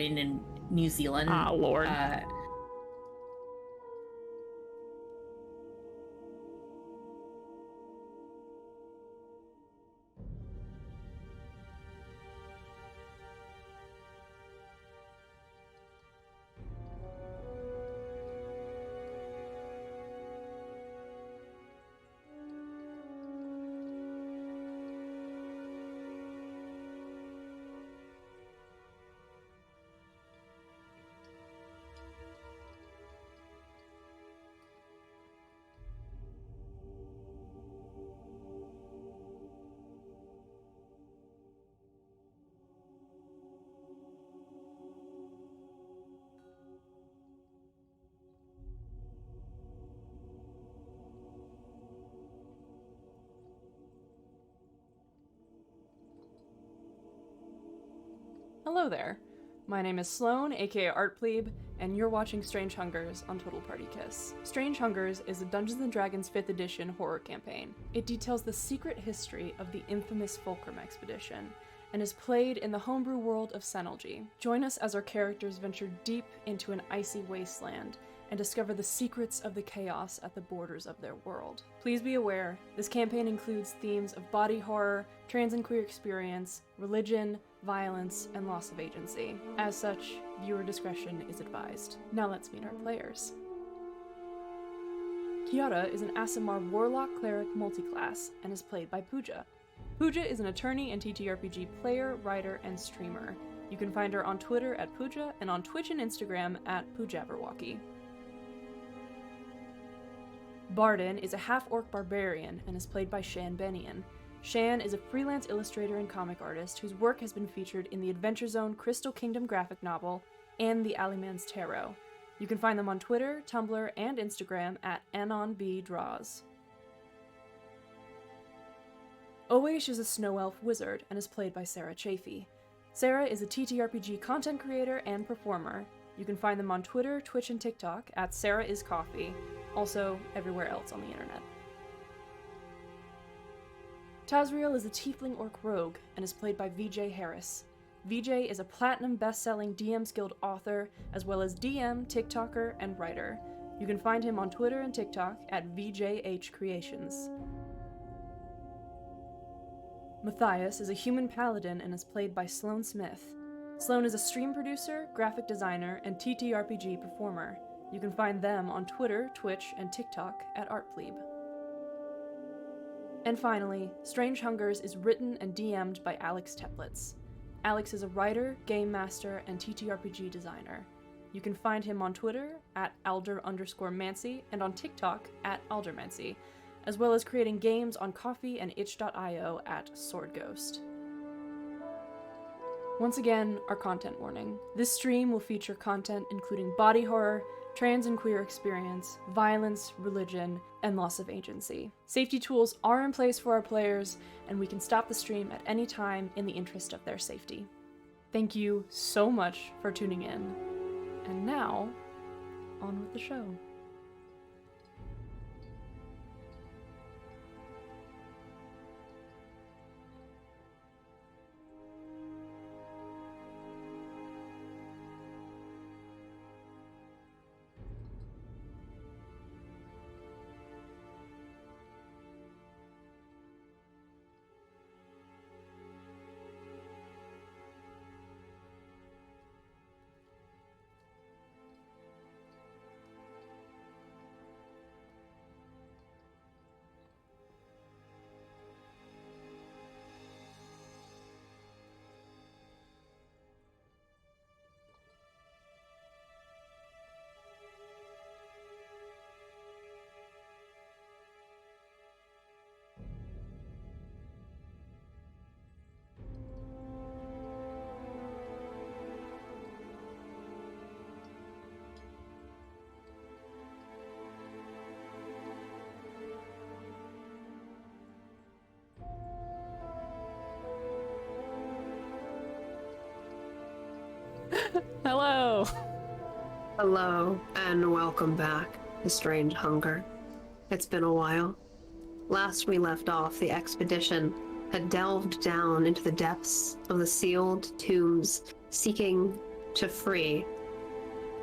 Halloween in New Zealand. Ah, Lord. Hello there. My name is Sloan, aka Art Plebe, and you're watching Strange Hungers on Total Party Kiss. Strange Hungers is a Dungeons & Dragons 5th edition horror campaign. It details the secret history of the infamous Fulcrum Expedition, and is played in the homebrew world of Senelji. Join us as our characters venture deep into an icy wasteland and discover the secrets of the chaos at the borders of their world. Please be aware, this campaign includes themes of body horror, trans and queer experience, religion, violence, and loss of agency. As such, viewer discretion is advised. Now let's meet our players. Kiara is an Aasimar Warlock Cleric multiclass and is played by Pooja. Pooja is an attorney and TTRPG player, writer, and streamer. You can find her on Twitter at Pooja and on Twitch and Instagram at Poojabberwocky. Barden is a half-orc barbarian and is played by Shan Benian. Shan is a freelance illustrator and comic artist whose work has been featured in the Adventure Zone Crystal Kingdom graphic novel and the Alleyman's Tarot. You can find them on Twitter, Tumblr, and Instagram at AnonBDraws. Owesh is a snow elf wizard and is played by Sarah Chafee. Sarah is a TTRPG content creator and performer. You can find them on Twitter, Twitch, and TikTok at SarahIsCoffee, also everywhere else on the internet. Tazriel is a tiefling orc rogue and is played by VJ Harris. VJ is a platinum best-selling DM's Guild author, as well as DM, TikToker, and writer. You can find him on Twitter and TikTok at VJHCreations. Matthias is a human paladin and is played by Sloan Smith. Sloan is a stream producer, graphic designer, and TTRPG performer. You can find them on Twitter, Twitch, and TikTok at ArtPlebe. And finally, Strange Hungers is written and DM'd by Alex Teplitz. Alex is a writer, game master, and TTRPG designer. You can find him on Twitter at Alder_Mancy and on TikTok at Aldermancy, as well as creating games on Ko-fi and itch.io at SwordGhost. Once again, our content warning. This stream will feature content including body horror, trans and queer experience, violence, religion, and loss of agency. Safety tools are in place for our players, and we can stop the stream at any time in the interest of their safety. Thank you so much for tuning in. And now, on with the show. Hello! Hello, and welcome back to Strange Hunger. It's been a while. Last we left off, the expedition had delved down into the depths of the sealed tombs, seeking to free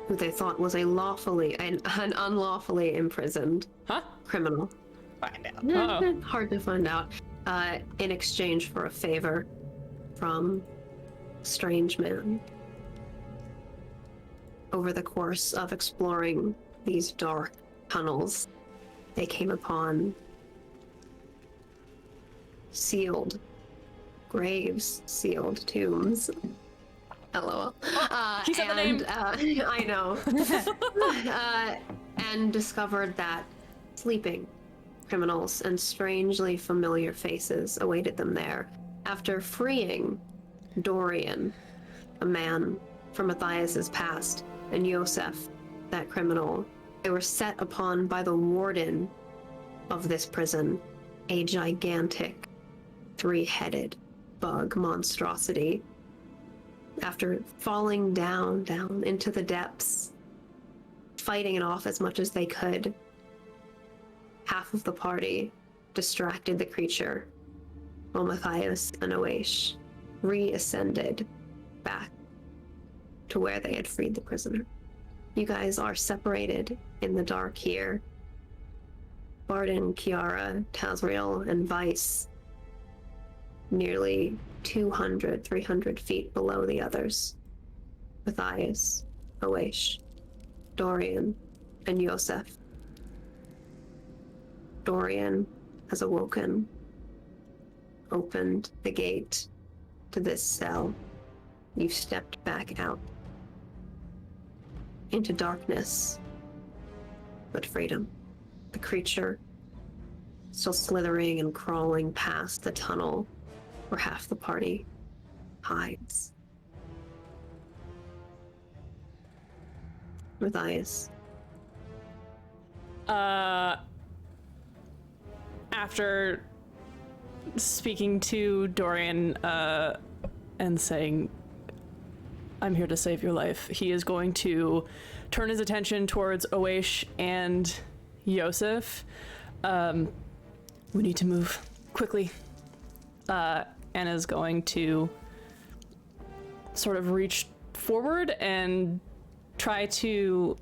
who they thought was an unlawfully imprisoned criminal. Find out. Uh-oh. Hard to find out. In exchange for a favor from a strange man. Over the course of exploring these dark tunnels, they came upon sealed graves, sealed tombs. LOL. He said the name. I know. And discovered that sleeping criminals and strangely familiar faces awaited them there. After freeing Dorian, a man from Matthias's past, and Yosef, that criminal, they were set upon by the warden of this prison, a gigantic, three-headed bug monstrosity. After falling down into the depths, fighting it off as much as they could, half of the party distracted the creature, while Matthias and Oesh reascended back to where they had freed the prisoner. You guys are separated in the dark here. Barden, Kiara, Tazriel, and Vice, nearly 200, 300 feet below the others. Matthias, Oesh, Dorian, and Yosef. Dorian has awoken, opened the gate to this cell. You've stepped back out into darkness, but freedom. The creature still slithering and crawling past the tunnel where half the party hides. Matthias. After speaking to Dorian and saying, I'm here to save your life, he is going to turn his attention towards Oesh and Yosef. We need to move quickly. And is going to sort of reach forward and try to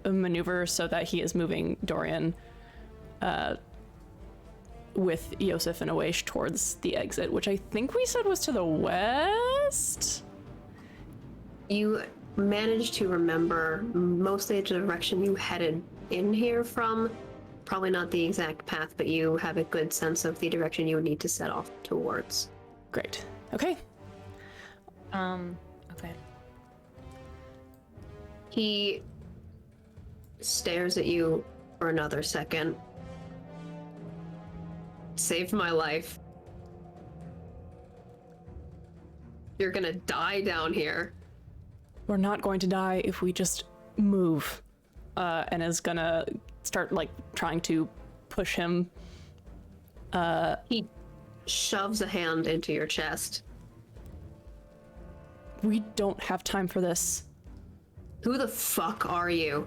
maneuver so that he is moving Dorian with Yosef and Oesh towards the exit, which I think we said was to the west? You managed to remember mostly the direction you headed in here from. Probably not the exact path, but you have a good sense of the direction you would need to set off towards. Great. Okay. Okay. He stares at you for another second. Saved my life. You're gonna die down here. We're not going to die if we just move. And is gonna start, like, trying to push him. He shoves a hand into your chest. We don't have time for this. Who the fuck are you?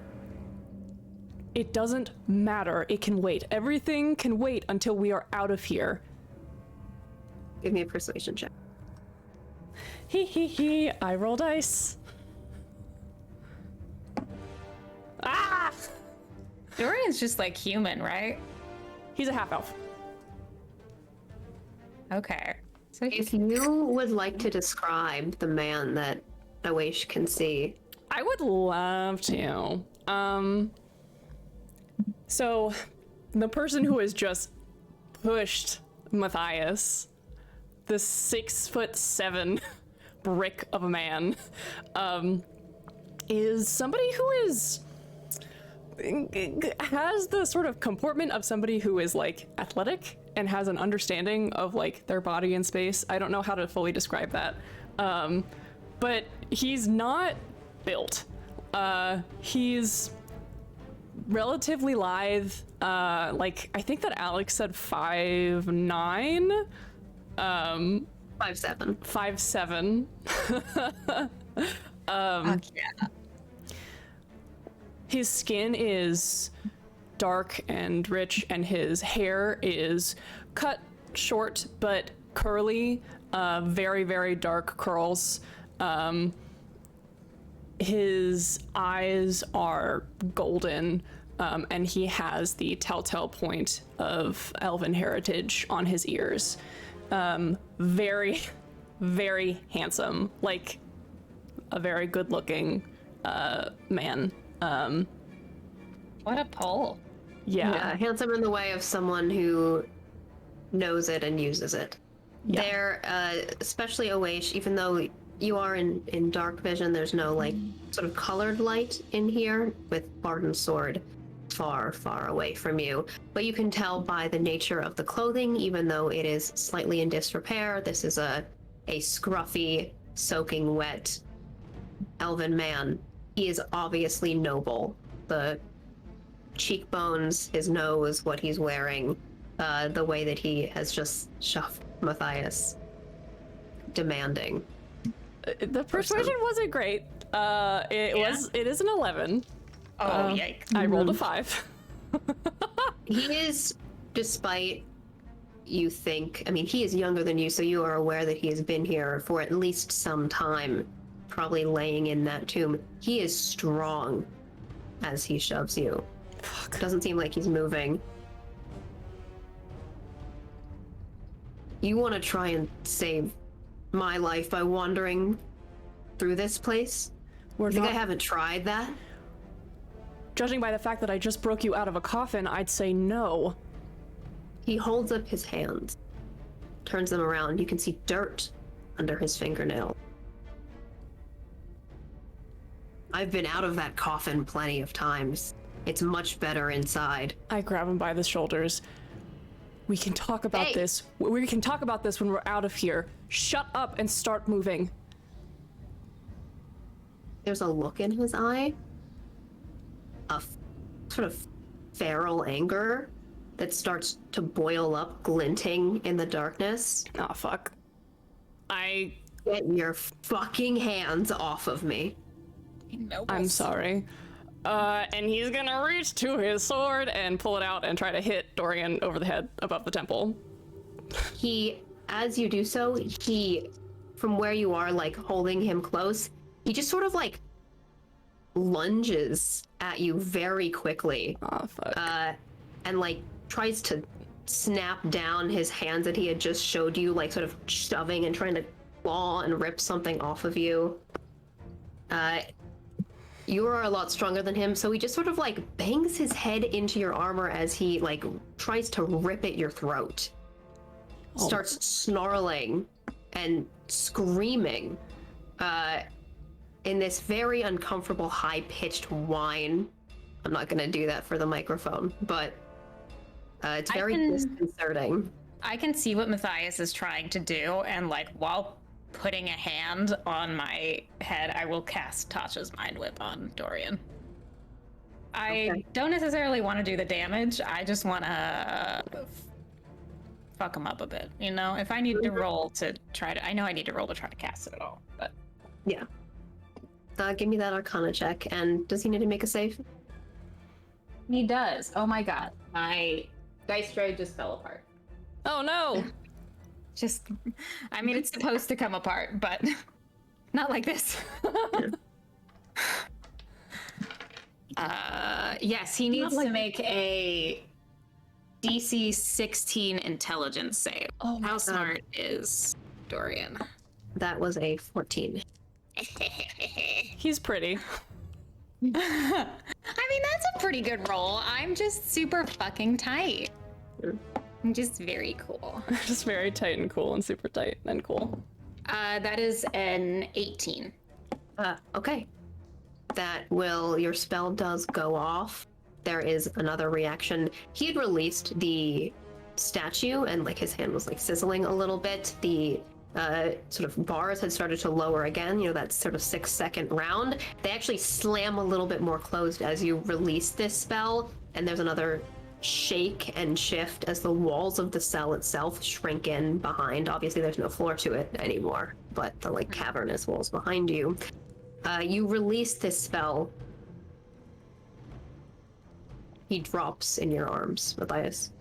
It doesn't matter. It can wait. Everything can wait until we are out of here. Give me a persuasion check. Hee. I roll dice. Ah! Dorian's just like human, right? He's a half elf. Okay. So If you would like to describe the man that Oesh can see. I would love to. So the person who has just pushed Matthias, the 6'7" brick of a man, is somebody who has the sort of comportment of somebody who is, like, athletic and has an understanding of, like, their body and space. I don't know how to fully describe that. But he's not built. He's relatively lithe. Like, I think that Alex said 5'9". 5'7". 5'7". yeah. His skin is dark and rich, and his hair is cut short but curly, very, very dark curls. his eyes are golden, and he has the telltale point of elven heritage on his ears. Very, very handsome, like a very good-looking man. What a pull. Yeah. Handsome in the way of someone who knows it and uses it. Yeah. They're, especially Oish, even though you are in dark vision, there's no, like, sort of colored light in here with Barton's sword far, far away from you. But you can tell by the nature of the clothing, even though it is slightly in disrepair, this is a scruffy, soaking wet elven man. He is obviously noble. The cheekbones, his nose, what he's wearing, the way that he has just shoved Matthias. Demanding. The persuasion wasn't great. It is an 11. Oh, yikes. I rolled a 5. He is, despite you think, I mean, he is younger than you, so you are aware that he has been here for at least some time, probably laying in that tomb. He is strong as he shoves you. Fuck. Doesn't seem like he's moving. You want to try and save my life by wandering through this place? We're I think not, I haven't tried that. judging by the fact that I just broke you out of a coffin, I'd say no. He holds up his hands, turns them around. You can see dirt under his fingernail. I've been out of that coffin plenty of times. It's much better inside. I grab him by the shoulders. We can talk about Hey. this. We can talk about this when we're out of here. Shut up and start moving. There's a look in his eye, sort of feral anger that starts to boil up, glinting in the darkness. Aw, fuck. Get your fucking hands off of me. I'm sorry. And he's gonna reach to his sword and pull it out and try to hit Dorian over the head above the temple. He, as you do so, he, from where you are, like holding him close, he just sort of like lunges at you very quickly. Aw, fuck. And like tries to snap down his hands that he had just showed you, like sort of shoving and trying to claw and rip something off of you. You are a lot stronger than him, so he just sort of like bangs his head into your armor as he like tries to rip at your throat. Oh. Starts snarling and screaming in this very uncomfortable high-pitched whine. I'm not gonna do that for the microphone, but it's very disconcerting. I can see what Matthias is trying to do, and like while putting a hand on my head, I will cast Tasha's Mind Whip on Dorian. I don't necessarily want to do the damage. I just want to fuck him up a bit. You know, if I need to roll to try to, I know I need to roll to try to cast it at all, but Yeah. Give me that Arcana check, and does he need to make a save? he does. Oh my god, my dice tray just fell apart. Oh no! Just, I mean, it's supposed to come apart, but not like this. Yes, he needs to make a DC 16 intelligence save. Oh my How smart is Dorian? That was a 14. He's pretty. I mean, that's a pretty good roll. I'm just super fucking tight. I'm just very cool. Just very tight and cool and super tight and cool. That is an 18. Okay. Your spell does go off. There is another reaction. He had released the statue and like his hand was like sizzling a little bit. The sort of bars had started to lower again, you know, that sort of 6-second round. They actually slam a little bit more closed as you release this spell, and there's another shake and shift as the walls of the cell itself shrink in behind. Obviously there's no floor to it anymore, but the like cavernous walls behind you. You release this spell. He drops in your arms, Matthias.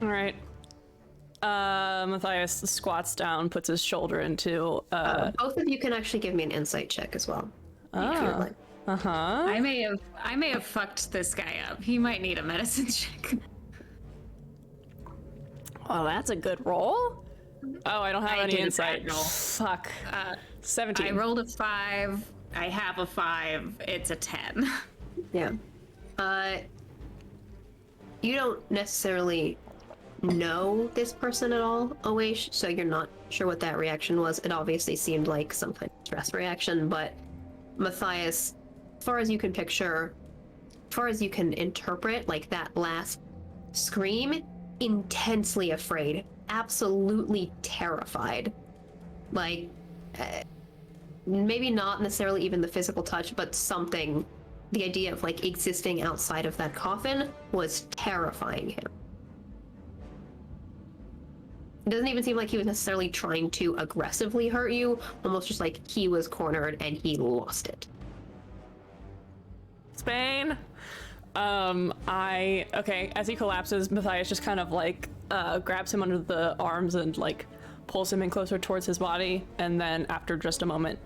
All right. Matthias squats down, puts his shoulder into. Both of you can actually give me an insight check as well. If you would like. I may have fucked this guy up. He might need a medicine check. Oh, that's a good roll. Oh, I don't have any insight. Roll. Fuck. 17. I rolled a 5. I have a 5. It's a 10. Yeah. You don't necessarily know this person at all, Oish, so you're not sure what that reaction was. It obviously seemed like some kind of stress reaction, but Matthias, as far as you can picture, as far as you can interpret, like that last scream, intensely afraid, absolutely terrified. Like, maybe not necessarily even the physical touch, but something, the idea of like existing outside of that coffin was terrifying him. It doesn't even seem like he was necessarily trying to aggressively hurt you, almost just like he was cornered and he lost it. Spain. Okay, as he collapses, Matthias just kind of like grabs him under the arms and like pulls him in closer towards his body, and then after just a moment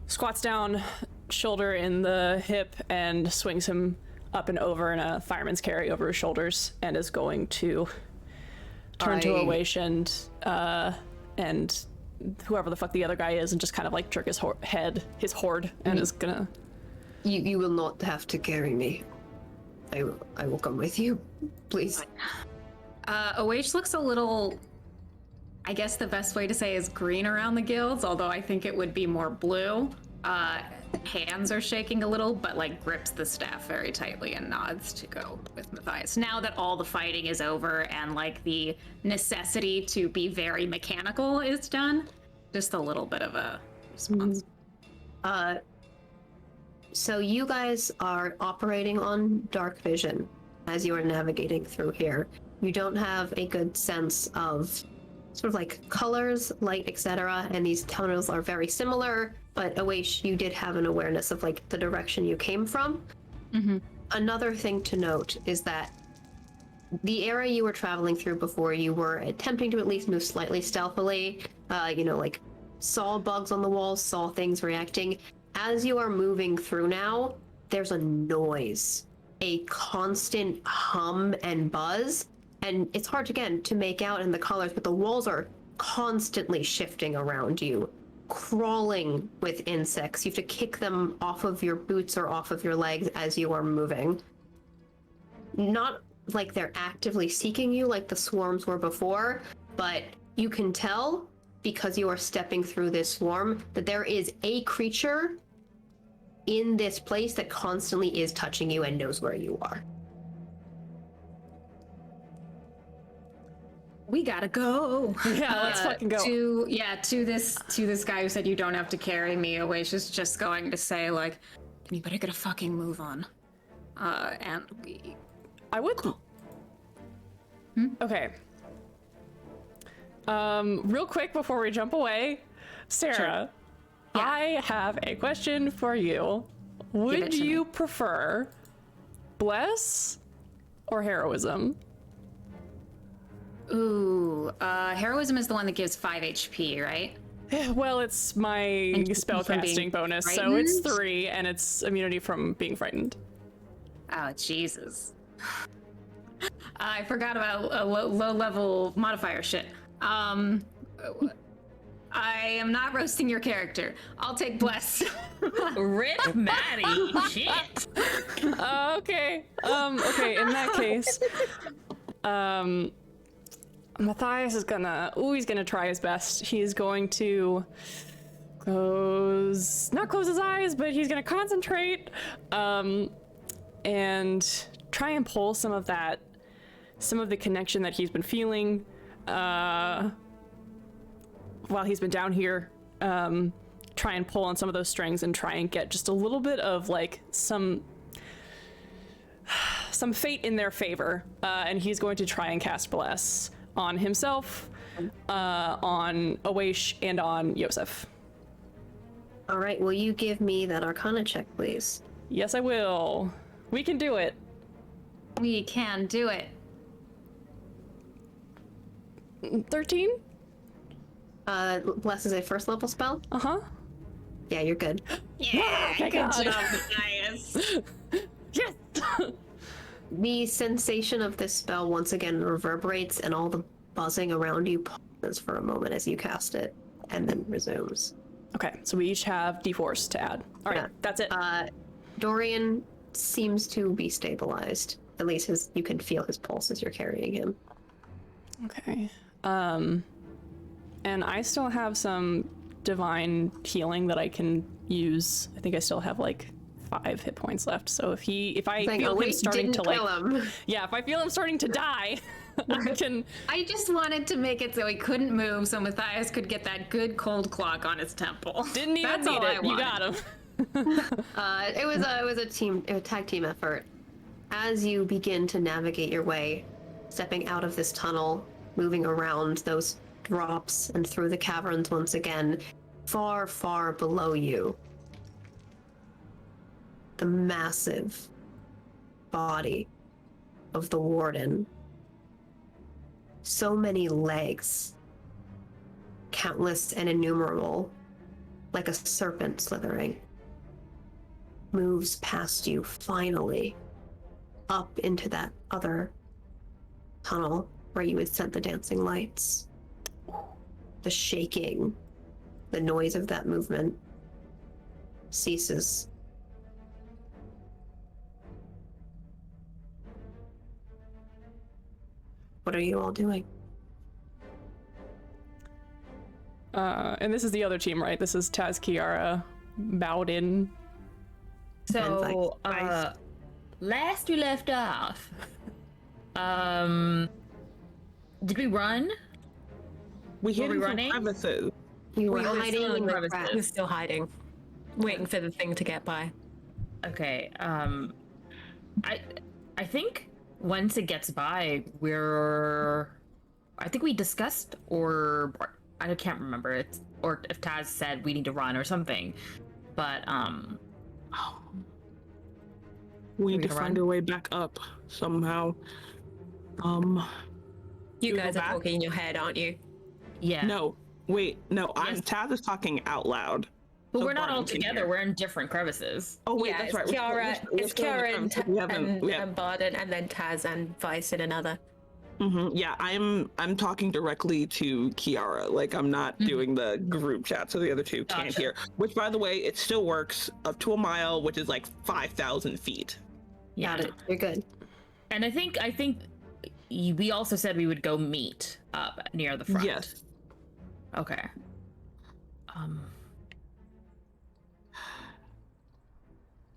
squats down, shoulder in the hip, and swings him up and over in a fireman's carry over his shoulders, and is going to turn to Awaish and whoever the fuck the other guy is, and just kind of like jerk his his hoard, and is gonna. You will not have to carry me. I will come with you, please. Awaish looks a little, I guess the best way to say is green around the gills, although I think it would be more blue. Hands are shaking a little, but like grips the staff very tightly and nods to go with Matthias. Now that all the fighting is over and like the necessity to be very mechanical is done, just a little bit of a response. So you guys are operating on dark vision as you are navigating through here. You don't have a good sense of sort of like colors, light, etc. And these tunnels are very similar, but Awaish, you did have an awareness of like the direction you came from. Mm-hmm. Another thing to note is that the area you were traveling through before, you were attempting to at least move slightly stealthily, like saw bugs on the walls, saw things reacting. As you are moving through now, there's a noise, a constant hum and buzz, and it's hard again to make out in the colors, but the walls are constantly shifting around you, crawling with insects. You have to kick them off of your boots or off of your legs as you are moving. Not like they're actively seeking you like the swarms were before, but you can tell, because you are stepping through this swarm, that there is a creature in this place that constantly is touching you and knows where you are. We gotta go. Yeah, let's fucking go. To this guy who said you don't have to carry me. Awaish is just going to say like, you better get a fucking move on. And we. I would. Okay. Real quick before we jump away, Sarah, Sure. Yeah. I have a question for you. Would to you me. prefer bless or heroism? Ooh, heroism is the one that gives 5 HP, right? Well, it's my And from spellcasting being bonus, so it's frightened? 3, and it's immunity from being frightened. Oh, Jesus. I forgot about a low-level modifier shit. I am not roasting your character. I'll take bless. Rip Maddie. Shit. Okay. Okay, in that case, Matthias is he's gonna try his best. He's going to not close his eyes, but he's gonna concentrate, and try and pull some of the connection that he's been feeling, while he's been down here. Try and pull on some of those strings and try and get just a little bit of like some fate in their favor, and he's going to try and cast bless on himself, on Awaish, and on Yosef. All right, will you give me that Arcana check, please? Yes, I will. We can do it. We can do it. 13? Bless is a first level spell? Uh-huh. Yeah, you're good. Yeah, my good God. job, Matthias. Yes! The sensation of this spell once again reverberates, and all the buzzing around you pauses for a moment as you cast it, and then resumes. Okay, so we each have d4s to add. All right, Yeah. that's it. Dorian seems to be stabilized. At least you can feel his pulse as you're carrying him. Okay. And I still have some divine healing that I can use. I think I still have like 5 hit points left. So if I feel him starting to like, yeah, if I feel him starting to die, I can. I just wanted to make it so he couldn't move, so Matthias could get that good cold clock on his temple. Didn't even That's need all I it. You got him. It was a tag team effort. As you begin to navigate your way, stepping out of this tunnel, moving around those drops and through the caverns once again, far, far below you, the massive body of the warden. So many legs, countless and innumerable, like a serpent slithering, moves past you finally, up into that other tunnel where you had sent the dancing lights. The shaking, the noise of that movement ceases. What are you all doing? And this is the other team, right? This is Taz, Kiara, Bowden. So, last we left off, did we run? We hid we in some running? crevices. You were We were hiding still in in the crevices. cracks. He's still hiding, waiting for the thing to get by. Okay, I think once it gets by, I think we discussed, or I can't remember it, or if Taz said we need to run or something, but We need we to gonna find run? our way back up somehow. You we guys go are back? talking in your head, aren't you? yeah. No, wait, no. Yes. Taz is talking out loud. But so we're not all Barney can together. hear. We're in different crevices. Oh wait, Yeah, that's it's right. Kiara, We're it's still in the Kiara and, crevices. We haven't- we have- and Barden, and then Taz and Vice in another. Yeah, I'm talking directly to Kiara. Like I'm not doing the group chat, so the other two can't Gotcha. hear. Which, by the way, it still works up to a mile, which is like 5,000 feet. Yeah. Got it. You're good. And I think we also said we would go meet up near the front. Yes. Okay.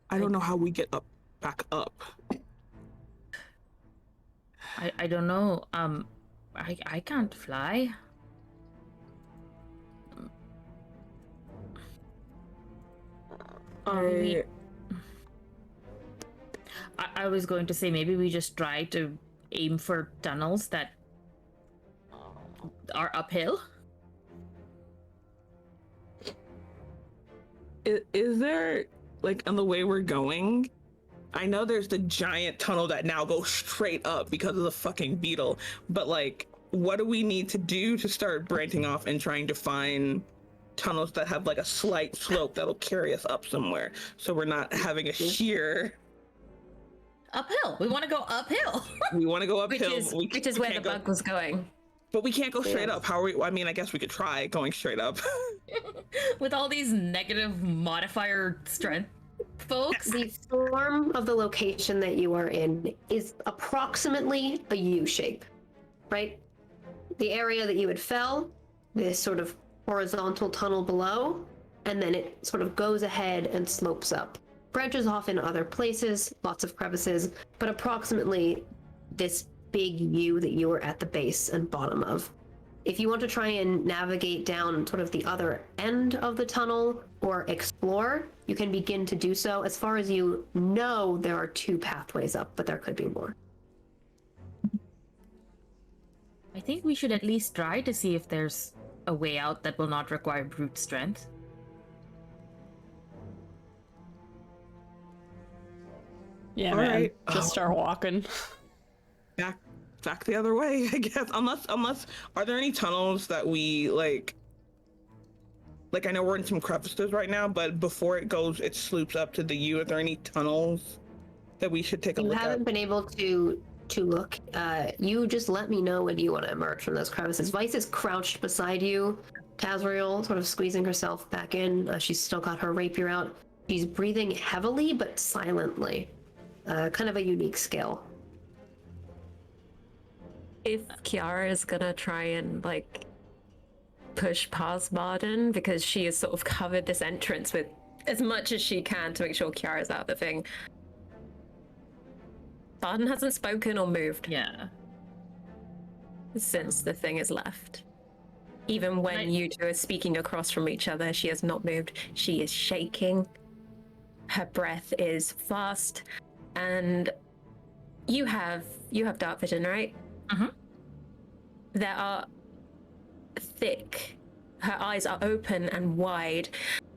I don't know how we get back up. I don't know. I can't fly. I I was going to say maybe we just try to aim for tunnels that are uphill. Is there, like, on the way we're going, I know there's the giant tunnel that now goes straight up because of the fucking beetle, but like, what do we need to do to start branching off and trying to find tunnels that have like a slight slope that'll carry us up somewhere, so we're not having a sheer. Uphill. We want to go uphill. We want to go Which uphill, is but we which is where the can't go- bug was going. But we can't go straight Yes. up. How are we? I mean, I guess we could try going straight up. With all these negative modifier strength folks. The form of the location that you are in is approximately a U shape, right? The area that you had fell, this sort of horizontal tunnel below, and then it sort of goes ahead and slopes up. Branches off in other places, lots of crevices, but approximately this big U that you were at the base and bottom of. If you want to try and navigate down sort of the other end of the tunnel or explore, you can begin to do so. As far as you know, there are 2 pathways up, but there could be more. I think we should at least try to see if there's a way out that will not require brute strength. Yeah, All man. right. Just start walking. Back back the other way, I guess. Unless, are there any tunnels that we like I know we're in some crevices right now, but before it sloops up to the U, are there any tunnels that we should take a You look haven't at? been able to look. You just let me know when you want to emerge from those crevices. Vice is crouched beside you. Tazriel sort of squeezing herself back in. She's still got her rapier out. She's breathing heavily but silently. Kind of a unique skill. If Kiara is gonna try and like push past Barden, because she has sort of covered this entrance with as much as she can to make sure Kiara's out of the thing. Barden hasn't spoken or moved Yeah. since the thing is left. Even when you two are speaking across from each other, she has not moved. She is shaking. Her breath is fast, and you have dark vision, right? Mm-hmm. There are thick. Her eyes are open and wide,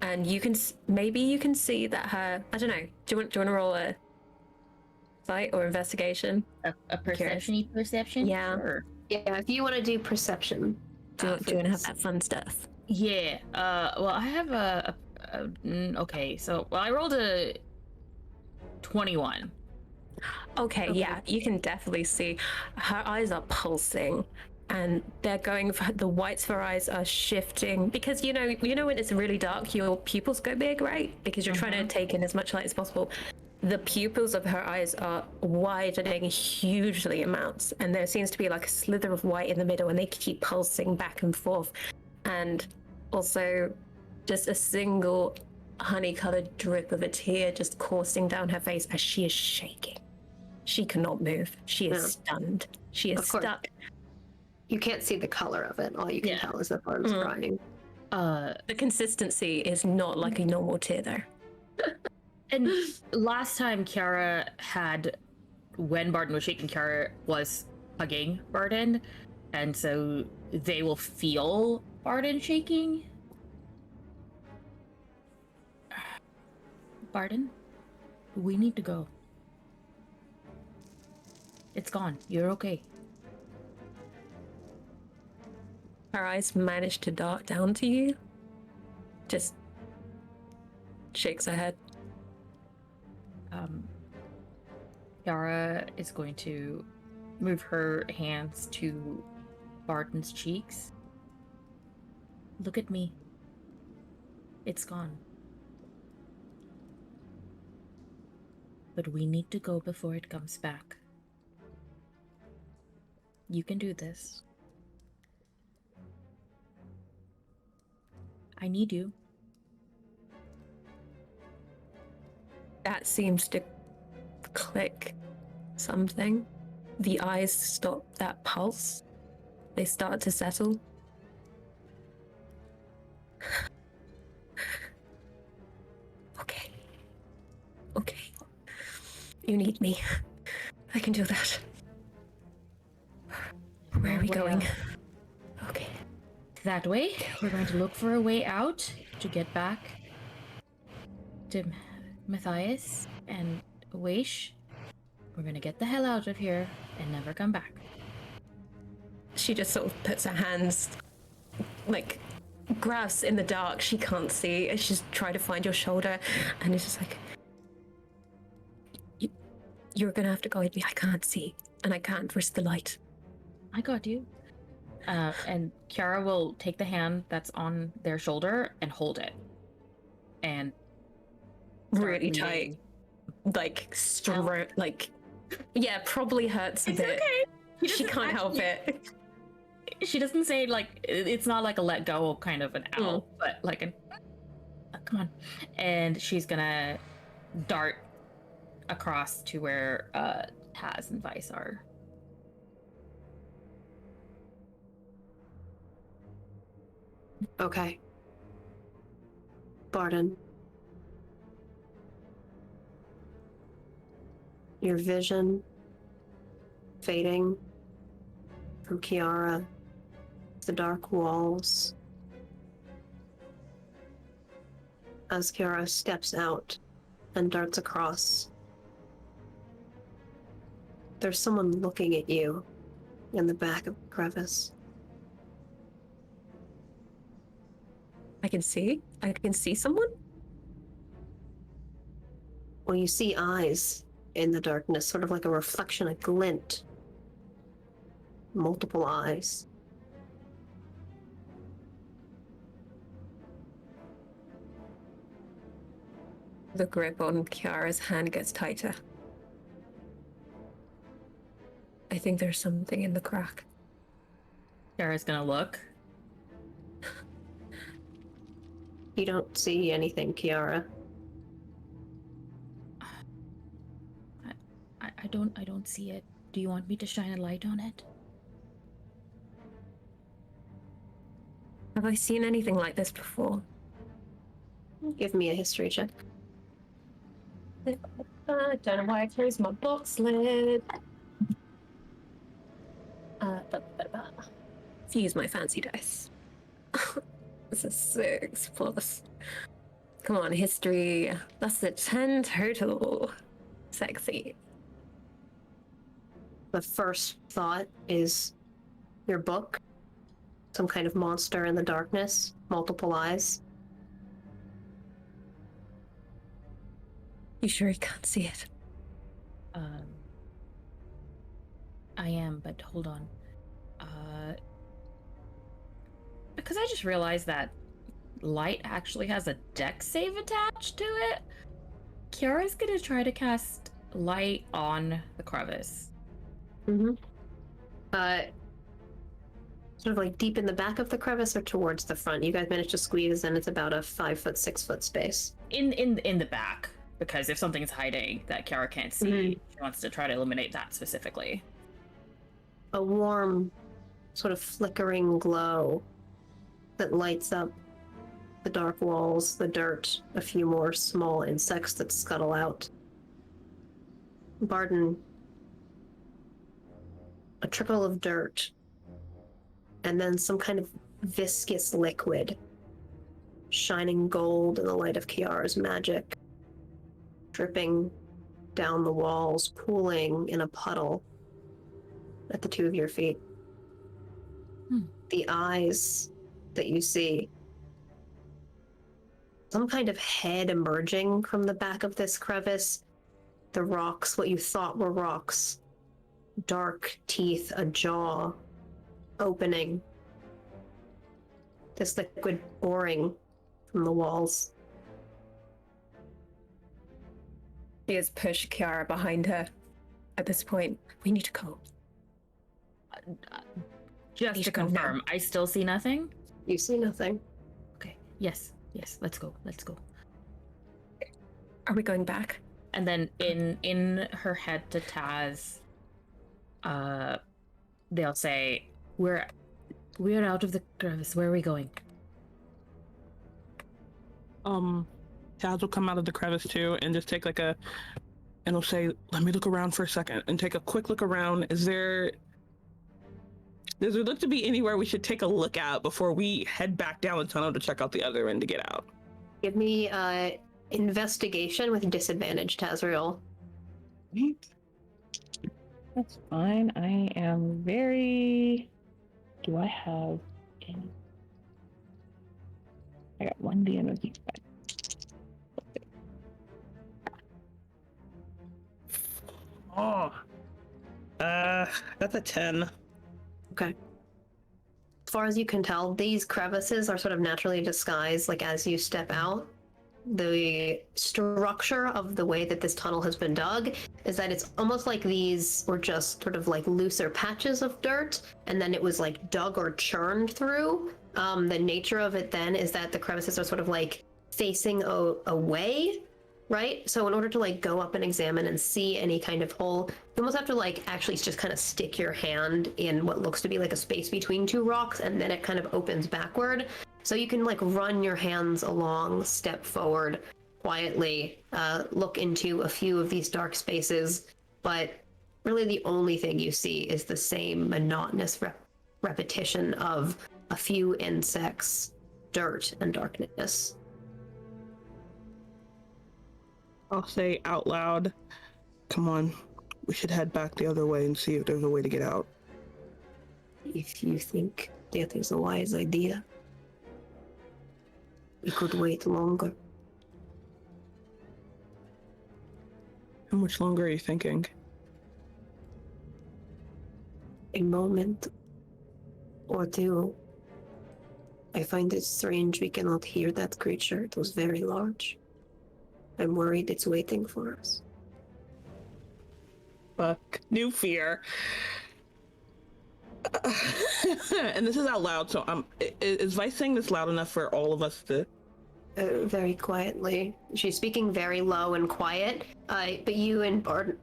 and you can maybe you can see that her. I don't know. Do you want to roll a sight or investigation? A perception-y perception? Yeah. Sure. Yeah, if you want to do perception. Do you want to have that fun stuff? Yeah. Well, I have okay. So, well, I rolled a 21. Okay, yeah, you can definitely see her eyes are pulsing, and they're going for the whites of her eyes are shifting because you know when it's really dark, your pupils go big, right? Because you're trying to take in as much light as possible. The pupils of her eyes are widening hugely amounts, and there seems to be like a slither of white in the middle, and they keep pulsing back and forth, and also just a single honey-colored drip of a tear just coursing down her face as she is shaking. She cannot move. She is stunned. She is stuck. You can't see the color of it. All you can tell is that Barden's crying. The consistency is not like a normal tear, though. And last time when Barden was shaking, Kiara was hugging Barden, and so they will feel Barden shaking. Barden, we need to go. It's gone. You're okay. Her eyes manage to dart down to you. Just shakes her head. Kiara is going to move her hands to Barden's cheeks. Look at me. It's gone. But we need to go before it comes back. You can do this. I need you. That seems to click something. The eyes stop that pulse. They start to settle. Okay. Okay. You need me. I can do that. Where are we going? Okay. That way. We're going to look for a way out to get back to Matthias and Weish. We're gonna get the hell out of here and never come back. She just sort of puts her hands, like, grabs in the dark. She can't see. And she's trying to find your shoulder, and it's just like, you're gonna have to go with me. I can't see, and I can't risk the light. I got you. And Kiara will take the hand that's on their shoulder and hold it. And Really tight. Like, yeah, probably hurts a bit. okay. She can't help it. She doesn't say, like, it's not like a let go kind of an ow, but like an, come on. And she's gonna dart across to where Taz and Vice are. Okay. Barden. Your vision fading from Kiara, the dark walls. As Kiara steps out and darts across, there's someone looking at you in the back of the crevice. I can see someone. Well, you see eyes in the darkness, sort of like a reflection, a glint. Multiple eyes. The grip on Kiara's hand gets tighter. I think there's something in the crack. Kiara's gonna look. You don't see anything, Kiara. I don't see it. Do you want me to shine a light on it? Have I seen anything like this before? Give me a history check. I don't know why I closed my box lid. Use my fancy dice. It's a 6 plus. Come on, history. That's a 10 total. Sexy. The first thought is your book. Some kind of monster in the darkness. Multiple eyes. You sure you can't see it? I am, but hold on. Because I just realized that light actually has a dex save attached to it. Kiara's gonna try to cast light on the crevice. Mm-hmm. Sort of like deep in the back of the crevice or towards the front? You guys managed to squeeze, and it's about a 5 foot, 6 foot space. In the back, because if something's hiding that Kiara can't see, she wants to try to eliminate that specifically. A warm, sort of flickering glow that lights up the dark walls, the dirt, a few more small insects that scuttle out. Barden, a trickle of dirt, and then some kind of viscous liquid, shining gold in the light of Kiara's magic, dripping down the walls, pooling in a puddle at the 2 of your feet. The eyes that you see, some kind of head emerging from the back of this crevice. The rocks, what you thought were rocks, dark teeth, a jaw opening, this liquid pouring from the walls. She has pushed Kiara behind her. At this point, we need to go. Just to confirm, I still see nothing? You see nothing. Okay. Yes, let's go. Are we going back? And then in her head to Taz, they'll say, We're out of the crevice. Where are we going? Taz will come out of the crevice too and just take and he'll say, let me look around for a second, and take a quick look around. Does there look to be anywhere we should take a look at before we head back down the tunnel to check out the other end to get out? Give me investigation with disadvantage, Tazriel. That's fine. I am very... Do I have any? I got 1D and a D5. Oh. That's a 10. Okay. As far as you can tell, these crevices are sort of naturally disguised, like as you step out. The structure of the way that this tunnel has been dug is that it's almost like these were just sort of like looser patches of dirt, and then it was like dug or churned through. The nature of it then is that the crevices are sort of like facing away, right? So in order to like go up and examine and see any kind of hole, you almost have to like actually just kind of stick your hand in what looks to be like a space between two rocks, and then it kind of opens backward. So you can like run your hands along, step forward quietly, look into a few of these dark spaces, but really the only thing you see is the same monotonous repetition of a few insects, dirt, and darkness. I'll say out loud, come on, we should head back the other way and see if there's a way to get out. If you think that is a wise idea, we could wait longer. How much longer are you thinking? A moment or two. I find it strange we cannot hear that creature. It was very large. I'm worried it's waiting for us. Fuck. New fear. And this is out loud, so is Vice saying this loud enough for all of us to... Very quietly. She's speaking very low and quiet. But you and Bard,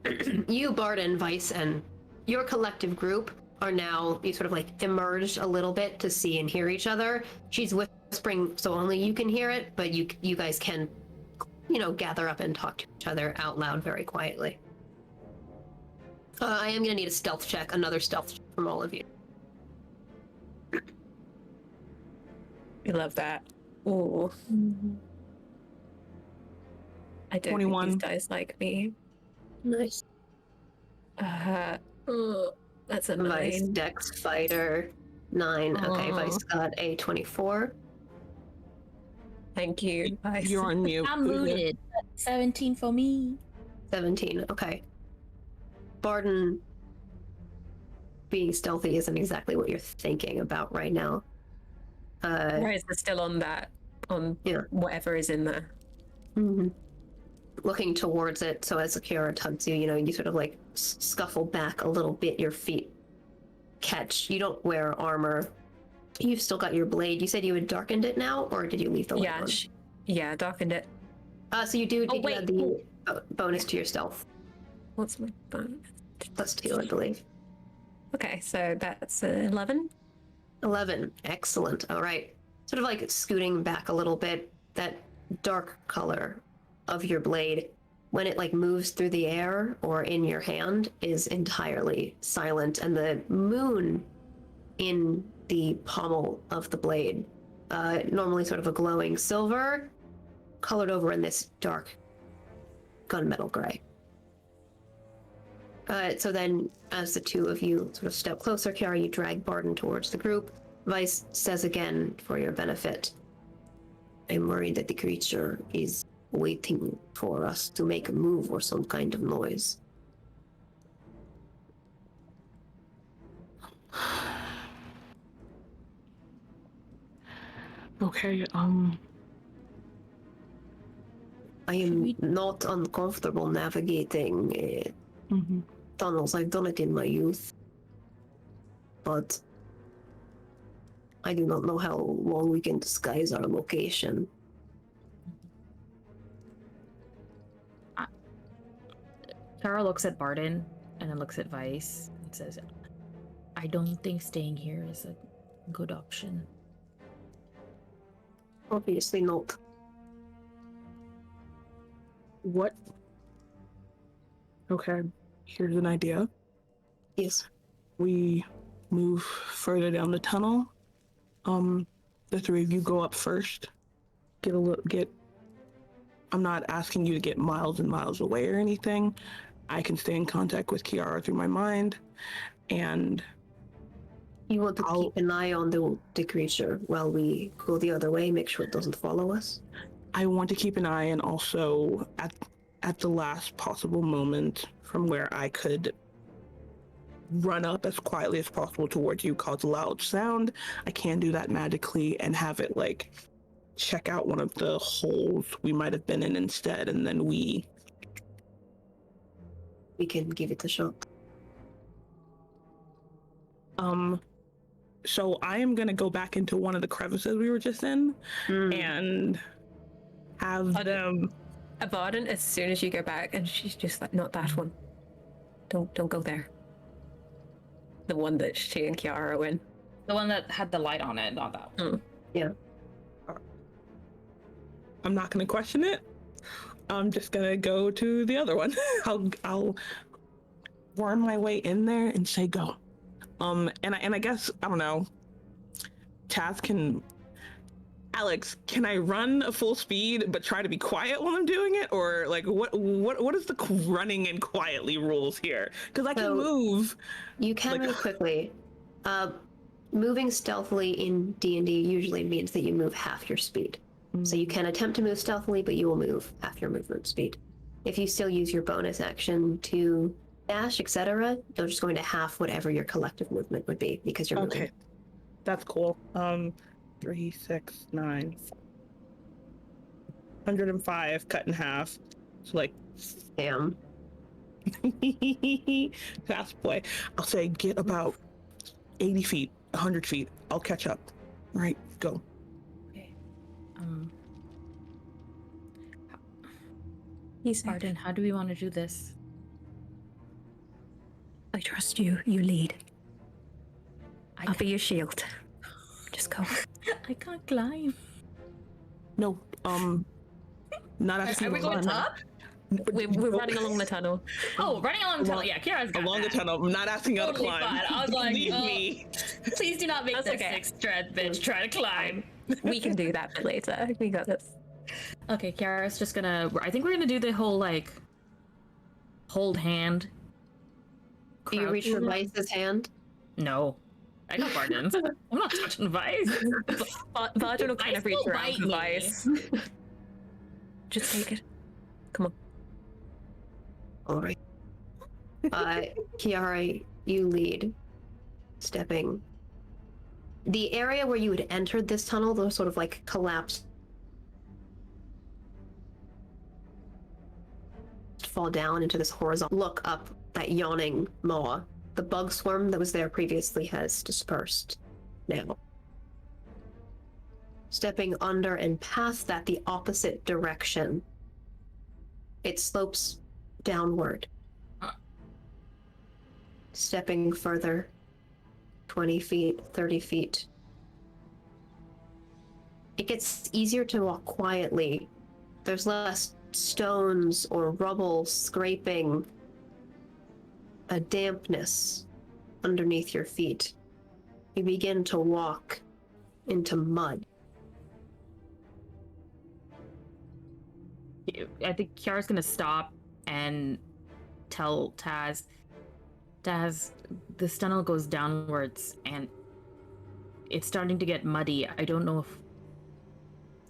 Bard and Vice and your collective group are now, you sort of like emerged a little bit to see and hear each other. She's whispering, so only you can hear it, but you guys can, gather up and talk to each other out loud very quietly. I am gonna need a stealth check, another stealth check from all of you. We love that. Ooh. I don't 21. think these guys like me. Nice. That's a Vice 9. Dex Fighter 9. Okay, Vice got a 24. Thank you. Vice. You're on mute. I'm muted. 17 for me. 17. Okay. Barden being stealthy isn't exactly what you're thinking about right now. Whereas they're still on Yeah. whatever is in there. Mm-hmm. Looking towards it, so as Akira tugs you, you sort of like scuffle back a little bit, your feet catch. You don't wear armor. You've still got your blade. You said you had darkened it now, or did you leave the light Yeah, on? yeah, darkened it. So you do Oh, you add the bonus to your stealth. What's my bonus? +2, I believe. Okay, so that's 11. 11. Excellent. All right. Sort of like scooting back a little bit, that dark color of your blade, when it like moves through the air or in your hand, is entirely silent, and the moon in the pommel of the blade, normally sort of a glowing silver, colored over in this dark gunmetal gray. So then, as the two of you sort of step closer, Kiara, you drag Barden towards the group. Vice says again, for your benefit, I'm worried that the creature is waiting for us to make a move or some kind of noise. Okay, I am not uncomfortable navigating tunnels. I've done it in my youth. But I do not know how long we can disguise our location. Tara looks at Barden and then looks at Vice and says, I don't think staying here is a good option. Obviously not. what? Okay, here's an idea. Yes. We move further down the tunnel. The three of you go up first. I'm not asking you to get miles and miles away or anything. I can stay in contact with Kiara through my mind, and You want to keep an eye on the creature while we go the other way, make sure it doesn't follow us? I want to keep an eye, and also at the last possible moment from where I could run up as quietly as possible towards you, cause a loud sound, I can do that magically and have it like check out one of the holes we might have been in instead, and then we can give it a shot. So I am gonna go back into one of the crevices we were just in and have them. Varden, as soon as you go back, and she's just like, not that one. Don't go there. The one that she and Kiara are in. The one that had the light on it, not that one. Yeah. I'm not gonna question it. I'm just gonna go to the other one. I'll worm my way in there and say go. And I guess, I don't know, Alex, can I run a full speed but try to be quiet while I'm doing it? Or like what is the running and quietly rules here? Because I can move. You can move quickly. moving stealthily in D&D usually means that you move half your speed. So you can attempt to move stealthily, but you will move half your movement speed. If you still use your bonus action to dash, etc., you're just going to half whatever your collective movement would be because you're moving. Okay, that's cool. 3, 6, 9, 105 cut in half. So like, Damn. fast boy. I'll say get about 80 feet, 100 feet. I'll catch up. All right, go. Okay. Pardon, how do we want to do this? I trust you. You lead. I I'll be your shield. Just go. I can't climb. No, not asking Are we to going climb. up? We're running along the tunnel. Oh, running along the tunnel. Yeah, Kiara's got Along the that. tunnel. I'm not asking you to Totally climb. fine. I was like, Leave oh. me. Please do not make That's this okay. 6th strength bitch try to climb. We can do that bit later. We got this. Okay, Kiara's just gonna. I think we're gonna do the whole like hold hand. Do you reach for crouch. Vice's hand? No, I got Vardens. I'm not touching Vice. Varden will kind of reach will around bite for me. Vice. Just take it. Come on. All right. Kiara, you lead, stepping. The area where you had entered this tunnel, those sort of like collapsed, fall down into this horizontal look up that yawning maw. The bug swarm that was there previously has dispersed now. Stepping under and past that, the opposite direction, it slopes downward. Stepping further, 20 feet, 30 feet. It gets easier to walk quietly. There's less stones or rubble scraping, a dampness underneath your feet. You begin to walk into mud. I think Kiara's gonna stop and tell Taz, this tunnel goes downwards and it's starting to get muddy. I don't know if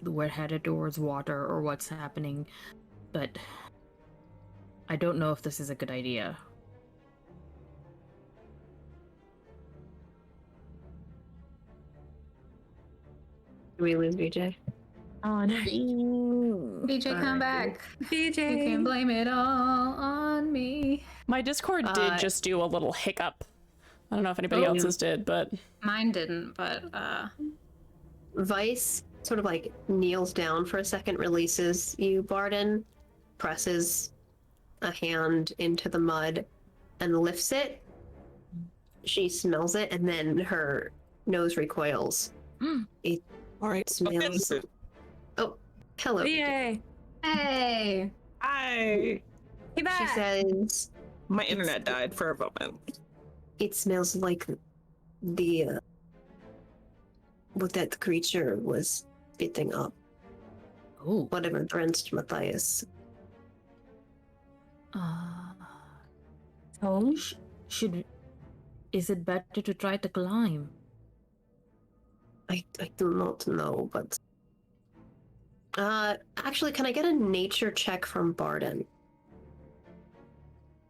we're headed towards water or what's happening, but I don't know if this is a good idea. Do we lose BJ? Oh no. BJ, come back. DJ. You can blame it all on me. My Discord did just do a little hiccup. I don't know if anybody else's did, but Mine didn't, but Vice sort of like kneels down for a second, releases you, Barden, presses a hand into the mud and lifts it. She smells it and then her nose recoils. It All right. smells. Oh, hello. Yay. hey. Hi. Hey back. She says My internet died for a moment. it smells like the what that creature was spitting up. Oh. Whatever drenched Matthias. Home? Is it better to try to climb? I do not know, but actually, can I get a nature check from Barden?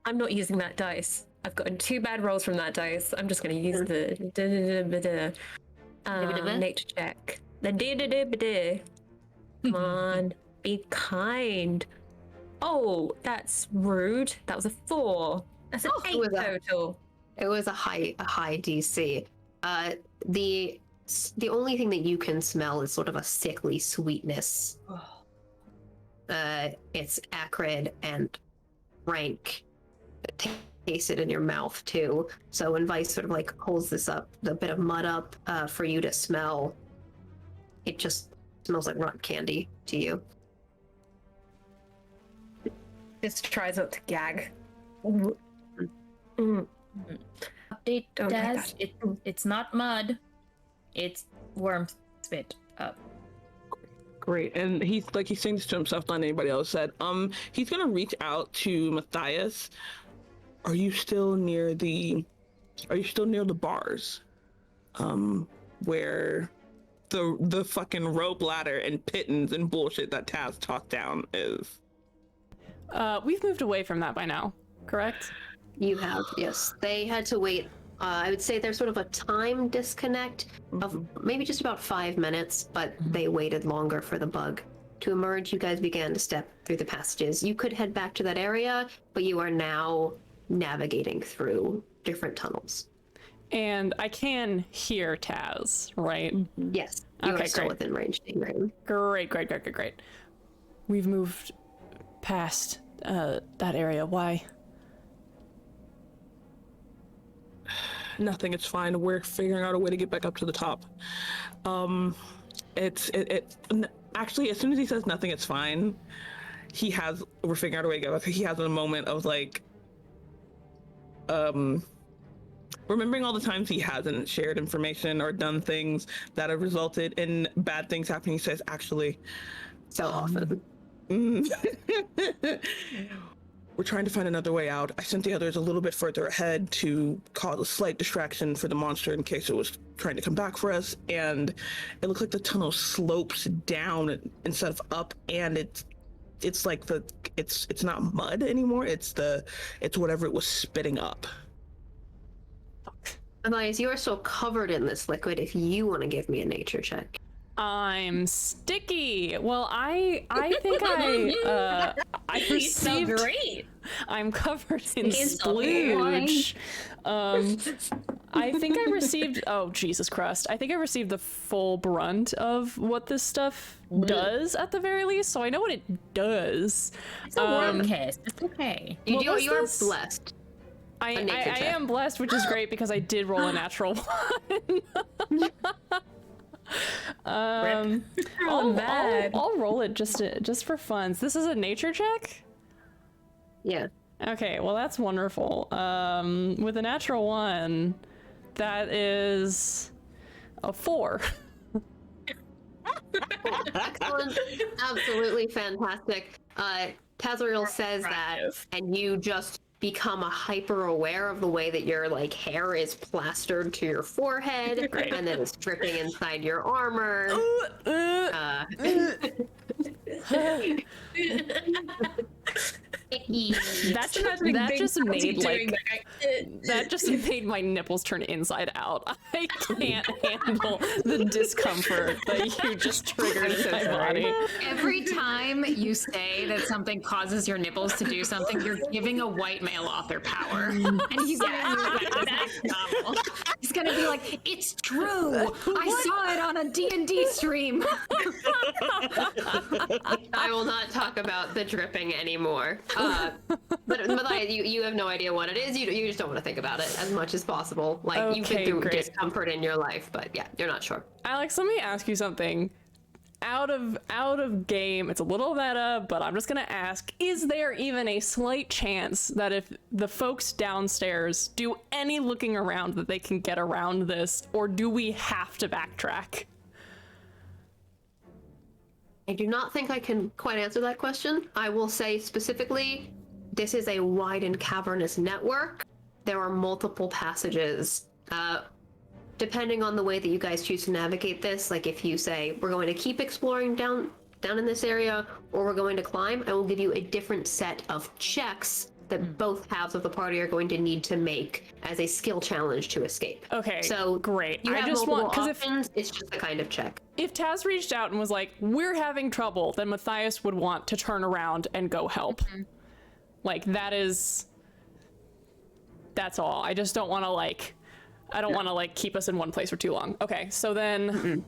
I'm not using that dice. I've gotten 2 bad rolls from that dice. I'm just going to use the nature check. The Come on, be kind. Oh, that's rude. That was a 4. That's an it 8 was a- total. It was a high DC. The only thing that you can smell is sort of a sickly sweetness. It's acrid and rank. Taste it in your mouth too. So when Vice sort of like holds this up, the bit of mud up for you to smell, it just smells like rotten candy to you. Just tries not to gag. Update, Don't like Daz. It's not mud. It's worm spit up. Great. And he's saying this to himself, not anybody else said. He's gonna reach out to Matthias. Are you still near the bars? where the fucking rope ladder and pittance and bullshit that Taz talked down is. We've moved away from that by now, correct? You have, yes. They had to wait. I would say there's sort of a time disconnect of maybe just about 5 minutes, but they waited longer for the bug to emerge. You guys began to step through the passages. You could head back to that area, but you are now navigating through different tunnels. And I can hear Taz, right? Yes, you Okay, are still great. within range to hear him. Great. We've moved past that area. Why? Nothing, it's fine. We're figuring out a way to get back up to the top. Actually, as soon as he says nothing, it's fine, we're figuring out a way to get up. He has a moment of like, remembering all the times he hasn't shared information or done things that have resulted in bad things happening. He says, actually, So often. we're trying to find another way out. I sent the others a little bit further ahead to cause a slight distraction for the monster in case it was trying to come back for us. And it looks like the tunnel slopes down instead of up, and it's like it's not mud anymore. It's whatever it was spitting up. Elias, you are so covered in this liquid. If you want to give me a nature check. I'm sticky. Well, I think I You smell received. great. I'm covered in He's so fine. splooge. I think I received. Oh Jesus Christ! I think I received the full brunt of what this stuff does at the very least. So I know what it does. It's a worm kiss. It's okay. You What was are this? blessed. I nature check. am blessed, which is great because I did roll a natural one. I'll roll it just for funs. This is a nature check? Yeah. Okay, well that's wonderful. With a natural one, that is a 4. Excellent. Absolutely fantastic. Tazriel says that, and you just become a hyper aware of the way that your like hair is plastered to your forehead, and then it's dripping inside your armor. That just made my nipples turn inside out. I can't handle the discomfort that you just triggered in my body. Every time you say that something causes your nipples to do something, you're giving a white male author power. And he's gonna be like, that's novel. He's gonna be like, it's true. I saw it on a D&D stream. I will not talk about the dripping anymore. But Matthias, you have no idea what it is. You just don't want to think about it as much as possible. Like you've been through discomfort in your life, but yeah, you're not sure. Alex, let me ask you something. Out of game, it's a little meta, but I'm just gonna ask, is there even a slight chance that if the folks downstairs do any looking around that they can get around this, or do we have to backtrack? I do not think I can quite answer that question. I will say specifically, this is a wide and cavernous network. There are multiple passages. Depending on the way that you guys choose to navigate this, like if you say, we're going to keep exploring down in this area, or we're going to climb, I will give you a different set of checks that both halves of the party are going to need to make as a skill challenge to escape. Okay, so great. You have I just want, multiple because options, it's just a kind of check. if Taz reached out and was like, we're having trouble, then Matthias would want to turn around and go help. Like that's all. I just don't want to keep us in one place for too long. Okay, so then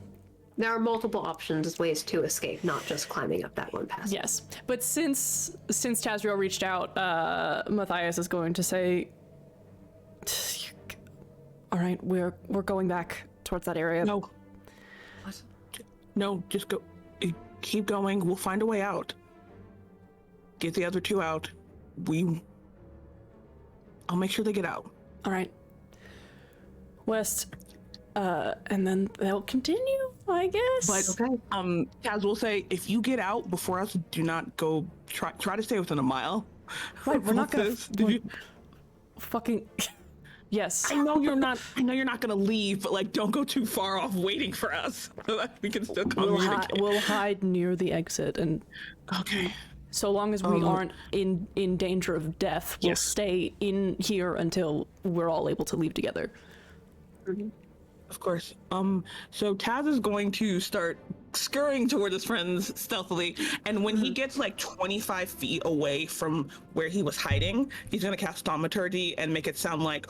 There are multiple options as ways to escape, not just climbing up that one passage. yes, but since Tazriel reached out, Matthias is going to say, all right, we're going back towards that area. No. No, just go. Keep going. We'll find a way out. Get the other two out. I'll make sure they get out. All right. West, and then they'll continue, I guess. But Taz will say, if you get out before us, do not go. Try to stay within a mile. Right, we're not gonna Did you? fucking. Yes. I know you're not gonna leave, but like, don't go too far off waiting for us so that we can still communicate. We'll hide near the exit, and Okay. so long as we aren't in danger of death, we'll Yes. stay in here until we're all able to leave together. Of course. So Taz is going to start scurrying toward his friends stealthily, and when he gets like 25 feet away from where he was hiding, he's gonna cast Thaumaturgy and make it sound like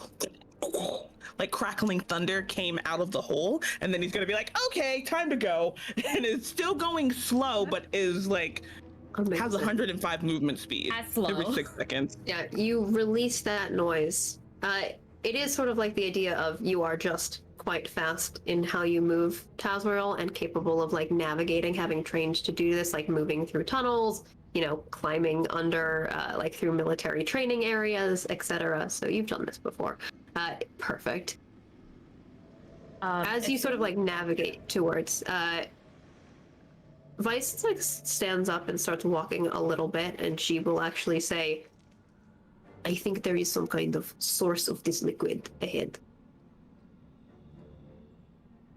crackling thunder came out of the hole, and then he's gonna be like, okay, time to go. And it's still going slow, but is like has 105 movement speed As slow. every 6 seconds. Yeah, you release that noise. It is sort of like the idea of you are just quite fast in how you move, Tazwirl, and capable of like navigating, having trained to do this, like moving through tunnels, you know, climbing under, like through military training areas, etc. So you've done this before. Perfect. As you sort of like navigate towards, Vice like stands up and starts walking a little bit, and she will actually say, I think there is some kind of source of this liquid ahead.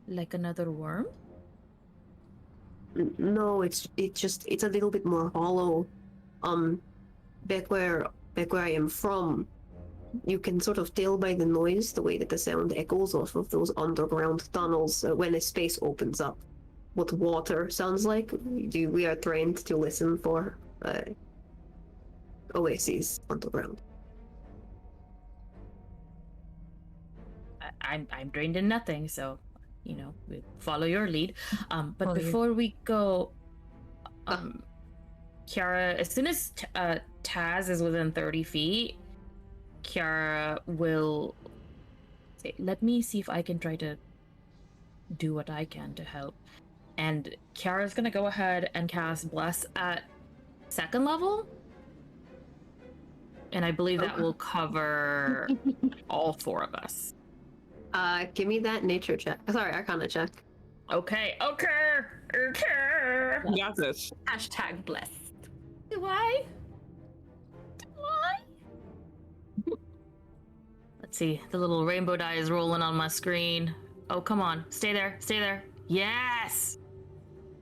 Like another worm? No, it's a little bit more hollow. Back where I am from, you can sort of tell by the noise, the way that the sound echoes off of those underground tunnels when a space opens up, what water sounds like. We are trained to listen for oases underground. I'm trained in nothing, so you know, we follow your lead. But Follow you. before we go, Kiara, as soon as Taz is within 30 feet, Kiara will say, let me see if I can try to do what I can to help. And Kiara's gonna go ahead and cast Bless at 2nd level. And I believe that will cover all 4 of us. Give me that nature check. Sorry, Arcana check. Okay. We got this. Hashtag blessed. Do I? Let's see. The little rainbow die is rolling on my screen. Oh, come on. Stay there. Yes!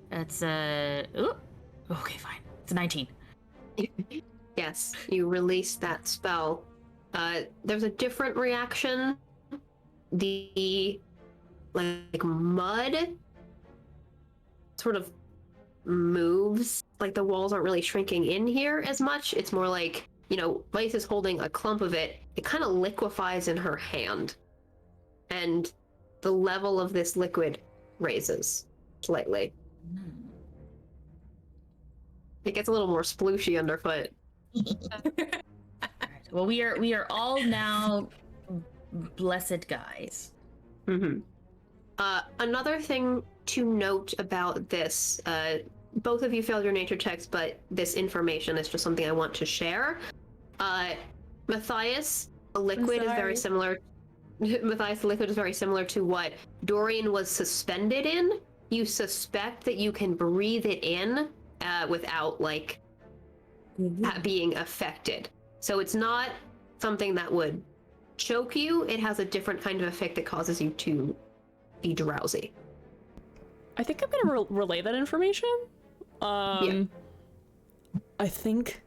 That's ooh. Okay, fine. It's a 19. Yes, you release that spell. There's a different reaction. The like mud sort of moves. Like the walls aren't really shrinking in here as much. It's more like, you know, Vice is holding a clump of it. It kind of liquefies in her hand. And the level of this liquid raises slightly. It gets a little more splooshy underfoot. Alright. Well, we are all now blessed guys. Mm-hmm. Another thing to note about this, both of you failed your nature checks, but this information is just something I want to share. Matthias, a liquid is very similar. Matthias, the liquid is very similar to what Dorian was suspended in. You suspect that you can breathe it in without like being affected. So it's not something that would choke you. It has a different kind of effect that causes you to be drowsy. I think I'm gonna relay that information. Yeah. I think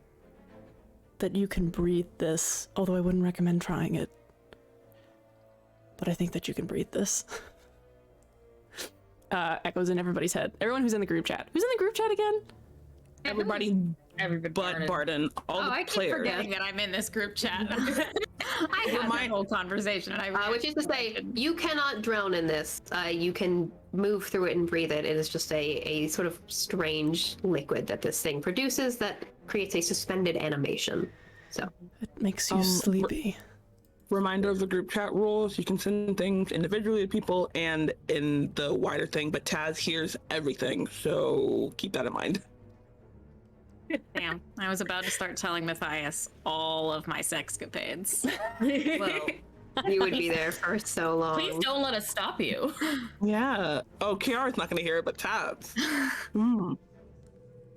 that you can breathe this, although I wouldn't recommend trying it. But I think that you can breathe this. Echoes in everybody's head. Everyone who's in the group chat. Who's in the group chat again? Everybody but Barden. All the I keep players. forgetting that I'm in this group chat. I had that whole conversation, and I Which is to say, you cannot drown in this. You can move through it and breathe it. It is just a sort of strange liquid that this thing produces that creates a suspended animation. So It makes you sleepy. Reminder of the group chat rules. You can send things individually to people and in the wider thing, but Taz hears everything, so keep that in mind. Damn, I was about to start telling Matthias all of my sexcapades. Whoa. you would be there for so long. Please don't let us stop you. Yeah. Oh, Kiara's not gonna hear it, but Taz. Oh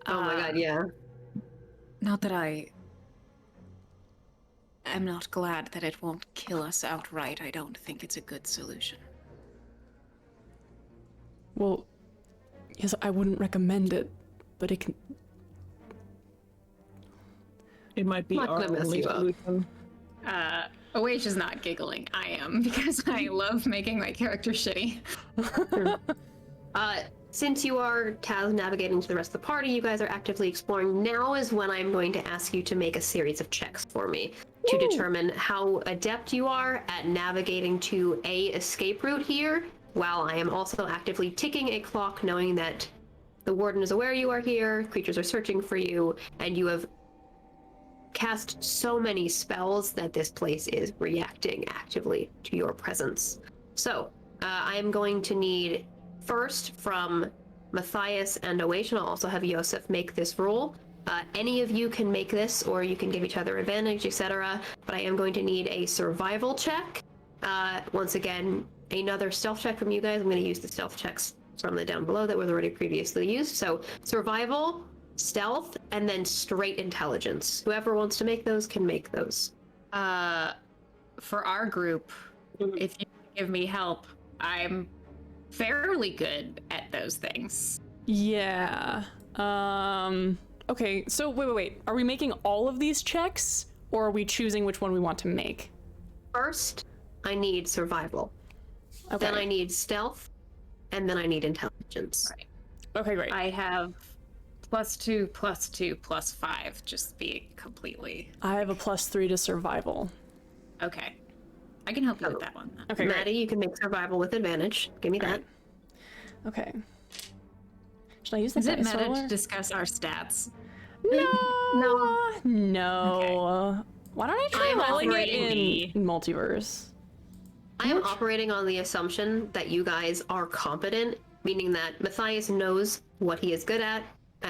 my god, yeah. Not that I I'm not glad that it won't kill us outright. I don't think it's a good solution. Well, yes, I wouldn't recommend it, but it can. It might be Not our gonna mess only you up. solution. Awaish is not giggling. I am, because I love making my character shitty. Since you are navigating to the rest of the party, you guys are actively exploring. Now is when I'm going to ask you to make a series of checks for me to determine how adept you are at navigating to a escape route here, while I am also actively ticking a clock, knowing that the warden is aware you are here, creatures are searching for you, and you have cast so many spells that this place is reacting actively to your presence. So, I am going to need first from Matthias and Awaish, and I'll also have Yosef make this roll. Any of you can make this, or you can give each other advantage, etc. But I am going to need a survival check. Once again, another stealth check from you guys. I'm going to use the stealth checks from the down below that was already previously used. So survival, stealth, and then straight intelligence. Whoever wants to make those can make those. For our group, if you give me help, I'm fairly good at those things. Yeah. Okay, so wait. Are we making all of these checks, or are we choosing which one we want to make? First, I need survival. Okay. Then I need stealth, and then I need intelligence. Right. Okay, great. I have +2, +2, +5. Just be completely I have a +3 to survival. okay. I can help you with that one. Then. Okay, great. Maddie, you can make survival with advantage. Give me that. Okay. Should I use the Is it dice meta roller? to discuss our stats? No. Why don't I try I'm rolling it operating in multiverse? I am operating on the assumption that you guys are competent, meaning that Matthias knows what he is good at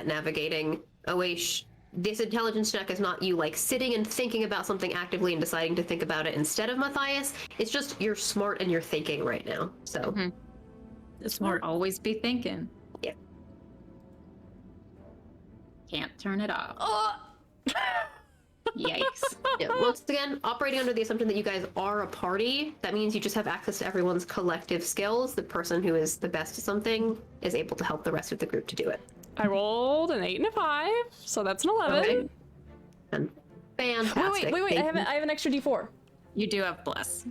navigating. Awaish, this intelligence check is not you like sitting and thinking about something actively and deciding to think about it instead of Matthias. It's just you're smart and you're thinking right now. So Smart. Always be thinking. Yeah. Can't turn it off. Yikes. Yeah, once again, operating under the assumption that you guys are a party, that means you just have access to everyone's collective skills. The person who is the best at something is able to help the rest of the group to do it. I rolled an 8 and a 5, so that's an 11. Okay. And fantastic. Wait. Thank you. I have an extra D4. You do have bless.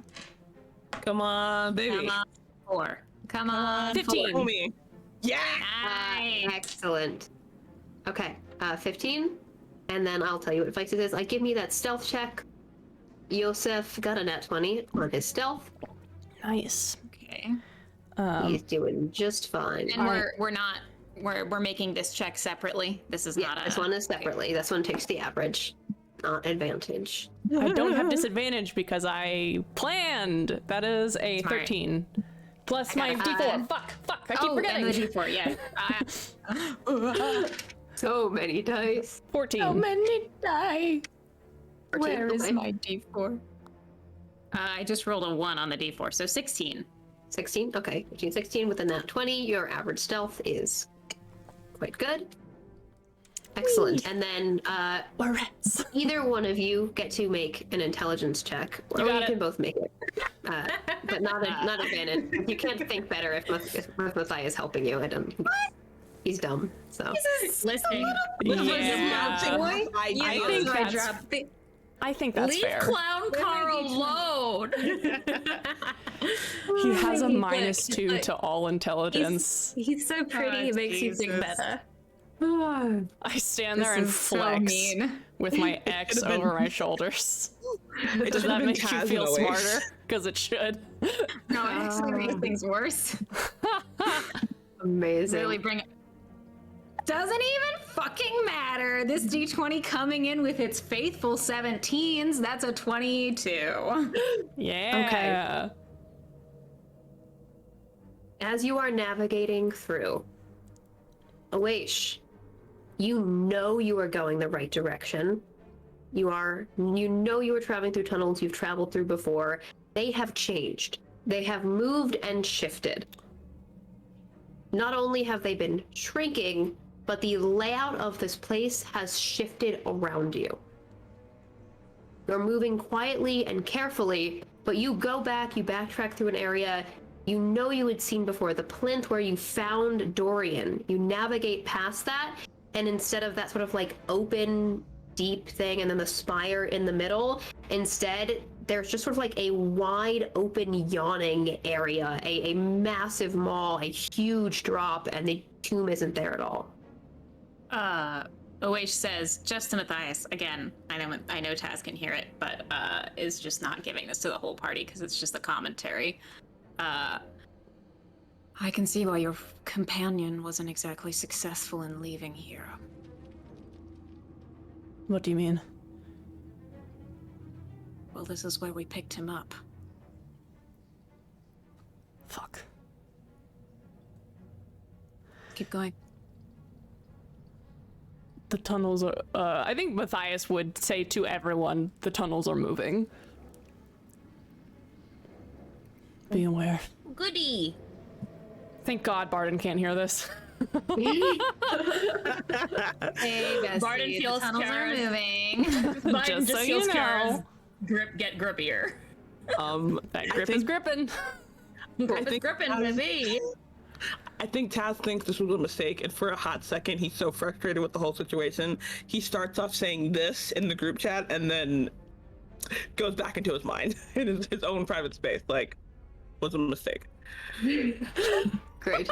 Come on, baby. Come on, 4. Come on, 15. 4. Homie. Yeah. Nice. Excellent. Okay, 15. And then I'll tell you what Vices is. Give me that stealth check. Yosef got a nat 20 on his stealth. Nice. Okay. He's doing just fine. And we're making this check separately. This is Yeah, not a this one is separately. This one takes the average, not advantage. I don't have disadvantage because I planned. That is a Smart. 13. Plus my got a D4. Fuck. I keep forgetting. And the D4, yeah. So many dice. 14. many die? 14, Where is okay. my D4? I just rolled a 1 on the D4, so 16. 16? Okay, between 16 with a nat 20, your average stealth is quite good. Excellent. And then We're rats. either one of you get to make an intelligence check, or You you got it. can both make it. But not advantage. You can't think better if Matthias is helping you. He's dumb. So Listening. Yeah. I think that's Leave fair. Clown Car alone. He has a -2 to all intelligence. He's so pretty, he makes you think Jesus. better. I stand there and is so flex mean. with my X could've been- over my shoulders. It Does should've that been make you Taz feel in a way. smarter? Because it should. No, it actually makes things worse. amazing. Really bring it. Doesn't even fucking matter. This D20 coming in with its faithful 17s, that's a 22. Yeah. As you are navigating through, Awaish, you know you are going the right direction. You know you are traveling through tunnels you've traveled through before. They have changed. They have moved and shifted. Not only have they been shrinking, but the layout of this place has shifted around you. You're moving quietly and carefully, but you go back, you backtrack through an area you know you had seen before, the plinth where you found Dorian. You navigate past that, and instead of that sort of like open, deep thing and then the spire in the middle, instead there's just sort of like a wide open yawning area, a massive maw, a huge drop, and the tomb isn't there at all. Oash says, just to Matthias, again, I know Taz can hear it, but is just not giving this to the whole party because it's just a commentary. I can see why your companion wasn't exactly successful in leaving here. What do you mean? Well, this is where we picked him up. Fuck. Keep going. The tunnels are, I think Matthias would say to everyone, the tunnels are moving. Be aware. Goody. Thank God Barden can't hear this. Hey, Bessie, Barden feels the tunnels are Kara's- moving. Barden Just just so feels you know. Kara's grip get grippier. That grip is gripping. Grip is think gripping, Taz- baby. I think Taz thinks this was a mistake, and for a hot second, he's so frustrated with the whole situation. He starts off saying this in the group chat, and then goes back into his mind, in his own private space, like, was a mistake. Great.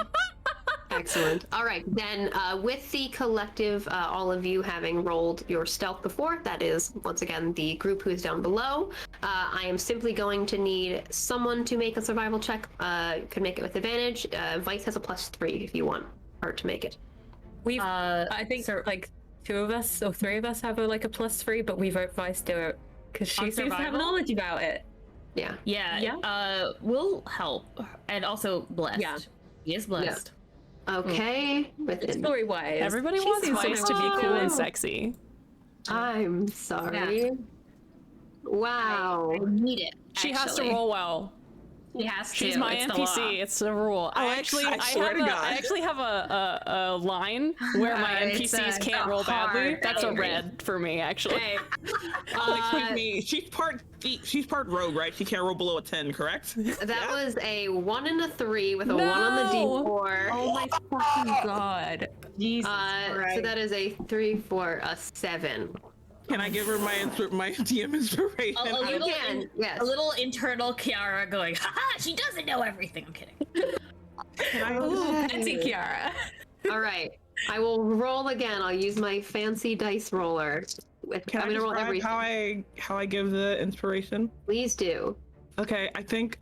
Excellent. All right, then with the collective, all of you having rolled your stealth before, that is, once again, the group who is down below, I am simply going to need someone to make a survival check. Could make it with advantage. Vice has a +3 if you want her to make it. We've, I think, like 2 of us or 3 of us have like a +3, but we vote Vice do it because she On seems to have survival? knowledge about it. Yeah. Yeah. We'll help. And also blessed. Yeah. He is blessed. Okay. Story wise, Everybody wants Vice to be cool and sexy. I'm sorry. Wow. I need it. She has to actually. roll well. She has to. She's my It's the NPC. law. It's a rule. I swear to God. actually have a line where my It's NPCs a can't roll badly. hard That's a boundary. red for me, actually. Hey, Like me, she's part rogue, right? She can't roll below a 10, correct? That was a 1 and a 3 with a 1 on the No! D4. Oh my fucking god! Jesus So Christ. that is a 3, 4, a 7. Can I give her my DM inspiration? A You little, can, yes. a little internal Kiara going, haha, she doesn't know everything. I'm kidding. Ooh, Patsy Kiara. All right. I will roll again. I'll use my fancy dice roller. Can I'm I gonna roll describe everything. how I give the inspiration? Please do. Okay, I think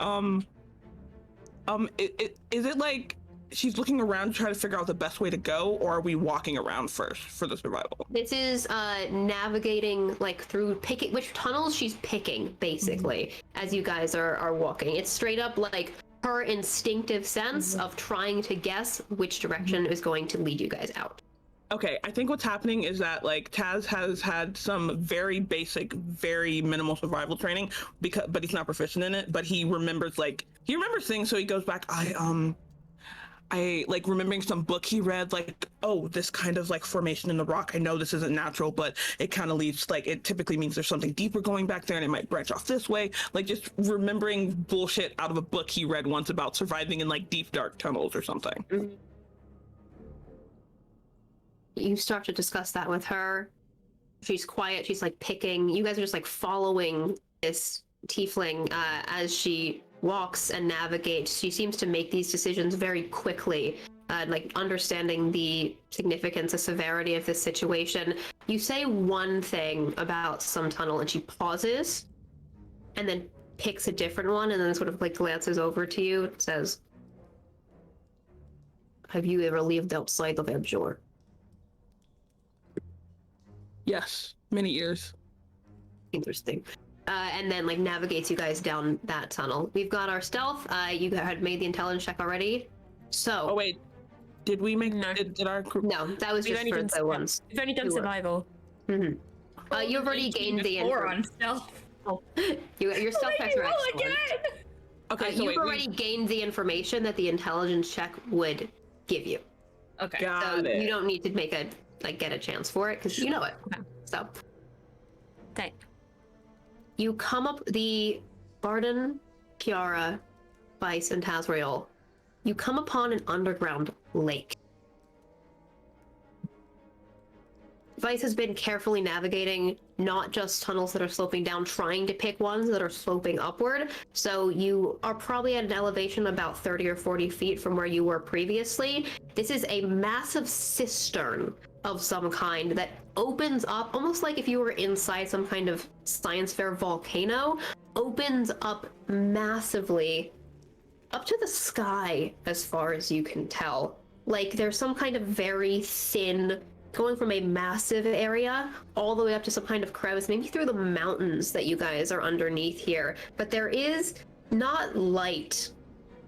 is it like she's looking around to try to figure out the best way to go, or are we walking around first for the survival? This is navigating like through picking which tunnels she's picking, basically, as you guys are walking. It's straight up like her instinctive sense of trying to guess which direction is going to lead you guys out. Okay, I think what's happening is that like Taz has had some very basic, very minimal survival training but he's not proficient in it. But he remembers things, so he goes back. I like remembering some book he read, like, oh, this kind of like formation in the rock. I know this isn't natural, but it kind of leads, like, it typically means there's something deeper going back there and it might branch off this way. Like, just remembering bullshit out of a book he read once about surviving in like deep, dark tunnels or something. You start to discuss that with her. She's quiet. She's like picking. You guys are just like following this tiefling as she walks and navigates. She seems to make these decisions very quickly, like understanding the significance, the severity of this situation. You say one thing about some tunnel and she pauses and then picks a different one and then sort of like glances over to you and says, "Have you ever lived outside of Abjor?" Yes, many years. Interesting. And then like navigates you guys down that tunnel. We've got our stealth. You had made the intelligence check already. So Oh wait, did we make? No. Did our group? no, that was We've just only for done the ones. We've only done Sure. survival. You've already gained the Four info. on stealth. Your stealth checks are Roll excellent. again. Okay, so You've wait, already gained the information that the intelligence check would give you. Okay. got So it. you don't need to make a get a chance for it because you know it. Okay. So Okay. You come up the Barden, Kiara, Vice, and Tazrael. You come upon an underground lake. Vice has been carefully navigating not just tunnels that are sloping down, trying to pick ones that are sloping upward. So you are probably at an elevation about 30 or 40 feet from where you were previously. This is a massive cistern of some kind that opens up, almost like if you were inside some kind of science fair volcano, opens up massively up to the sky as far as you can tell. Like there's some kind of very thin, going from a massive area all the way up to some kind of crevice, maybe through the mountains that you guys are underneath here. But there is not light,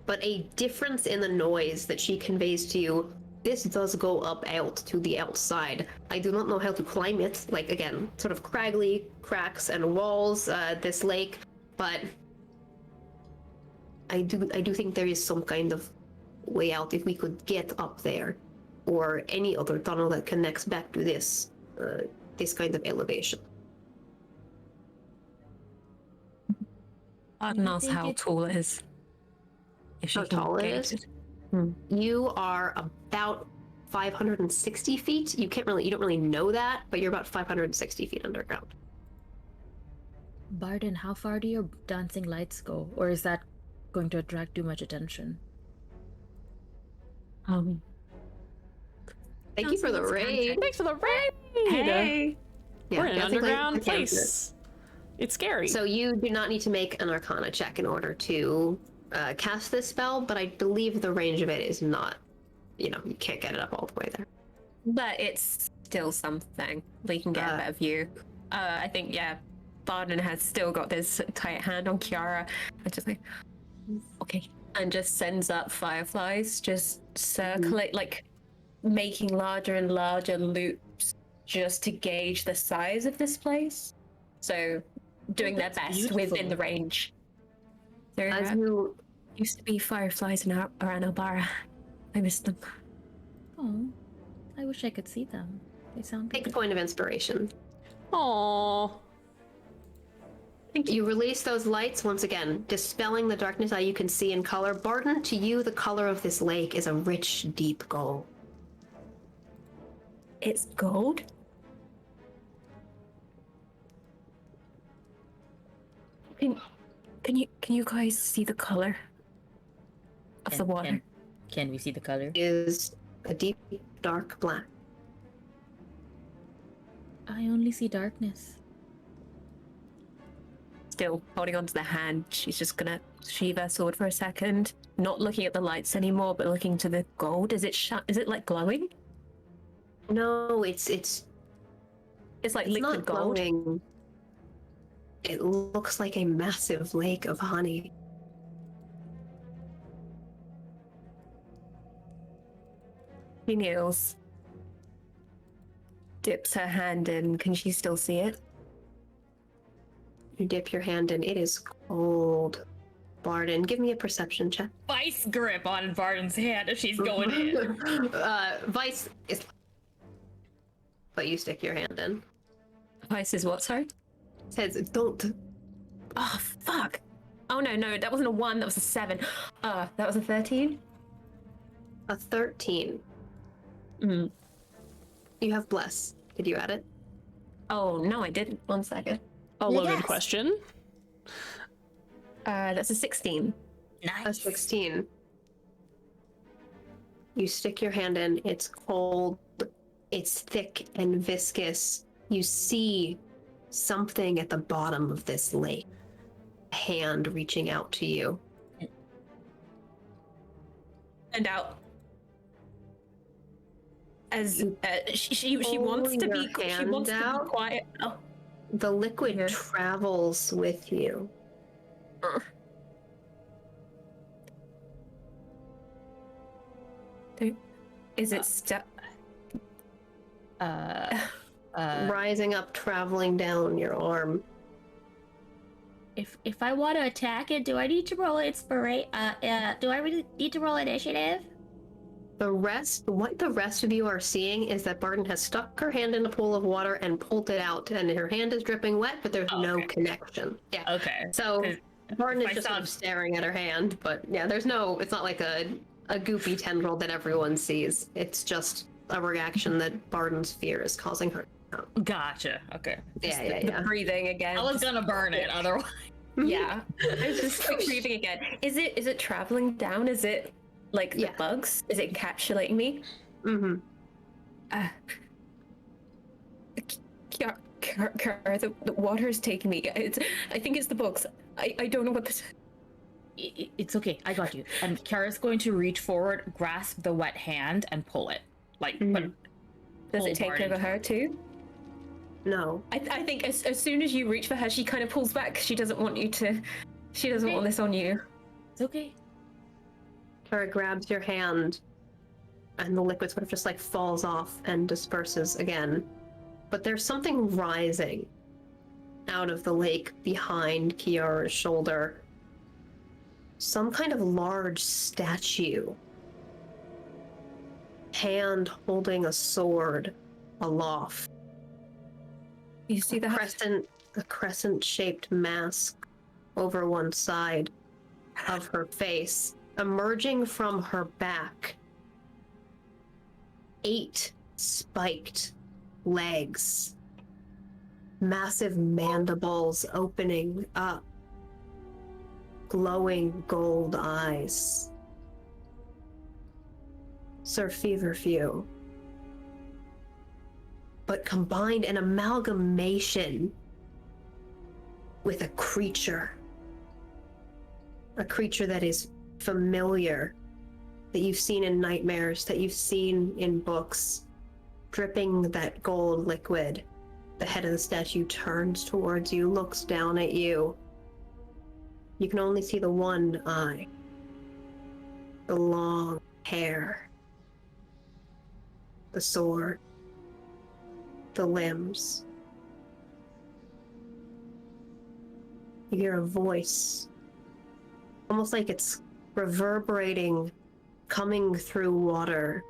but a difference in the noise that she conveys to you. This does go up out to the outside. I do not know how to climb it. Like, again, sort of craggly cracks and walls, this lake, but I do think there is some kind of way out if we could get up there, or any other tunnel that connects back to this this kind of elevation. God knows how tall it is. If How she can tall it gauge is? You are about 560 feet. You don't really know that, but you're about 560 feet underground. Barden, how far do your dancing lights go? Or is that going to attract too much attention? Thank you for the raid. Thanks for the raid! Hey! We're in an dancing lights underground is place. It's scary. So you do not need to make an Arcana check in order to cast this spell, but I believe the range of it is not, you can't get it up all the way there. But it's still something. We can get a better view. I think, Barden has still got this tight hand on Kiara. And just like, okay. And just sends up fireflies, just circulate, like making larger and larger loops just to gauge the size of this place. So doing their best within the range. There As you used to be fireflies in around Albara. I miss them. Oh, I wish I could see them. They sound take a point of inspiration. Aww. You release those lights once again, dispelling the darkness that you can see in color. Barden, to you, the color of this lake is a rich, deep gold. It's gold? Can you guys see the color of the water? Can we see the color? It is a deep, dark black. I only see darkness. Still holding onto the hand, she's just gonna sheathe her sword for a second, not looking at the lights anymore, but looking to the gold. Is it like glowing? No, it's like it's liquid not gold. glowing. It looks like a massive lake of honey. She kneels, dips her hand in. Can she still see it? You dip your hand in. It is cold. Barden, give me a perception check. Vice grip on Barden's hand as she's going in. Vice is... But you stick your hand in. Vice is what, sorry? Says, don't. Oh, fuck. Oh, no, that wasn't a 1, that was a 7. That was a 13? A 13. Mm. You have bless. Did you add it? Oh, no, I didn't. 1 second. A loaded Yes. question. That's a 16. A 16. You stick your hand in. It's cold. It's thick and viscous. You see something at the bottom of this lake. A hand reaching out to you. And out. As she wants to be quiet. Oh. The liquid Yeah. travels with you. Is it stuck? Rising up, traveling down your arm. If I want to attack it, do I need to roll inspiration? Do I really need to roll initiative? What the rest of you are seeing is that Barton has stuck her hand in a pool of water and pulled it out, and her hand is dripping wet, but there's no connection. Yeah. Okay. So Barton if is I just saw- sort of staring at her hand, but yeah, it's not like a goopy tendril that everyone sees. It's just a reaction that Barton's fear is causing her. Gotcha. Okay. The breathing again. I was gonna burn it otherwise. Yeah. It's just like breathing again. Is it traveling down? Is it like the bugs? Is it encapsulating me? Mm-hmm. Kiara, the water is taking me. I think it's the bugs. I don't know what this. It's okay. I got you. And Kiara's going to reach forward, grasp the wet hand, and pull it. Like, but Does it take over her too? No. I think as soon as you reach for her, she kind of pulls back. She doesn't want you to. She doesn't want this on you. It's okay. Kara grabs your hand, and the liquid sort of just like falls off and disperses again. But there's something rising out of the lake behind Kiara's shoulder. Some kind of large statue. Hand holding a sword aloft. You see A crescent-shaped mask over one side of her face. Emerging from her back, 8 spiked legs, massive mandibles opening up, glowing gold eyes. Sir Feverfew. But combined an amalgamation with a creature that is familiar, that you've seen in nightmares, that you've seen in books, dripping that gold liquid. The head of the statue turns towards you, looks down at you. You can only see the one eye, the long hair, the sword, the limbs. You hear a voice, almost like it's reverberating, coming through water.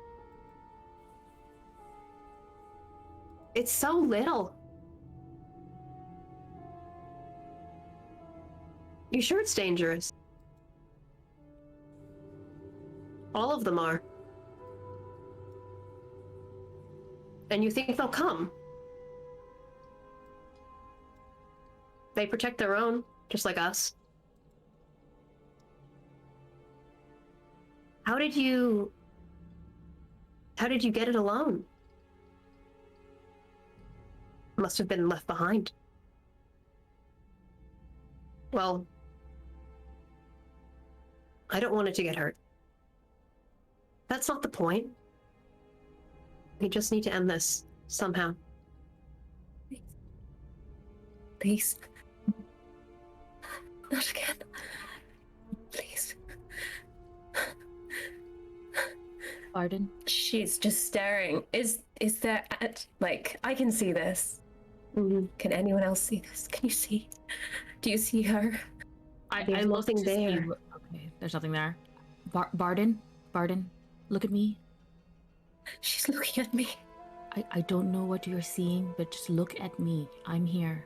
It's so little. You sure it's dangerous? All of them are. And you think they'll come? They protect their own, just like us. How did you get it alone? Must have been left behind. Well, I don't want it to get hurt. That's not the point. We just need to end this somehow. Please. Not again. Please. Pardon? She's just staring. Is there like I can see this. Mm-hmm. Can anyone else see this? Can you see? Do you see her? There's nothing there. Okay, there's nothing there. Barden, look at me. She's looking at me. I don't know what you're seeing, but just look at me. I'm here.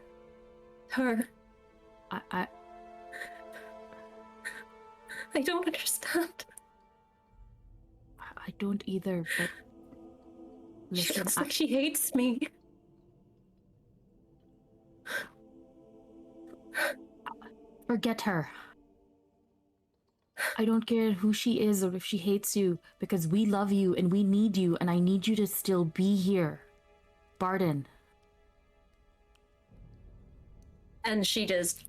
Her. I don't understand. I don't either, but She listen, looks like she hates me. forget her. I don't care who she is or if she hates you, because we love you and we need you, and I need you to still be here. Barden. And she just,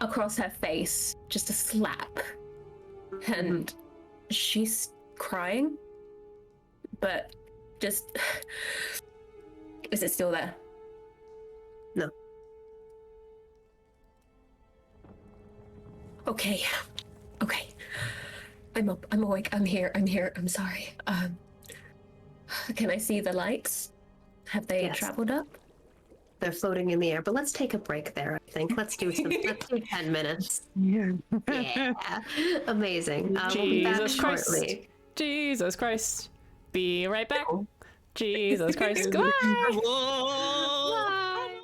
across her face, just a slap. And she's crying, but just... Is it still there? No. Okay. Okay. I'm up. I'm awake. I'm here. I'm sorry. Can I see the lights? Have they Yes. traveled up? They're floating in the air, but let's take a break there, I think. Let's do 10 minutes. Yeah. Yeah. Amazing. We'll be back Jesus Christ. shortly. Jesus Christ. Be right back. Jesus Christ. Goodbye. Bye.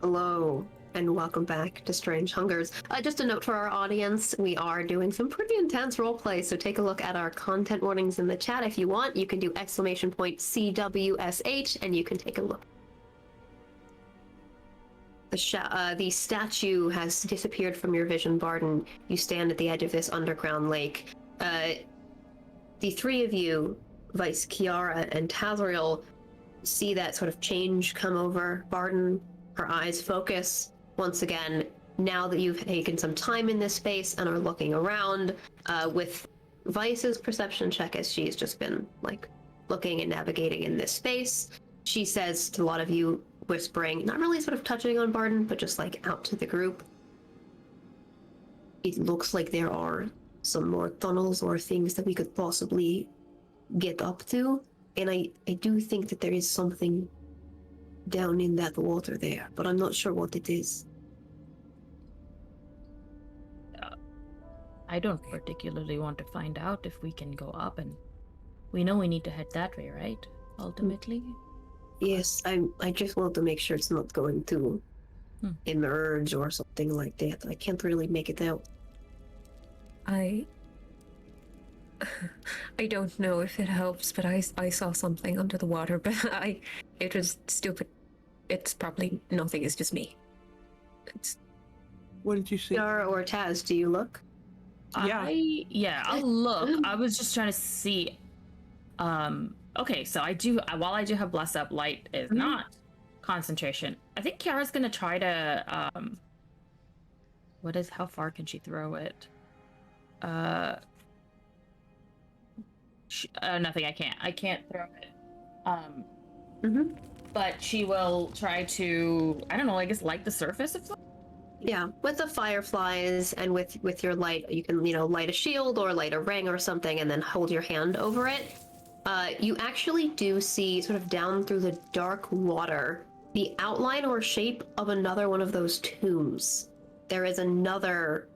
Hello, and welcome back to Strange Hungers. Just a note for our audience, we are doing some pretty intense roleplay, so take a look at our content warnings in the chat if you want. You can do !CWSH, and you can take a look. The statue has disappeared from your vision, Barden. You stand at the edge of this underground lake. The three of you, Vice, Kiara, and Tazriel, see that sort of change come over Barden. Her eyes focus once again, now that you've taken some time in this space and are looking around, with Vice's perception check, as she's just been, like, looking and navigating in this space. She says to a lot of you, whispering, not really sort of touching on Barden, but just, like, out to the group. It looks like there are some more tunnels or things that we could possibly get up to. And I do think that there is something down in that water there, but I'm not sure what it is. I don't particularly want to find out if we can go up, and we know we need to head that way, right? Ultimately. Yes, I just want to make sure it's not going to emerge or something like that. I can't really make it out. I don't know if it helps, but I saw something under the water, but it was stupid. It's probably nothing, it's just me. What did you see? Yara or Taz, do you look? Yeah. I'll look. I was just trying to see. Okay, so while I do have Bless Up, Light is not concentration. I think Kiara's gonna try to, how far can she throw it? Nothing, I can't throw it. But she will try to, I don't know, I guess light the surface of something? Yeah, with the fireflies and with your light, you can, light a shield or light a ring or something and then hold your hand over it. You actually do see, sort of down through the dark water, the outline or shape of another one of those tombs. There is another,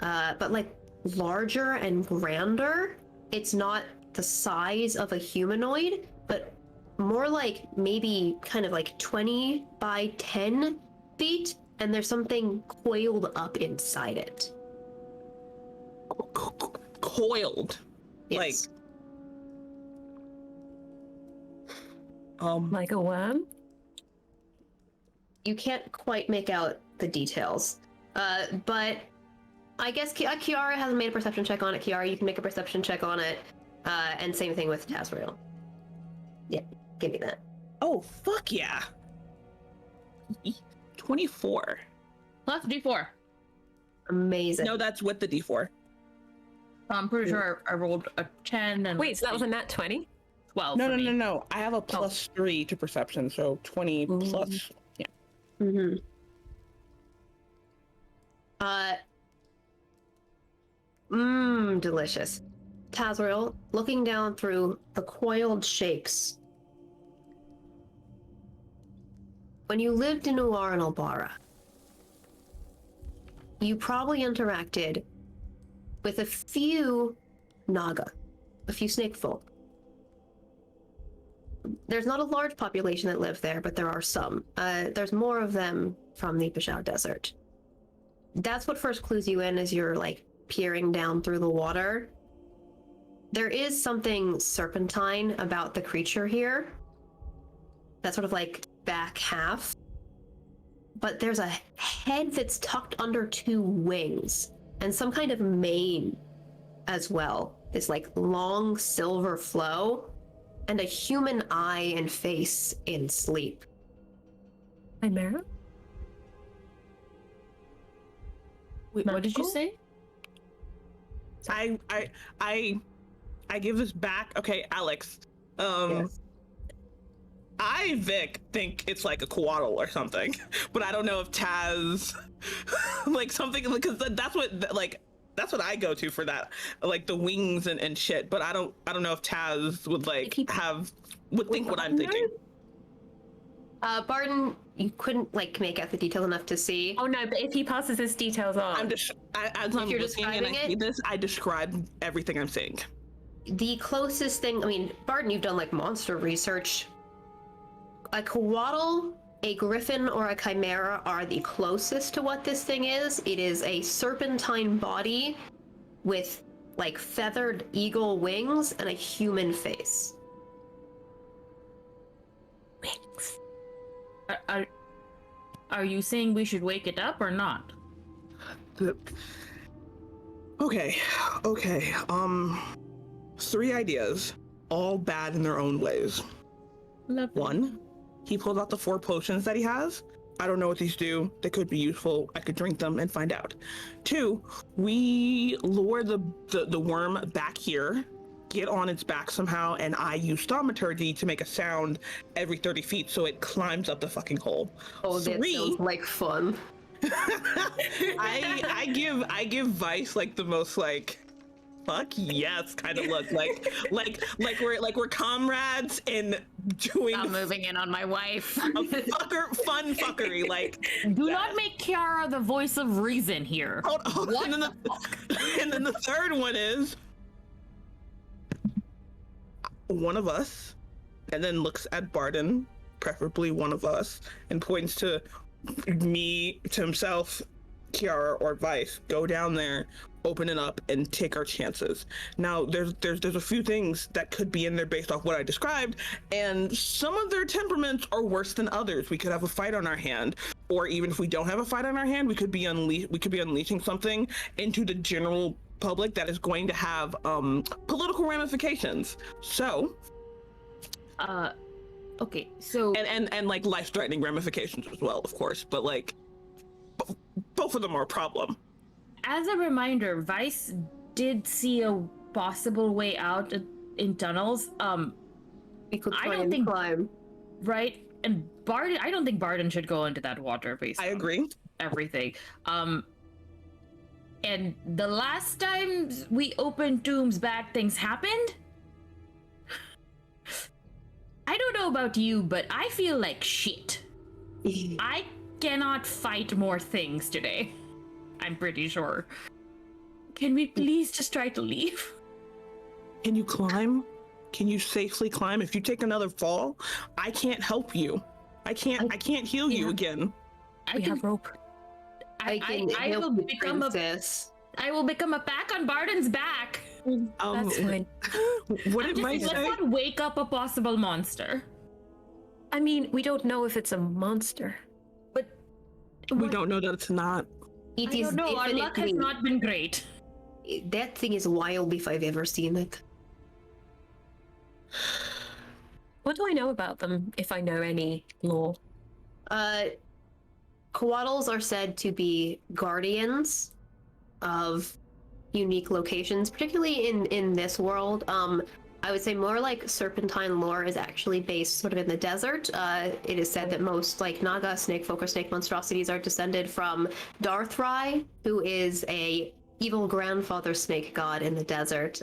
but like larger and grander. It's not the size of a humanoid, but more like maybe kind of like 20 by 10 feet, and there's something coiled up inside it. Coiled? Yes. Like a worm? You can't quite make out the details, but I guess Kiara hasn't made a perception check on it. Kiara, you can make a perception check on it, and same thing with Tazriel. Yeah, give me that. Oh, fuck yeah. 24. Plus D4. Amazing. No, that's with the D4. I'm pretty sure I rolled a 10 and... Wait, so that was a nat 20? 12 No, for me. no. I have a +3 to perception, so 20 plus. Yeah. Delicious. Tazriel, looking down through the coiled shapes. When you lived in Uar and Albara, you probably interacted with a few Naga, a few snake folk. There's not a large population that live there, but there are some. There's more of them from the Pashao Desert. That's what first clues you in as you're, like, peering down through the water. There is something serpentine about the creature here. That sort of, like, back half. But there's a head that's tucked under two wings, and some kind of mane as well. This, like, long silver flow, and a human eye and face in sleep. Chimera? Wait, what did you say? I give this back. Okay, Alex. Yes. I, Vic, think it's like a coatl or something, but I don't know if Taz, like something, because that's what I go to for that, like the wings and shit. But I don't know if Taz would think what I'm thinking. Barden, you couldn't make out the detail enough to see. Oh no, but if he passes his details on. As I'm you're looking and I see this, I describe everything I'm seeing. The closest thing, Barden, you've done monster research. A coatl a griffin or a chimera are the closest to what this thing is. It is a serpentine body with like feathered eagle wings and a human face. Wings. Are you saying we should wake it up or not? Okay. 3 ideas, all bad in their own ways. Lovely. 1, he pulls out the 4 potions that he has. I don't know what these do. They could be useful. I could drink them and find out. 2, we lure the worm back here, get on its back somehow, and I use thaumaturgy to make a sound every 30 feet so it climbs up the fucking hole. Oh, that 3, sounds like fun. I give Vice like the most like fuck yes kind of look, like we're comrades in doing I'm moving in on my wife. fun fuckery. Like, Do not make Kiara the voice of reason here. hold What and then the third one is one of us, and then looks at Barden, preferably one of us, and points to me, to himself, Kiara, or Vice. Go down there, open it up, and take our chances. Now, there's a few things that could be in there based off what I described, and some of their temperaments are worse than others. We could have a fight on our hand, or even if we don't have a fight on our hand, we could be unleashing something into the general public that is going to have political ramifications. So, okay, so and like life-threatening ramifications as well, of course. But like, both of them are a problem. as a reminder, Vice did see a possible way out in tunnels. We could I try don't and think- climb. Right? And Barden, I don't think Barden should go into that water based I on agree. everything. And the last time we opened tombs, bad things happened. I don't know about you, but I feel like shit. I cannot fight more things today. I'm pretty sure. Can we please just try to leave? Can you climb? Can you safely climb? If you take another fall, I can't help you. I can't heal you again. We have rope. I can I help will you, become a princess. I will become a pack on Barden's back. That's fine. What I'm did just, Vice let's say? not wake up a possible monster. I mean, we don't know if it's a monster. But We what- don't know that it's not. It I is don't know. Our luck has definitely not been great. that thing is wild if I've ever seen it. What do I know about them, if I know any lore? Coatls are said to be guardians of unique locations, particularly in this world. I would say more like serpentine lore is actually based sort of in the desert. It is said that most like Naga, snake folk, or snake monstrosities are descended from Darthrai, who is a evil grandfather snake god in the desert,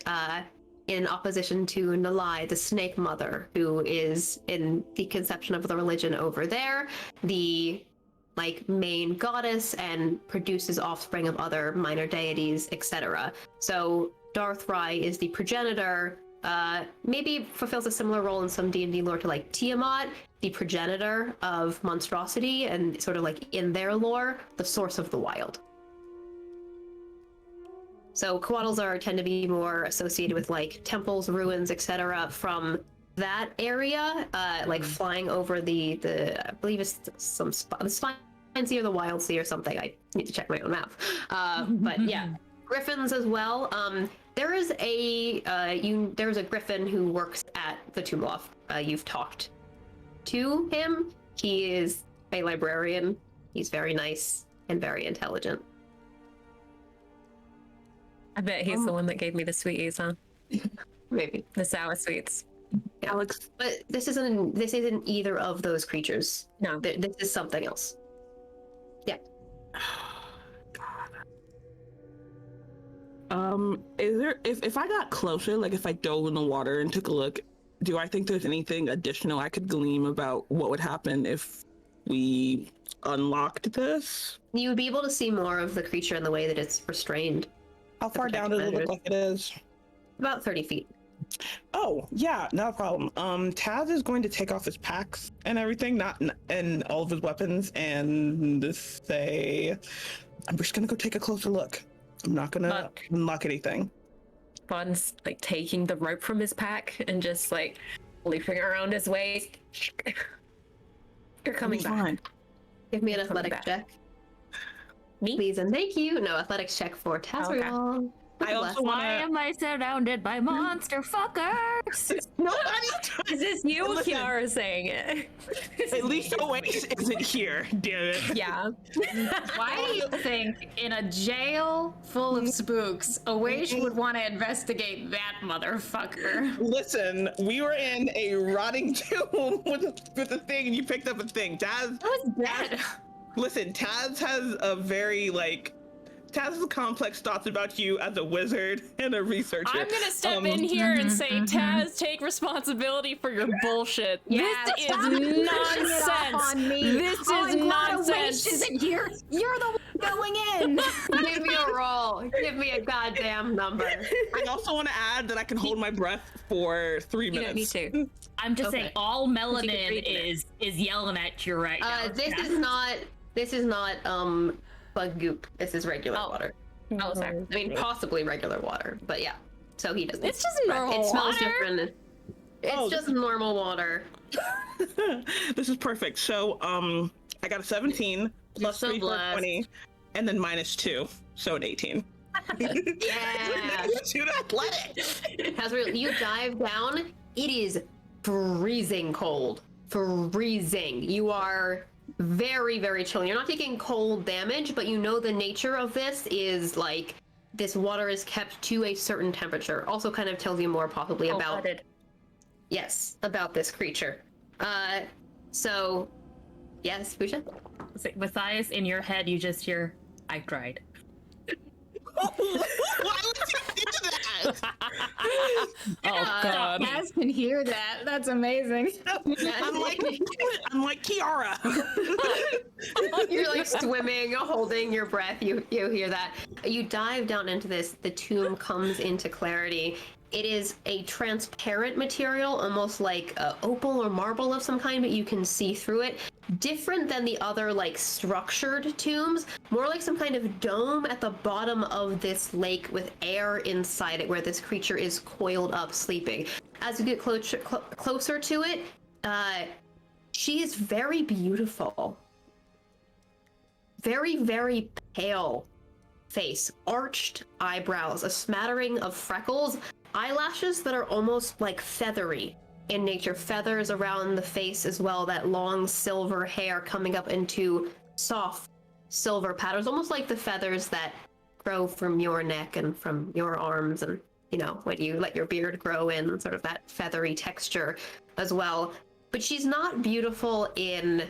in opposition to Nalai, the snake mother, who is in the conception of the religion over there, the like main goddess and produces offspring of other minor deities, etc. So Darthrai is the progenitor, maybe fulfills a similar role in some D&D lore to like Tiamat, the progenitor of monstrosity, and sort of like in their lore, the source of the wild. So Coatls tend to be more associated with like temples, ruins, etc. from that area, like flying over the I believe it's some spot, the Spine Sea or the Wild Sea or something. I need to check my own map. But yeah, griffins as well. There is a griffin who works at the Tomb Loft. You've talked to him. He is a librarian. He's very nice and very intelligent. I bet he's the one that gave me the sweeties, huh? Maybe. The sour sweets. Alex, But this isn't either of those creatures. No. This is something else. Yeah. is there if I got closer, like if I dove in the water and took a look, do I think there's anything additional I could glean about what would happen if we unlocked this? You would be able to see more of the creature in the way that it's restrained. How far down does it look like it is? About 30 feet. Oh, yeah, not a problem. Taz is going to take off his packs and everything, and all of his weapons, and just say, I'm just gonna go take a closer look. I'm not gonna unlock anything. Fun's like taking the rope from his pack and just like looping around his waist. You're coming back. Fine. Give me an Coming athletics back. check. Me? Please and thank you. No, athletics check for Tazriel. I also want Why to. am I surrounded by monster fuckers? Nobody. Is this you or Listen. Kiara saying it? At least Oasis isn't here, damn it. Yeah. Why do you think in a jail full of spooks, Awaish would want to investigate that motherfucker? Listen, we were in a rotting tomb with a thing, and you picked up a thing. Taz. That was bad. Listen, Taz has a very Taz has complex thoughts about you as a wizard and a researcher. I'm gonna step in here and say, Taz, take responsibility for your bullshit. Yeah, this is stop pushing it off nonsense. on me. This is I'm glad Awaish nonsense. isn't here. You're the one going in. Give me a roll. Give me a goddamn number. I also want to add that I can hold my breath for 3 You minutes. don't need to. I'm just saying, all You melanin can read it. is yelling at you right now. This is not bug goop. This is regular water. Oh, sorry. I mean, possibly regular water, but yeah. So he doesn't. It's just normal It smells water. different. It's just normal water. This is perfect. So, I got a 17 plus so 3 for blessed. 20, and then -2, so an 18. Yeah. Too athletic. Tazriel, you dive down. It is freezing cold. Freezing. You are very, very chilly. You're not taking cold damage, but you know the nature of this is like this water is kept to a certain temperature. Also kind of tells you more possibly about about this creature. So yes, Fuchsia? Matthias, in your head, you just hear, I cried. Why would you do that? Oh god. Taz can hear that. That's amazing. I'm like Kiara. You're like swimming, holding your breath. You hear that. You dive down into this. The tomb comes into clarity. It is a transparent material, almost like opal or marble of some kind, but you can see through it. Different than the other like structured tombs, more like some kind of dome at the bottom of this lake with air inside it, where this creature is coiled up sleeping. As you get closer to it, she is very beautiful. Very, very pale face, arched eyebrows, a smattering of freckles, eyelashes that are almost like feathery in nature, feathers around the face as well, that long silver hair coming up into soft silver patterns, almost like the feathers that grow from your neck and from your arms, and you know, when you let your beard grow in, sort of that feathery texture as well. But she's not beautiful in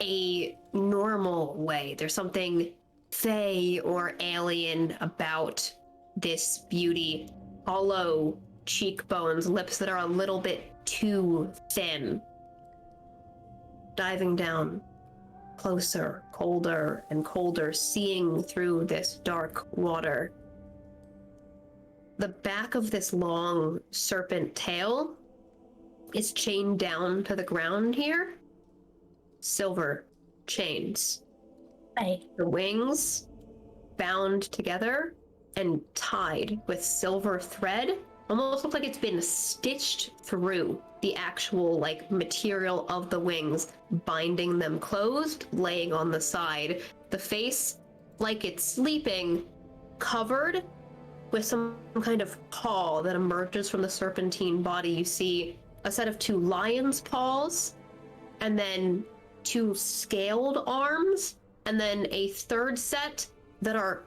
a normal way. There's something fey or alien about this beauty. Hollow cheekbones, lips that are a little bit too thin. Diving down, closer, colder and colder, seeing through this dark water. The back of this long serpent tail is chained down to the ground here. Silver chains. Hey. The wings bound together and tied with silver thread. Almost looks like it's been stitched through the actual like material of the wings, binding them closed, laying on the side. The face, like it's sleeping, covered with some kind of paw that emerges from the serpentine body. You see a set of 2 lion's paws, and then 2 scaled arms, and then a third set that are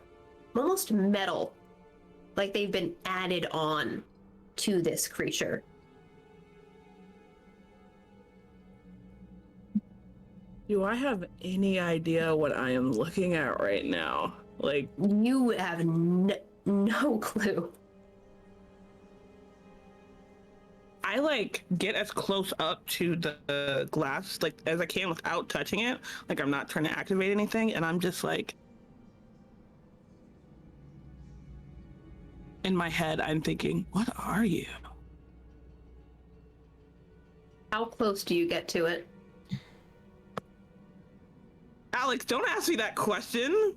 almost metal, like they've been added on to this creature. Do I have any idea what I am looking at right now? Like, You have no clue. I like get as close up to the glass like as I can without touching it. Like I'm not trying to activate anything, and I'm just like, In my head, I'm thinking, what are you? How close do you get to it? Alex, don't ask me that question.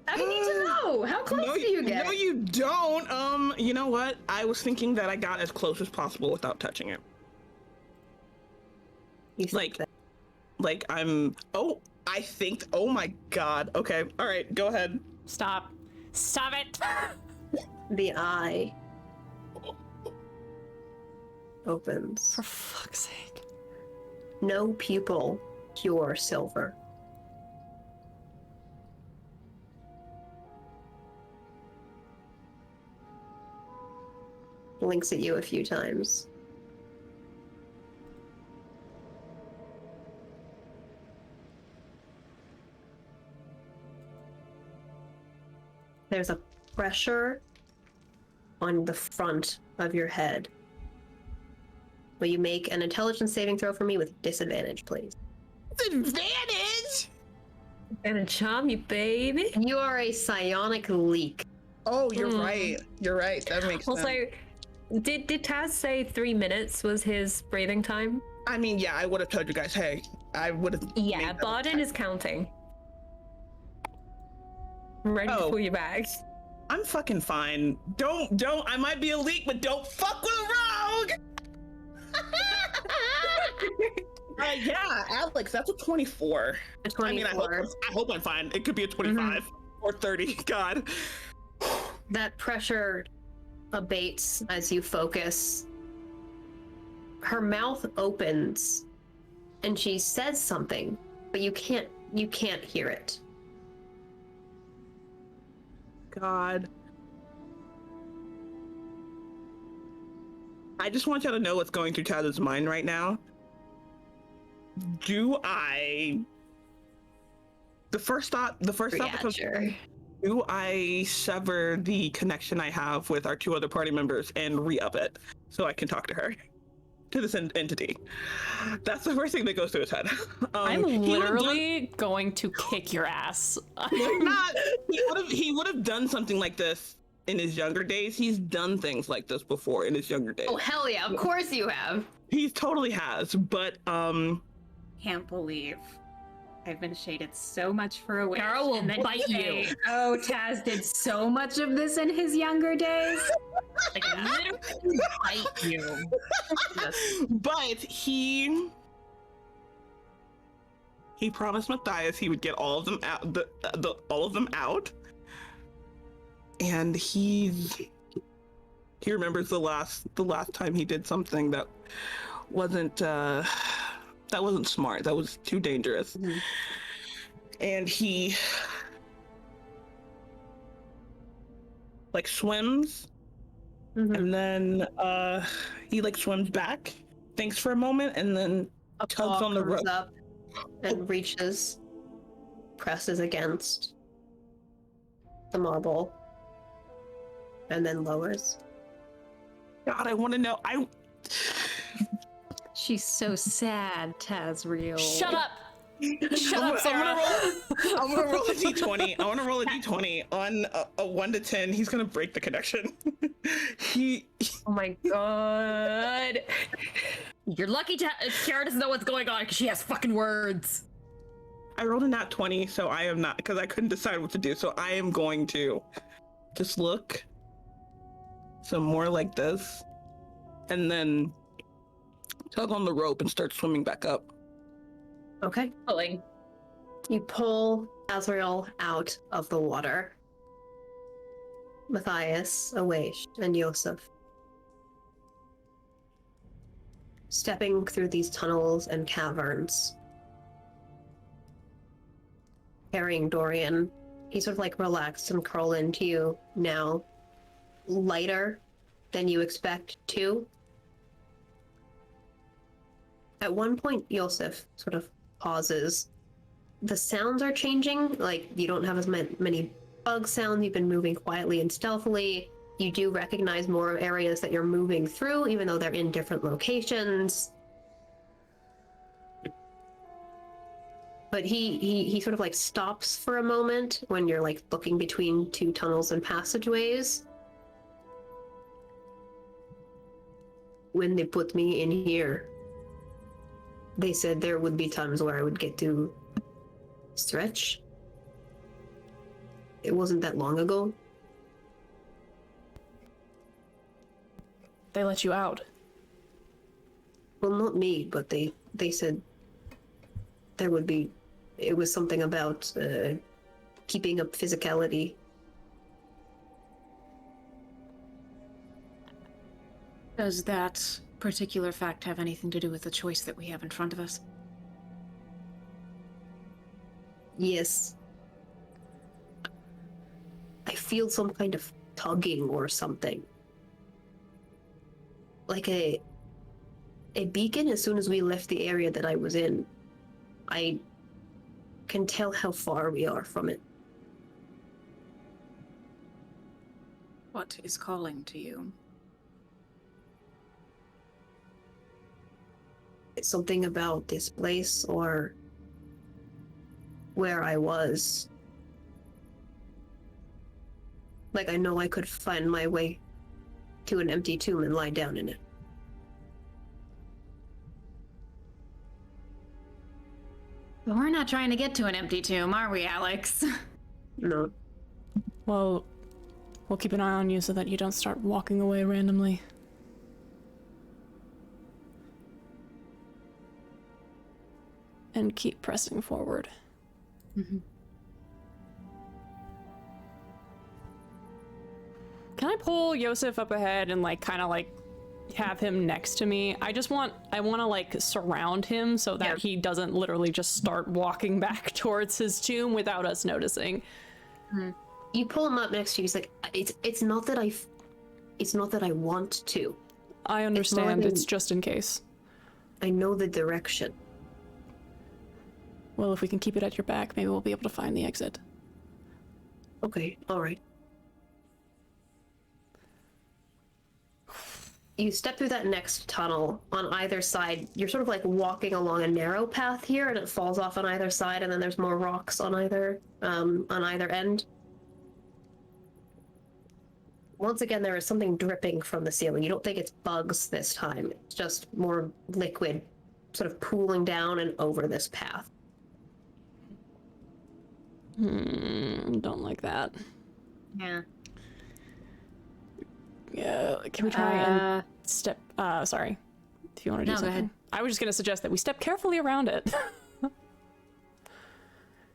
I need to know. How close do you get? No, you don't. You know what? I was thinking that I got as close as possible without touching it. Like I'm. Oh, I think. Oh my God. Okay. All right. Go ahead. Stop it. The eye opens. For fuck's sake. No pupil, pure silver. Blinks at you a few times. There's a pressure on the front of your head. Will you make an intelligence saving throw for me with disadvantage, please? Advantage? Gonna charm you, baby. You are a psionic leak. Oh, you're right. You're right. That makes sense. Also, did Taz say 3 minutes was his breathing time? I mean, yeah, I would have told you guys. Hey, I would have. Yeah, Barden is counting. I'm ready to pull you back. I'm fucking fine. Don't. I might be a leak, but don't fuck with a rogue. Yeah, Alex, that's a 24. A 24. I mean, I hope I'm fine. It could be a 25 or 30. God. That pressure abates as you focus. Her mouth opens and she says something, but you can't hear it. God. I just want y'all to know what's going through Taz's mind right now. The first thought becomes, sure. do I sever the connection I have with our 2 other party members and re-up it so I can talk to her, to this entity? That's the first thing that goes through his head. I'm literally going to kick your ass. He would have done something like this in his younger days. He's done things like this before in his younger days. Oh, hell yeah, of course you have. He totally has, but Can't believe I've been shaded so much for a wish. Carl will and then bite say, you. Oh, Taz did so much of this in his younger days. Like, literally bite you. But he promised Matthias he would get all of them out, all of them out, and he remembers the last time he did something that wasn't smart. That was too dangerous. Mm-hmm. And he like swims, and then he like swims back, thinks for a moment, and then tugs on the rope up and reaches, presses against the marble, and then lowers. God, I want to know. She's so sad, Tazriel. Shut up! Shut up, Sarah! I'm gonna roll a d20. I want to roll a d20 on a 1 to 10. He's gonna break the connection. Oh my God. You're lucky Kara doesn't know what's going on because she has fucking words. I rolled a nat 20, so I am not, because I couldn't decide what to do. So I am going to just look some more like this, and then tug on the rope and start swimming back up. Okay. Pulling. You pull Azrael out of the water. Matthias, Awaish, and Yosef. Stepping through these tunnels and caverns. Carrying Dorian. He sort of like relaxed and curled into you now. Lighter than you expect to. At one point, Yosef sort of pauses. The sounds are changing, like you don't have as many bug sounds, you've been moving quietly and stealthily. You do recognize more areas that you're moving through, even though they're in different locations. But he sort of like stops for a moment when you're like looking between two tunnels and passageways. When they put me in here, they said there would be times where I would get to stretch. It wasn't that long ago. They let you out. Well, not me, but they said there would be. It was something about keeping up physicality. Does that particular fact have anything to do with the choice that we have in front of us? Yes. I feel some kind of tugging or something. Like a beacon as soon as we left the area that I was in. I can tell how far we are from it. What is calling to you? It's something about this place or where I was. Like I know I could find my way to an empty tomb and lie down in it. But we're not trying to get to an empty tomb, are we, Alex? No. Well, we'll keep an eye on you so that you don't start walking away randomly. And keep pressing forward. Mm-hmm. Can I pull Yosef up ahead and like kind of like have him next to me? I want to like surround him so that he doesn't literally just start walking back towards his tomb without us noticing. Mm-hmm. You pull him up next to you. He's like, it's not that I want to. I understand. It's just in case. I know the direction. Well, if we can keep it at your back, maybe we'll be able to find the exit. Okay, all right. You step through that next tunnel on either side. You're sort of like walking along a narrow path here, and it falls off on either side, and then there's more rocks on either end. Once again, there is something dripping from the ceiling. You don't think it's bugs this time. It's just more liquid sort of pooling down and over this path. Don't like that. Yeah. Yeah, can we try and step, sorry, if you want to do No, go something. ahead. I was just going to suggest that we step carefully around it.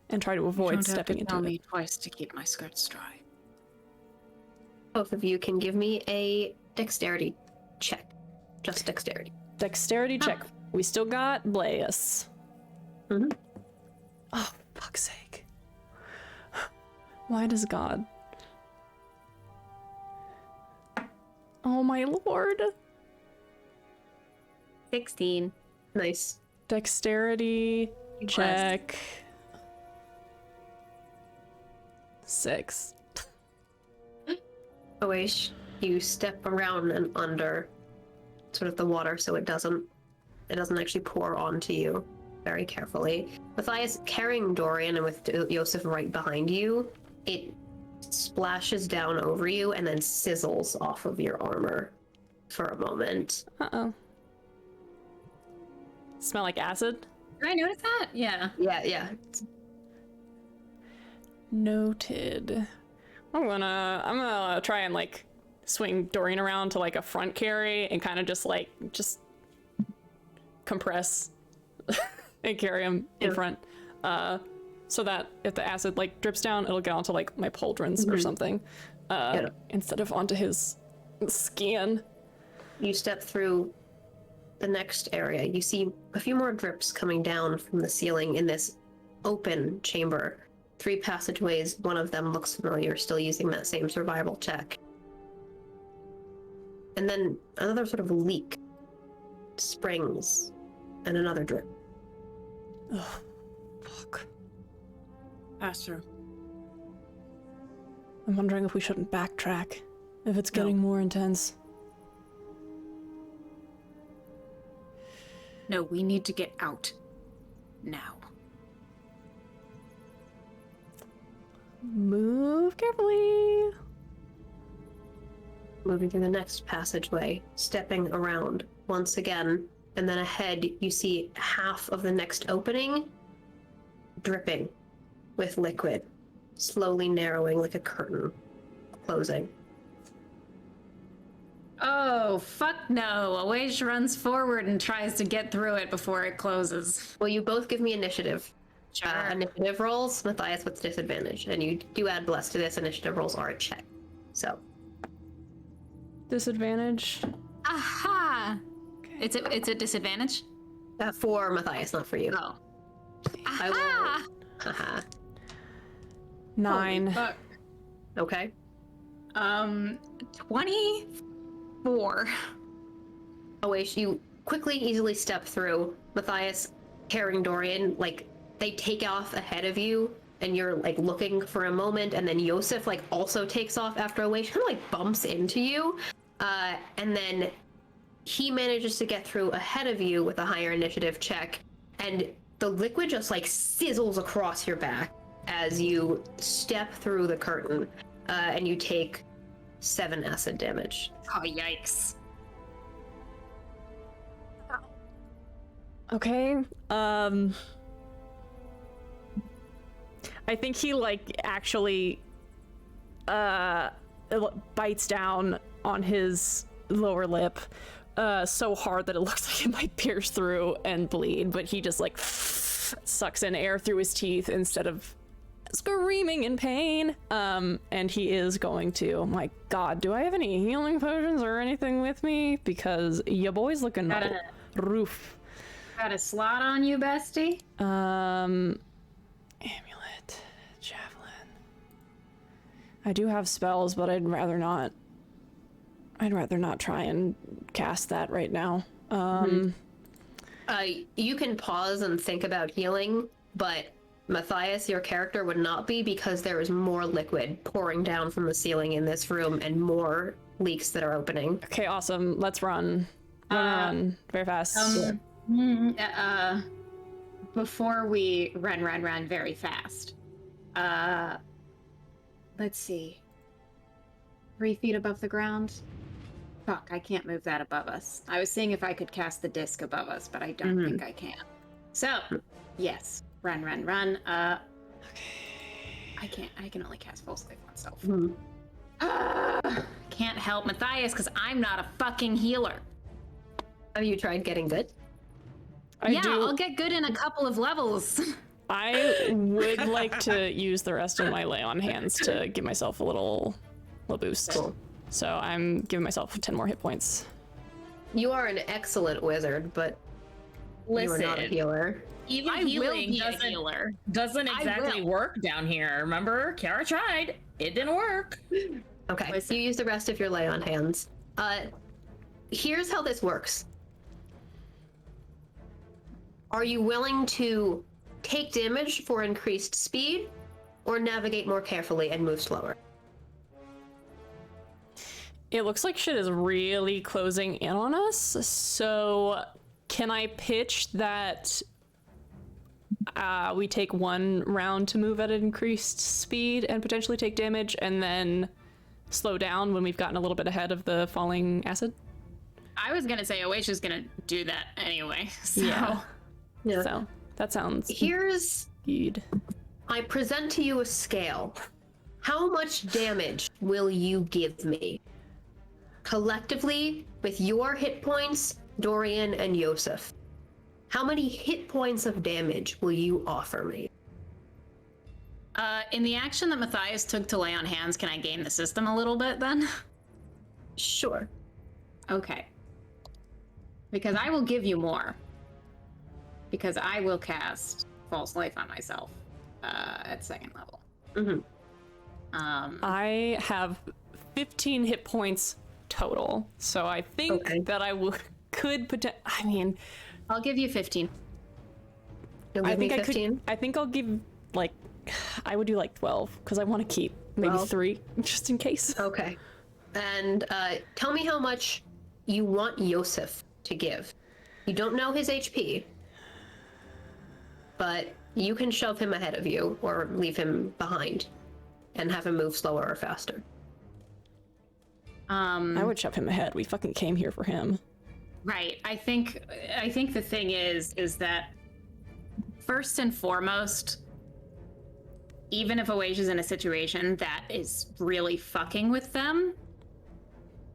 And try to avoid stepping into tell it. me twice to keep my skirts dry. Both of you can give me a dexterity check. Just dexterity. Dexterity check. We still got Blaze. Mm-hmm. Oh, fuck's sake. Why does God? Oh my lord. 16. Nice. Dexterity check. 6. Oish, you step around and under sort of the water so it doesn't actually pour onto you very carefully. Matthias carrying Dorian and with Yosef right behind you, it splashes down over you and then sizzles off of your armor for a moment. Uh-oh. Smell like acid? Did I notice that? Yeah. Yeah. Noted. I'm gonna try and like swing Dorian around to like a front carry and kind of just compress and carry him in front, so that if the acid like drips down, it'll get onto like my pauldrons or something, instead of onto his skin. You step through the next area. You see a few more drips coming down from the ceiling in this open chamber. 3 passageways, one of them looks familiar, still using that same survival check. And then another sort of leak, springs, and another drip. Ugh, fuck. Pass through. I'm wondering if we shouldn't backtrack, if it's getting more intense. No, we need to get out. Now. Move carefully. Moving through the next passageway, stepping around once again, and then ahead you see half of the next opening dripping with liquid, slowly narrowing like a curtain, closing. Oh, fuck no. Awage runs forward and tries to get through it before it closes. Well, you both give me initiative. Sure. Initiative rolls, Matthias with disadvantage, and you do add bless to this. Initiative rolls are a check. So, Disadvantage. Aha! It's a disadvantage? for Matthias, not for you. Oh. I will. Aha! Haha. 9. Fuck. Okay. 24. Awaish, you quickly, easily step through. Matthias carrying Dorian, like, they take off ahead of you, and you're, like, looking for a moment, and then Yosef, like, also takes off after Awaish, kind of, like, bumps into you, and then he manages to get through ahead of you with a higher initiative check, and the liquid just, like, sizzles across your back as you step through the curtain, and you take 7 acid damage. Oh, yikes. Okay. I think he like actually bites down on his lower lip so hard that it looks like it might pierce through and bleed, but he just like sucks in air through his teeth instead of screaming in pain. And he is going to, my god, do I have any healing potions or anything with me? Because your boy's looking roof. Got a slot on you, bestie? Amulet, javelin. I do have spells, but I'd rather not try and cast that right now. You can pause and think about healing, but Matthias, your character, would not be, because there is more liquid pouring down from the ceiling in this room and more leaks that are opening. Okay, awesome. Let's run. Run very fast. Before we run very fast. Let's see. 3 feet above the ground? Fuck, I can't move that above us. I was seeing if I could cast the disc above us, but I don't think I can. So, yes. Run. I can only cast False Life on self. Can't help Matthias because I'm not a fucking healer. Have you tried getting good? I'll get good in a couple of levels. I would like to use the rest of my lay on hands to give myself a little boost. Cool. So I'm giving myself 10 more hit points. You are an excellent wizard, but you are not a healer. Even I will healing be a healer. doesn't exactly work down here. Remember, Kara tried. It didn't work. Okay, Listen. you use the rest of your lay on hands. Here's how this works. Are you willing to take damage for increased speed, or navigate more carefully and move slower? It looks like shit is really closing in on us, so can I pitch that we take 1 round to move at an increased speed and potentially take damage, and then slow down when we've gotten a little bit ahead of the falling acid? I was gonna say Oash is gonna do that anyway. So. Yeah. Yeah. So that sounds Here's... good. I present to you a scale. How much damage will you give me? Collectively, with your hit points, Dorian and Yosef. How many hit points of damage will you offer me? In the action that Matthias took to lay on hands, can I game the system a little bit then? Sure. Okay. Because I will give you more. Because I will cast False Life on myself at 2nd level. I have 15 hit points total, so I think that I could I mean, I'll give you 15. You'll I give me think 15? I think I'll give I would do 12 because I want to keep maybe 12? 3 just in case. Okay. And tell me how much you want Yosef to give. You don't know his HP, but you can shove him ahead of you or leave him behind. and have him move slower or faster. I would shove him ahead. We fucking came here for him. Right. I think the thing is that first and foremost, even if Awage is in a situation that is really fucking with them,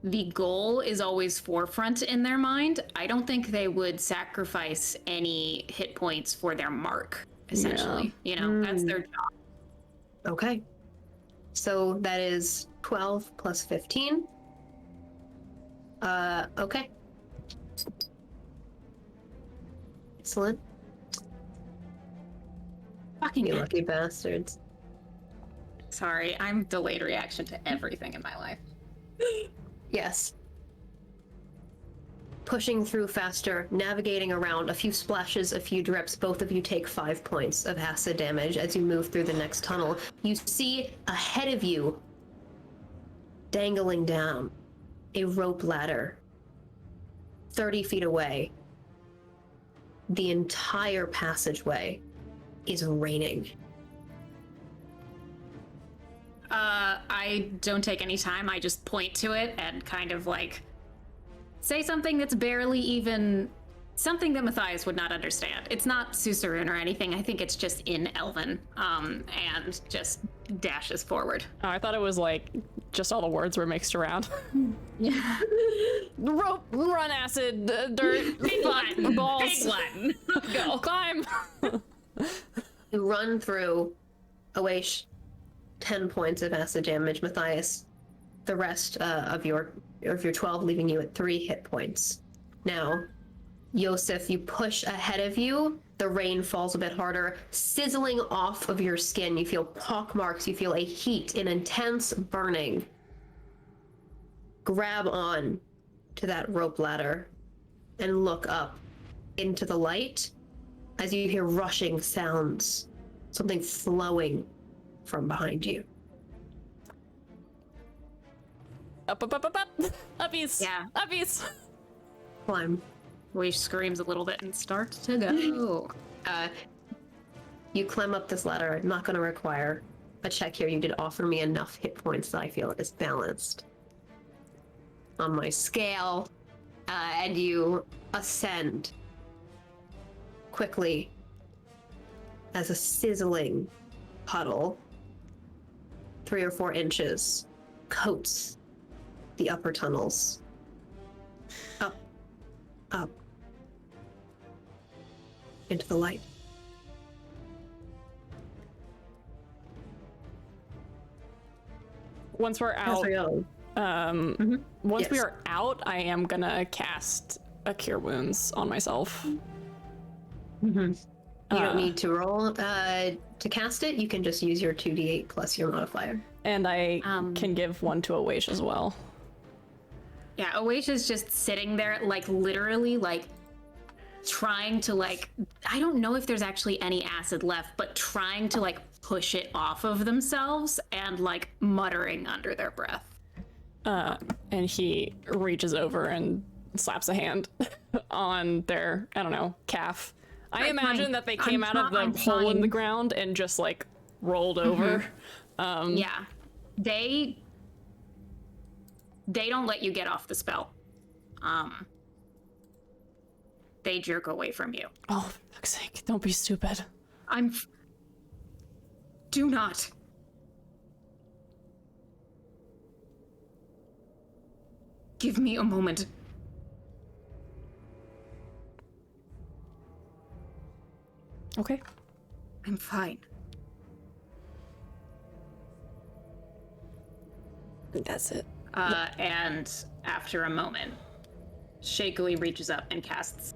the goal is always forefront in their mind. I don't think they would sacrifice any hit points for their mark, essentially. You know, that's their job. Okay. So that is 12 plus 15. Okay. Excellent. Fucking You lucky bastards. Sorry, I'm delayed reaction to everything in my life. Yes. Pushing through faster, navigating around, a few splashes, a few drips. Both of you take 5 points of acid damage as you move through the next tunnel. You see ahead of you, dangling down, a rope ladder. 30 feet away. The entire passageway is raining. I don't take any time. I just point to it and kind of like say something that's barely even something that Matthias would not understand. It's not Susaroon or anything. I think it's just in Elven, and just dashes forward. Oh, I thought it was like just all the words were mixed around. Yeah. Rope, run, acid, dirt, Big Latin. balls. Big Latin. Go. Climb. You run through Awaish, 10 points of acid damage. Matthias, the rest of your 12, leaving you at 3 hit points. Now, Yosef, you push ahead of you. The rain falls a bit harder, sizzling off of your skin. You feel pock marks. You feel a heat, an intense burning. Grab on to that rope ladder and look up into the light as you hear rushing sounds, something flowing from behind you. Up. Uppies. Yeah. Uppies. Climb. Awage screams a little bit and starts to go. You climb up this ladder. I'm not going to require a check here. You did offer me enough hit points that I feel is balanced on my scale, and you ascend quickly as a sizzling puddle, 3 or 4 inches, coats the upper tunnels. Up into the light. Once we're out, once we Yes. are out, I am gonna cast a Cure Wounds on myself. You don't need to roll to cast it. You can just use your 2d8 plus your modifier. And I can give one to Awaish as well. Yeah, Awaish is just sitting there, like literally, like trying to like, I don't know if there's actually any acid left, but trying to like push it off of themselves and like muttering under their breath. And he reaches over and slaps a hand on their, I don't know, calf. I imagine fine. that they came out of the I'm hole in fine. the ground and just like rolled over. Yeah, they don't let you get off the spell. They jerk away from you. Oh, for fuck's sake, don't be stupid. Do not. Give me a moment. Okay. I'm fine. That's it. And after a moment, shakily reaches up and casts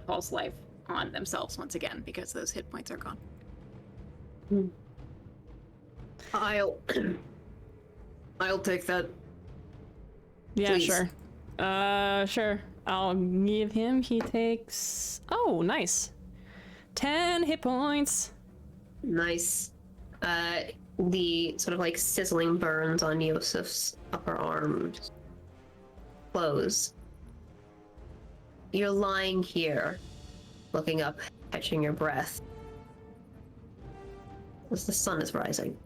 Pulse Life on themselves once again because those hit points are gone. I'll take that. Yeah, Please. sure. Sure. I'll give him, he takes, oh, nice. 10 hit points. Nice. The sort of like sizzling burns on Yosef's upper arm close. You're lying here, looking up, catching your breath as the sun is rising.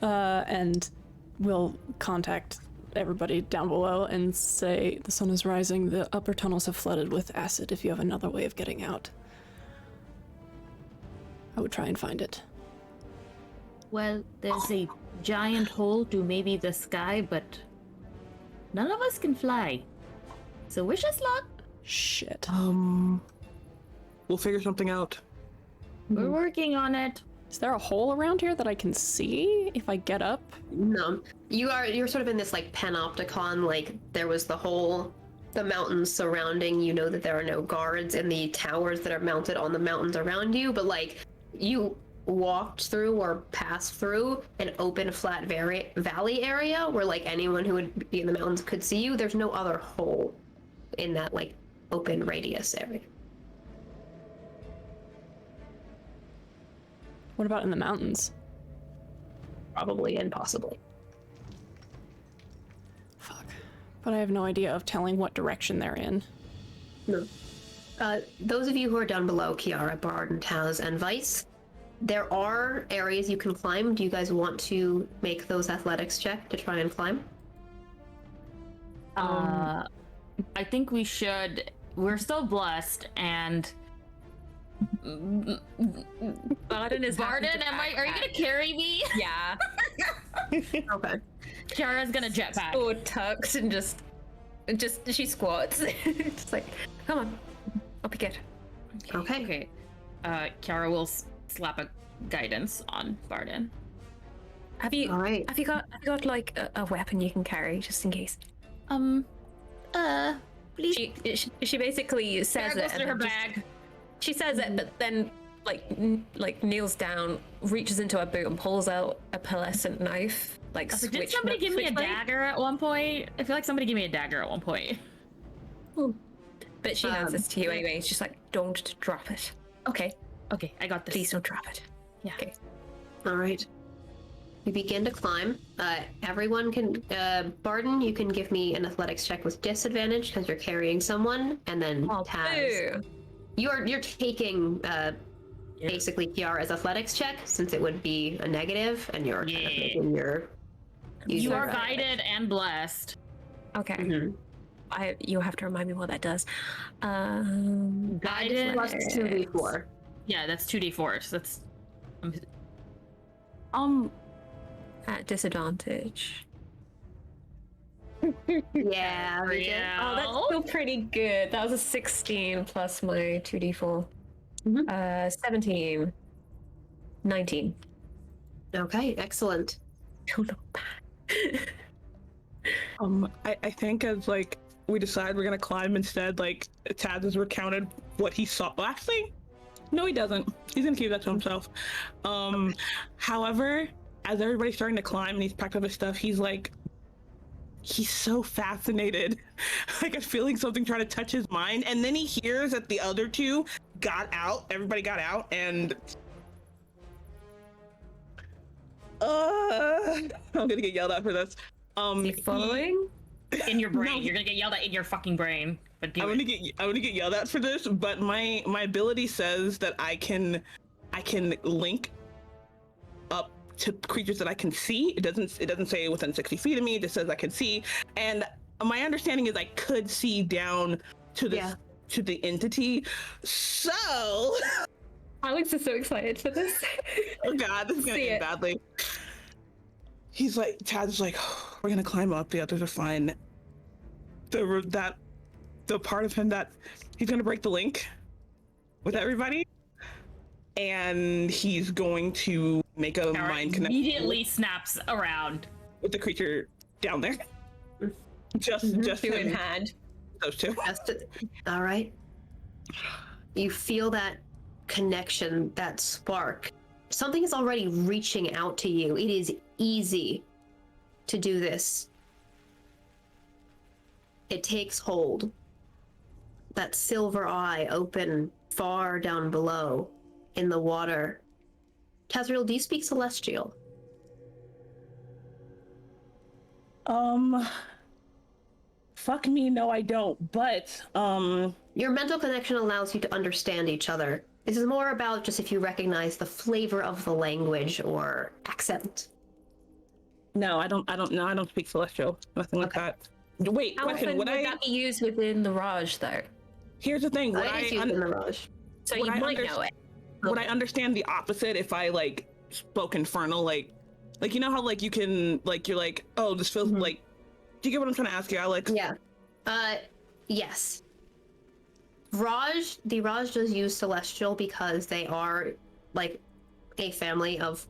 and we'll contact everybody down below and say the sun is rising, the upper tunnels have flooded with acid. If you have another way of getting out, I would try and find it. Well, there's a giant hole to maybe the sky, but none of us can fly. So wish us luck. Shit. We'll figure something out. We're working on it. Is there a hole around here that I can see if I get up? No, you're sort of in this like panopticon. Like there was the mountains surrounding. You know that there are no guards in the towers that are mounted on the mountains around you. But like you walked through or passed through an open flat valley area where like anyone who would be in the mountains could see you. There's no other hole in that like open radius area. What about in the mountains? Probably and possibly. Fuck. But I have no idea of telling what direction they're in. No. Those of you who are down below, Kiara, Bard, Taz, and Vice, there are areas you can climb. Do you guys want to make those athletics check to try and climb? I think we should. We're still blessed, and Barden is Barden, are you gonna carry me? Yeah. Okay. Kiara's gonna jetpack. Or tucks and just she squats. Just like, come on, I'll be good. Okay. Kiara will slap a guidance on Barden. Have you? All right. Have you got like a weapon you can carry just in case? Please. She basically says Kiara it. goes to her bag. She says it, but then like kneels down, reaches into her boot, and pulls out a pearlescent knife. Like, Did somebody give me a dagger at one point? I feel like somebody gave me a dagger at one point. But she hands this to you anyway. It's just like, don't drop it. Okay, I got this. Please don't drop it. Yeah. Okay. All right. You begin to climb. Everyone can. Barden, you can give me an athletics check with disadvantage because you're carrying someone, and then Taz. You're taking basically Kiara's athletics check since it would be a negative, and you're kind of making your. You are guided and blessed. Okay. Mm-hmm. You'll have to remind me what that does. Guided plus 2d4. Yeah, that's 2d4. So that's. At disadvantage. Yeah. we did. Oh, that's still pretty good. That was a 16 plus my 2d4. 17. 19. Okay. Excellent. Don't look back. I think as like we decide we're gonna climb instead, like Taz has recounted what he saw. Well, actually, no, he doesn't. He's gonna keep that to himself. However, as everybody's starting to climb and he's packed up his stuff, he's so fascinated, like at feeling something trying to touch his mind, and then he hears that the other two got out. Everybody got out, and I'm gonna get yelled at for this. Following? In your brain. No. You're gonna get yelled at in your fucking brain. But I'm gonna get yelled at for this, but my ability says that I can link up to creatures that I can see. It doesn't say within 60 feet of me. It just says I can see, and my understanding is I could see down to the to the entity. So Alex is so excited for this. oh god, this is gonna end badly. He's like, Taz is like, we're gonna climb up. The others are fine. The part of him that he's gonna break the link with everybody, and he's going to make a mind connection. Immediately snaps around With the creature down there. Just Two in him. hand. Those two. All right. You feel that connection, that spark. Something is already reaching out to you. It is easy to do this. It takes hold. That silver eye open far down below in the water. Tazriel, do you speak Celestial? Fuck me, no I don't, but Your mental connection allows you to understand each other. This is more about just if you recognize the flavor of the language or accent. No, I don't. No, I don't speak Celestial. Nothing like that. Wait, How question. often Would would that be used within the Raj, though? Here's the thing. Would It is used in the Mirage. So Would you I might know it. Would I understand the opposite if I like spoke Infernal? Like you know how like you can like you're like, oh, this feels like. Do you get what I'm trying to ask you, Alex? Yeah. Yes. The Raj does use Celestial because they are like a family of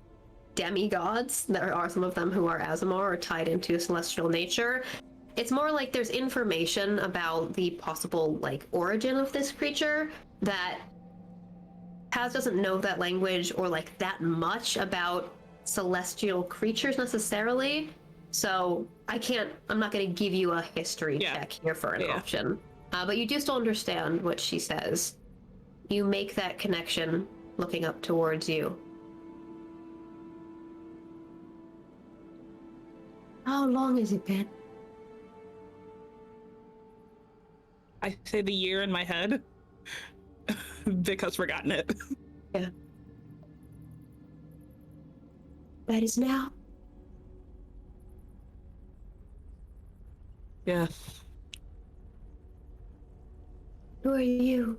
demigods. There are some of them who are Azamar or tied into celestial nature. It's more like there's information about the possible like origin of this creature that Taz doesn't know that language or like that much about celestial creatures necessarily. So I'm not going to give you a history check here for an option. But you do still understand what she says. You make that connection looking up towards you. How long has it been? I say the year in my head because forgotten it. Yeah. That is now. Yes. Who are you?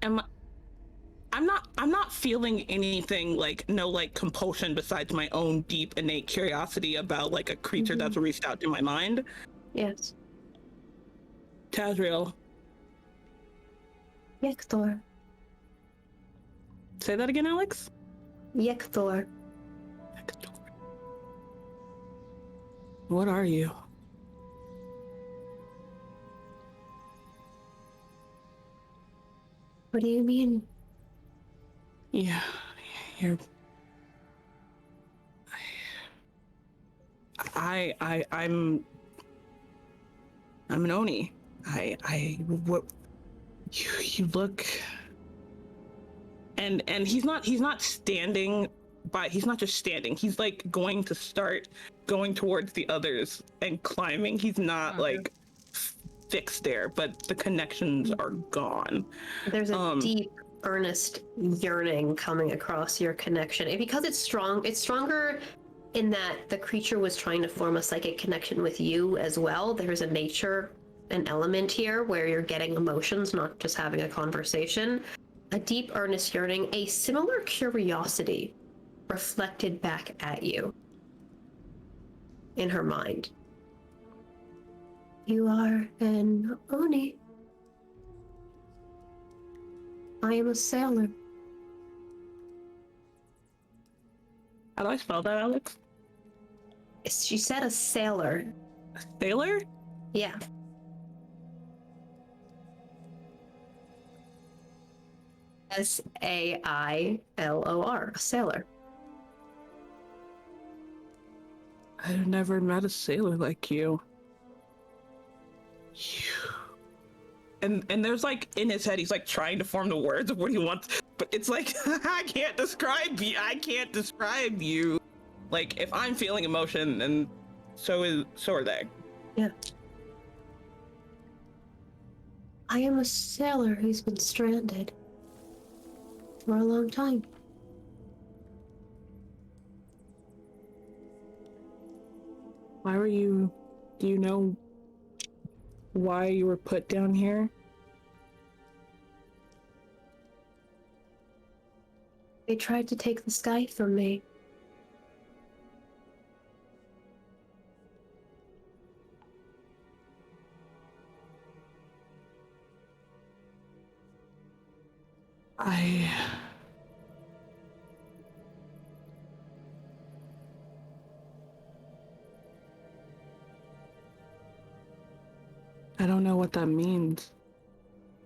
I'm not feeling anything like no like compulsion besides my own deep innate curiosity about like a creature that's reached out to my mind. Yes. Tazriel. Yekthor. Say that again, Alex? Yekthor. What are you? What do you mean? Yeah, you're. I'm an Oni. What? You look. And he's not standing, but he's not just standing. He's like going to start going towards the others and climbing. He's not like fixed there, but the connections are gone. There's a deep, earnest yearning coming across your connection. And because it's strong, it's stronger in that the creature was trying to form a psychic connection with you as well. There's a nature, an element here where you're getting emotions, not just having a conversation. A deep, earnest yearning, a similar curiosity reflected back at you in her mind. You are an Oni. I am a sailor. How do I spell that, Alex? She said a sailor. A sailor? Yeah. Sailor, a sailor. I've never met a sailor like you. And there's like in his head, he's like trying to form the words of what he wants, but it's like I can't describe you. Like if I'm feeling emotion, then so are they. Yeah. I am a sailor who's been stranded for a long time. Why were you? Do you know why you were put down here? They tried to take the sky from me. I don't know what that means.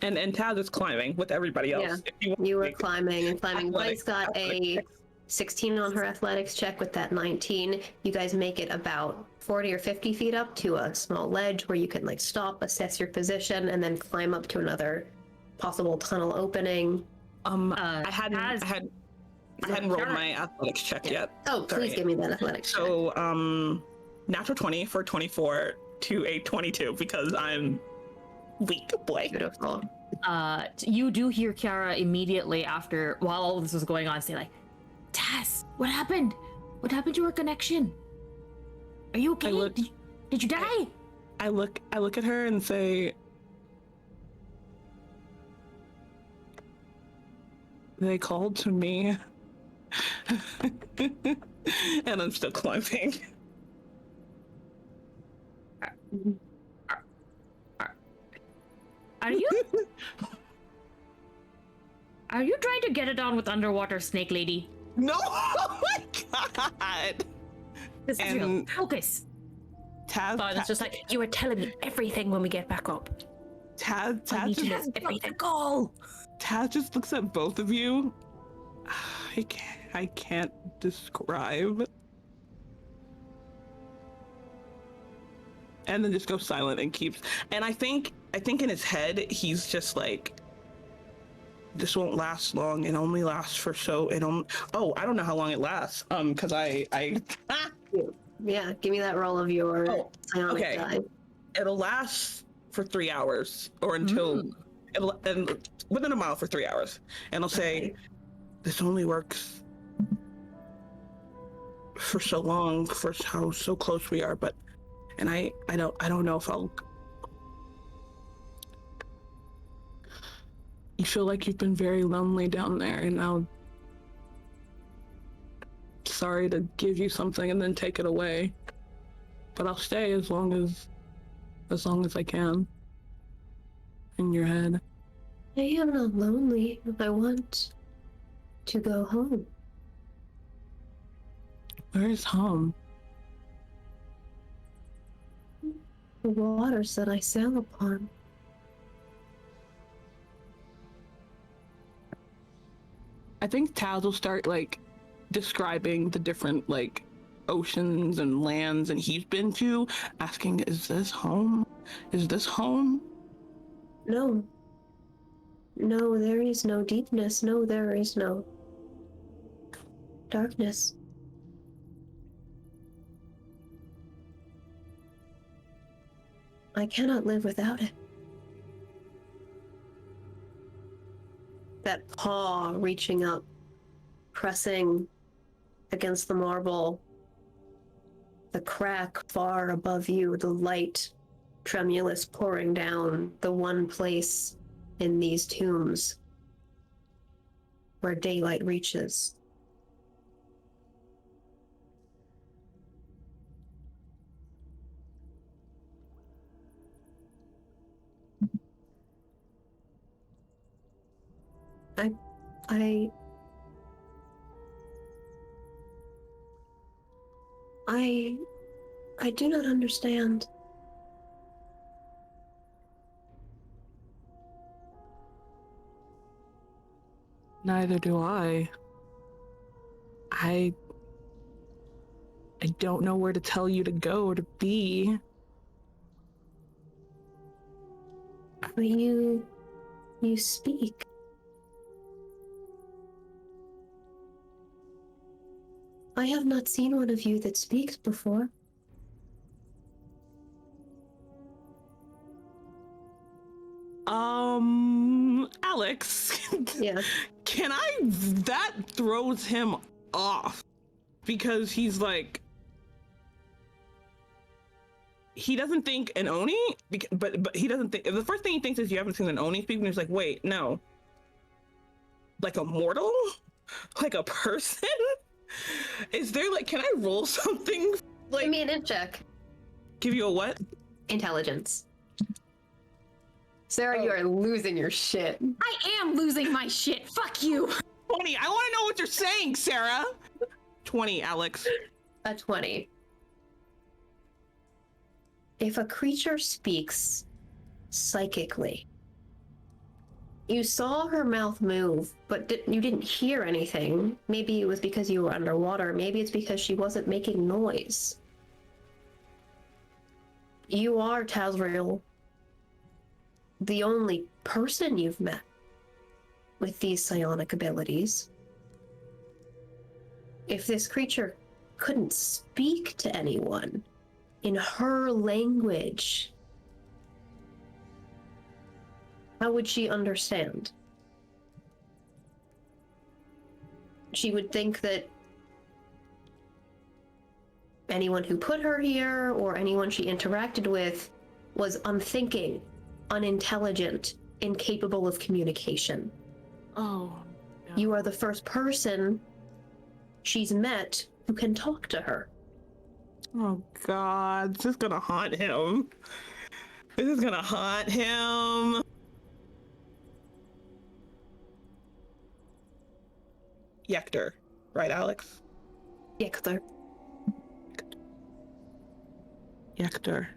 And Taz is climbing with everybody else. Yeah, you were climbing and climbing. Blake's got a 16 on her athletics check with that 19. You guys make it about 40 or 50 feet up to a small ledge where you can like stop, assess your position, and then climb up to another possible tunnel opening. I hadn't rolled my athletics check yet. Oh, please give me that athletics check. So, natural 20 for 24 to a 22 because I'm weak, boy. Beautiful. You do hear Kiara immediately after, while all this was going on, say like, Taz, what happened? What happened to our connection? Are you okay? Did you die? I look at her and say, they called to me. And I'm still climbing. Are you? Are you trying to get it on with underwater snake lady? No! Oh my god! This is real. Focus. Taz, But it's just like, you were telling me everything when we get back up. Taz I need to know just, everything. Taz just looks at both of you. I can't describe. And then just goes silent and keeps. And I think in his head he's just like, this won't last long. It only lasts for so. It only. Oh, I don't know how long it lasts. Because I. Yeah, give me that roll of your psionic okay. die. It'll last for 3 hours or until and within a mile for 3 hours, and I'll say, this only works for so long, for how so close we are, but. And I don't know if I'll. You feel like you've been very lonely down there, and now. Sorry to give you something and then take it away, but I'll stay as long as I can. In your head. I am not lonely. I want to go home. Where's home? The waters that I sail upon. I think Taz will start like describing the different like oceans and lands and he's been to, asking, is this home? Is this home? No. No, there is no deepness. No, there is no darkness. I cannot live without it. That paw reaching up, pressing against the marble, the crack far above you, the light tremulous pouring down, the one place in these tombs where daylight reaches. I do not understand. Neither do I. I don't know where to tell you to go or to be. But you speak. I have not seen one of you that speaks before. Alex. Yeah. That throws him off because he's like, he doesn't think an Oni, but he doesn't think, the first thing he thinks is you haven't seen an Oni speak, and he's like, wait, no. Like a mortal? Like a person? Is there like, can I roll something? Like, Give me an int check. Give you a what? Intelligence. Sarah, you are losing your shit. I am losing my shit. Fuck you. 20. I want to know what you're saying, Sarah. 20, Alex. A 20. If a creature speaks psychically, you saw her mouth move, but you didn't hear anything. Maybe it was because you were underwater. Maybe it's because she wasn't making noise. You are, Tazriel, the only person you've met with these psionic abilities. If this creature couldn't speak to anyone in her language, how would she understand? she would think that anyone who put her here or anyone she interacted with was unthinking, unintelligent, incapable of communication. Oh. No. You are the first person she's met who can talk to her. Oh God, this is gonna haunt him. This is gonna haunt him. Yector, right, Alex? Yector. Yector.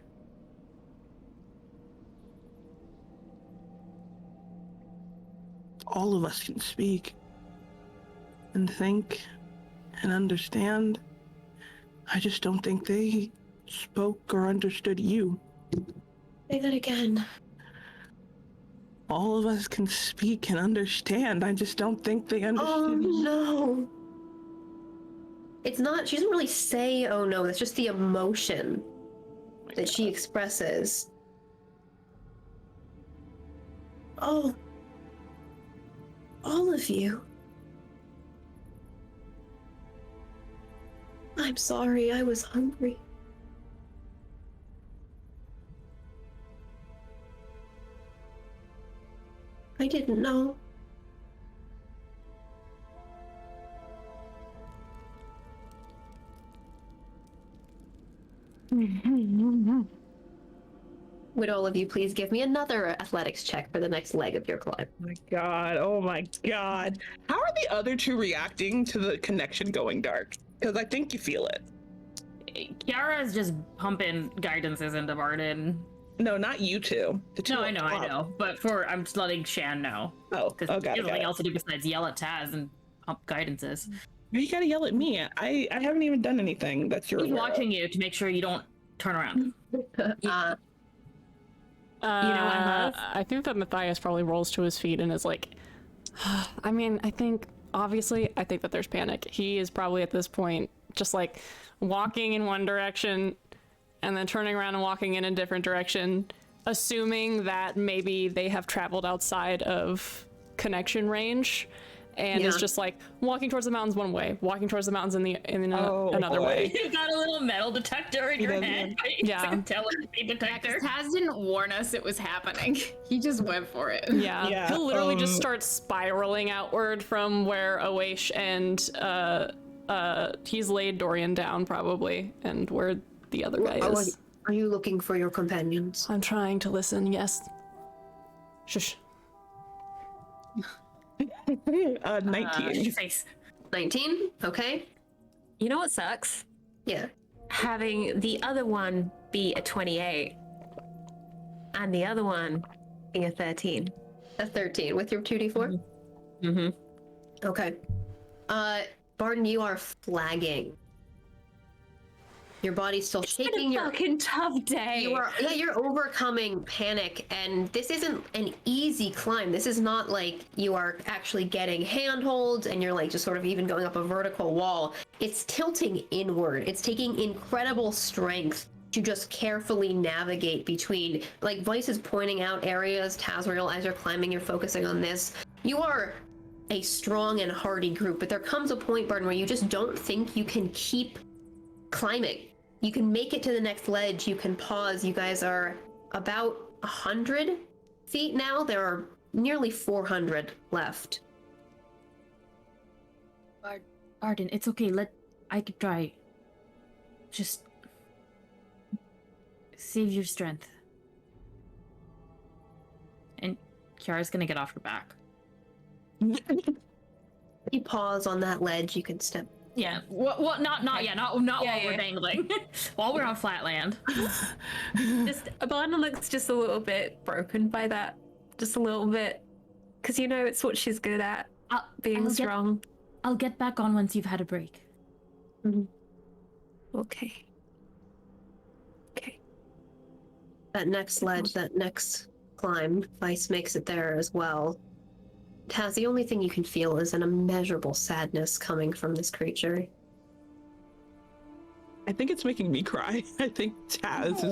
All of us can speak and think and understand. I just don't think they spoke or understood you. Say that again. All of us can speak and understand. I just don't think they understood you. No. It's not, she doesn't really say, oh no, it's just the emotion that she expresses. Oh. All of you. I'm sorry, I was hungry. I didn't know. Would all of you please give me another athletics check for the next leg of your climb? Oh my God. Oh my God. How are the other two reacting to the connection going dark? Because I think you feel it. Kiara's just pumping guidances into Barden. No, not you two. The two No, up I top. know. But I'm just letting Shan know. Oh, Because got there's it. nothing else to do besides yell at Taz and pump guidances. You gotta yell at me. I haven't even done anything. That's your He's watching you to make sure you don't turn around. You know what, Huff? I think that Matthias probably rolls to his feet and is like, I mean, I think that there's panic. He is probably at this point just like walking in one direction and then turning around and walking in a different direction, assuming that maybe they have traveled outside of connection range, and is just like walking towards the mountains one way, walking towards the mountains another way. You got a little metal detector in your doesn't. head. Yeah. Telepathy detector. Taz didn't warn us it was happening. He just went for it. Yeah. Yeah, He'll literally just start spiraling outward from where Oesh and he's laid Dorian down probably, and where the other guy is. Are you looking for your companions? I'm trying to listen, yes. Shush. 19. Your face. 19? Okay. You know what sucks? Yeah. Having the other one be a 28 and the other one being a 13. A 13 with your 2d4? Mm-hmm. Okay. Barton, you are flagging. Your body's still shaking. It's been a fucking tough day. You're overcoming panic, and this isn't an easy climb. This is not like you are actually getting handholds and you're like just sort of even going up a vertical wall. It's tilting inward. It's taking incredible strength to just carefully navigate between, like, Vice is pointing out areas. Tazriel, as you're climbing, you're focusing on this. You are a strong and hardy group, but there comes a point, Barton, where you just don't think you can keep climbing. You can make it to the next ledge, you can pause. You guys are about 100 feet now. There are nearly 400 left. Arden, it's okay. I could try. Just save your strength. And Kiara's gonna get off her back. You pause on that ledge, you can step. Yeah. Well, not while we're dangling. While we're on flat land. Just Alana looks just a little bit broken by that. Just a little bit. Because it's what she's good at. Being strong. I'll get back on once you've had a break. Mm-hmm. Okay. That next ledge, that next climb, Vice makes it there as well. Taz, the only thing you can feel is an immeasurable sadness coming from this creature. I think it's making me cry. I think Taz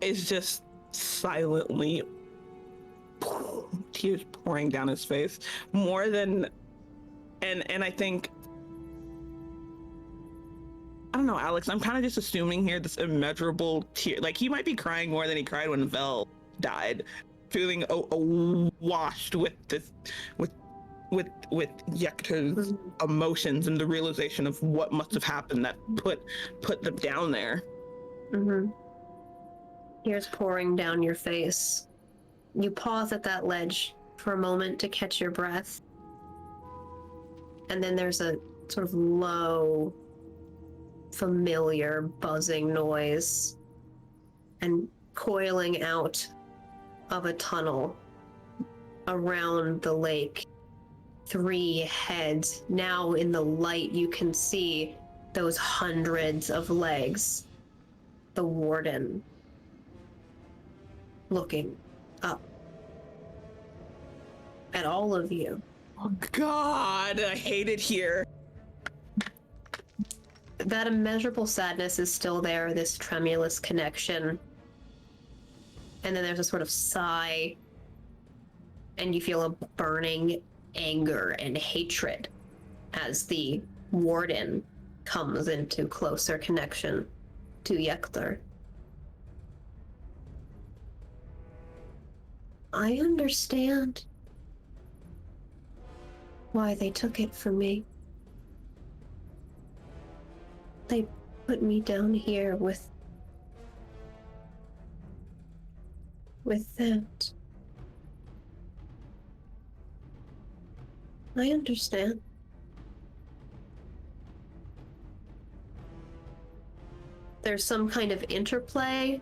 is just silently tears pouring down his face more than and I think, I don't know, Alex, I'm kind of just assuming here this immeasurable tear, like he might be crying more than he cried when Vel died, feeling washed with this, with Yekta's emotions and the realization of what must have happened that put them down there. Tears pouring down your face. You pause at that ledge for a moment to catch your breath. And then there's a sort of low, familiar buzzing noise. And coiling out of a tunnel around the lake, 3 heads. Now in the light you can see those hundreds of legs. The warden looking up at all of you. Oh God, I hate it here. That immeasurable sadness is still there, this tremulous connection. And then there's a sort of sigh, and you feel a burning anger and hatred as the warden comes into closer connection to Yekter. I understand why they took it from me. They put me down here with that. I understand. There's some kind of interplay.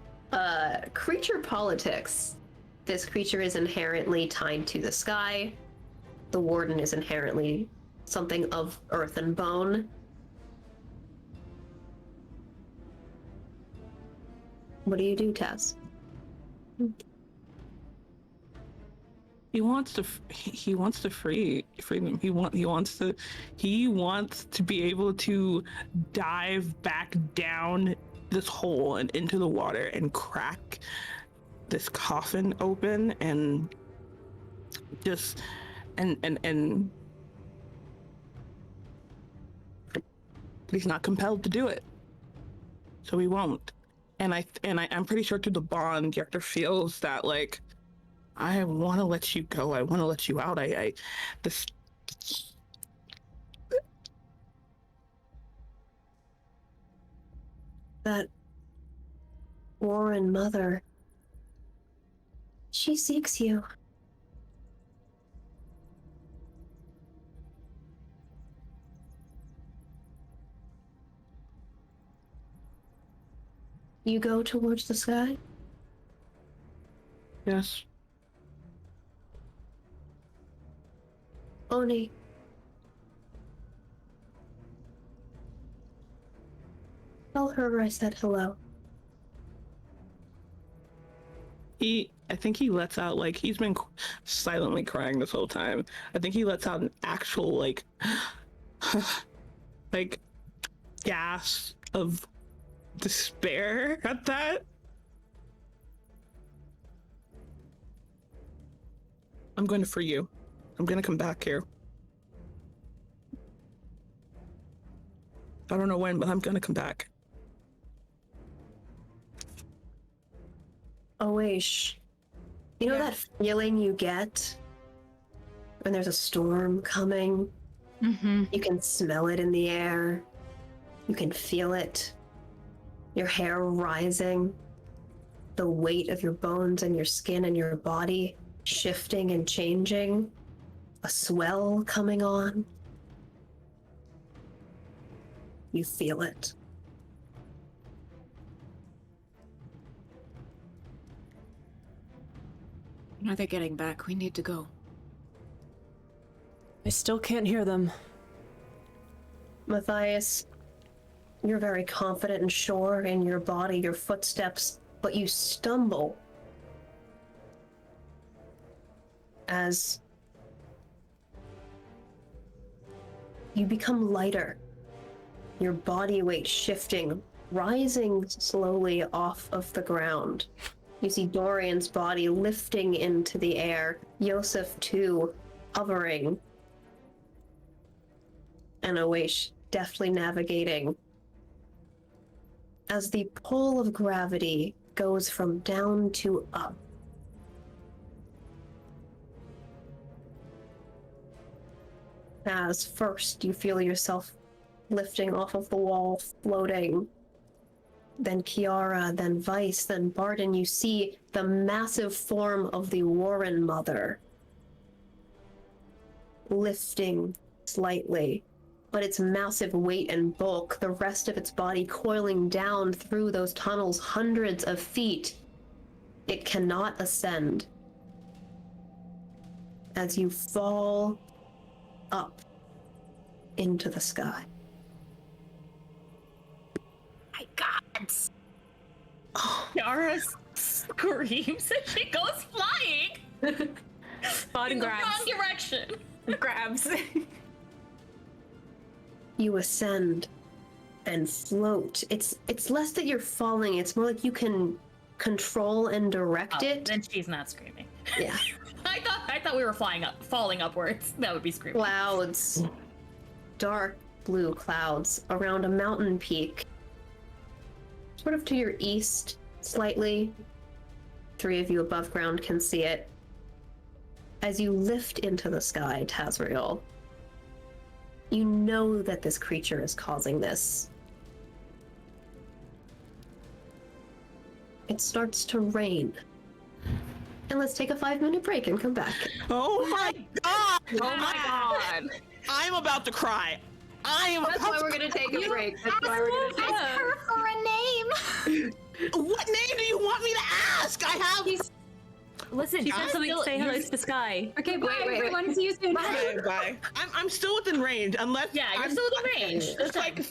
Creature politics. This creature is inherently tied to the sky. The warden is inherently something of earth and bone. What do you do, Tess? He wants to free them. He wants to be able to dive back down this hole and into the water and crack this coffin open and just and he's not compelled to do it, so he won't. And I'm pretty sure through the bond, Yekter feels that, like, I want to let you go. I want to let you out. That Warren mother, she seeks you. You go towards the sky? Yes. Oni. Tell her I said hello. I think he lets out, like, he's been silently crying this whole time. I think he lets out an actual, like, like, gasp of despair at that. I'm going to free you. I'm going to come back here. I don't know when, but I'm going to come back. Oish. You know that feeling you get when there's a storm coming? Mm-hmm. You can smell it in the air. You can feel it. Your hair rising. The weight of your bones and your skin and your body shifting and changing. A swell coming on. You feel it. When are they getting back? We need to go. I still can't hear them. Matthias, you're very confident and sure in your body, your footsteps, but you stumble as you become lighter, your body weight shifting, rising slowly off of the ground. You see Dorian's body lifting into the air, Yosef too, hovering. and Oish deftly navigating as the pull of gravity goes from down to up. As first you feel yourself lifting off of the wall, floating. Then Kiara, then Vice, then Barden, you see the massive form of the Warren Mother lifting slightly, but its massive weight and bulk, the rest of its body coiling down through those tunnels hundreds of feet. It cannot ascend. As you fall up into the sky. My God! Yara screams and she goes flying Barden in the grabs. wrong direction. Grabs. You ascend and float. It's less that you're falling, it's more like you can control and direct it. Then she's not screaming. Yeah. I thought we were falling upwards. That would be screaming. Clouds. Dark blue clouds around a mountain peak. Sort of to your east, slightly. 3 of you above ground can see it. As you lift into the sky, Tazriel, you know that this creature is causing this. It starts to rain. And let's take a 5-minute break and come back. Oh my god! Oh my god. I'm about to cry. That's why we're gonna take a break. That's why we're gonna take Ask her for a name. What name do you want me to ask? I have. Listen, she said something to say hello to the sky. Okay, bye wait. everyone. See you soon. Bye. Bye. I'm still within range, unless. Yeah, you're I'm still in range. It's like.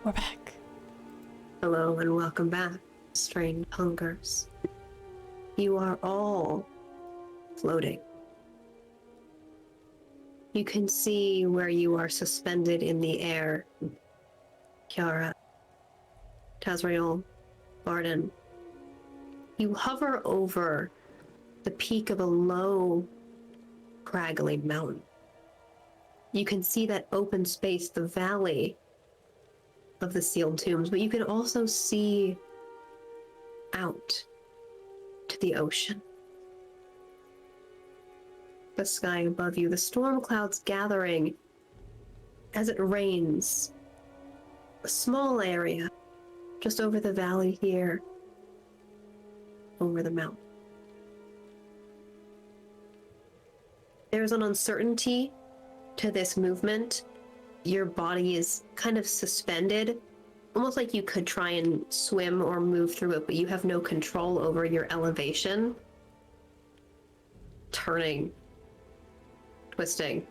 We're back. Hello and welcome back, Strange Hungers. You are all floating. You can see where you are suspended in the air. Kiara, Tazrael, Barden. You hover over the peak of a low, craggly mountain. You can see that open space, the valley of the sealed tombs, but you can also see out to the ocean. The sky above you, the storm clouds gathering as it rains. A small area just over the valley here, over the mountain. There's an uncertainty to this movement. Your body is kind of suspended, almost like you could try and swim or move through it, but you have no control over your elevation. Turning, twisting.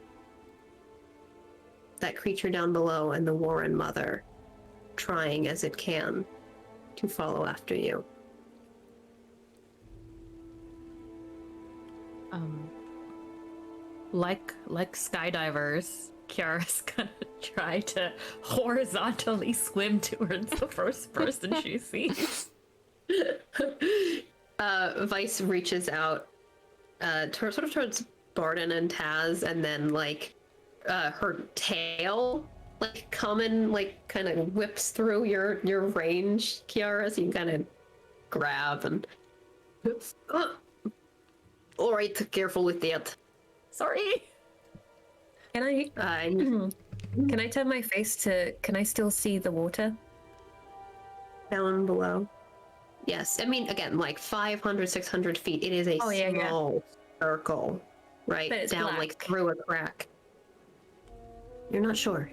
That creature down below and the Warren Mother trying as it can to follow after you. Like skydivers, Kiara's gonna try to horizontally swim towards the first person she sees. Vice reaches out towards Barden and Taz, and then her tail kind of whips through your range, Kiara, so you kind of grab and all right, careful with that. Sorry. Can I turn my face to? Can I still see the water? Down below. Yes, I mean, again, 500, 600 feet. It is a small circle, right? But it's down black. through a crack. You're not sure.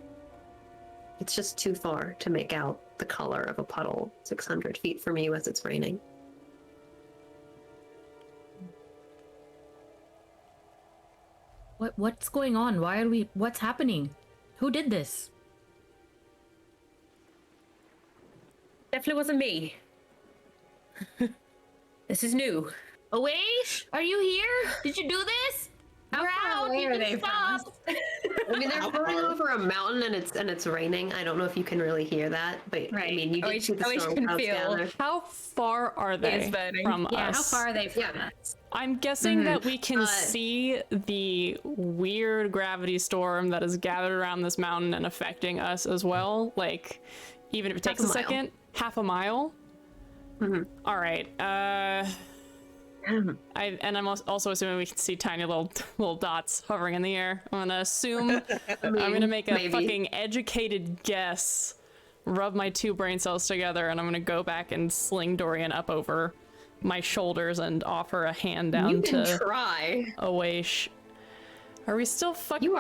It's just too far to make out the color of a puddle 600 feet from you as it's raining. What's going on? What's happening? Who did this? Definitely wasn't me. This is new. Awaish, are you here? Did you do this? How You're far out. away You are can they from us? stop. I mean, they're going over a mountain and it's raining. I don't know if you can really hear that, but I mean, you did see the storm clouds gather. How far are they from Yeah, us? how far are they from us? I'm guessing that we can see the weird gravity storm that is gathered around this mountain and affecting us as well. Even if it takes a second, half a mile. All right. I'm also assuming we can see tiny little dots hovering in the air. I'm gonna assume. I'm gonna make a fucking educated guess. Rub my two brain cells together, and I'm gonna go back and sling Dorian up over my shoulders and offer a hand down You can to try. Awaish. Are we still fucking?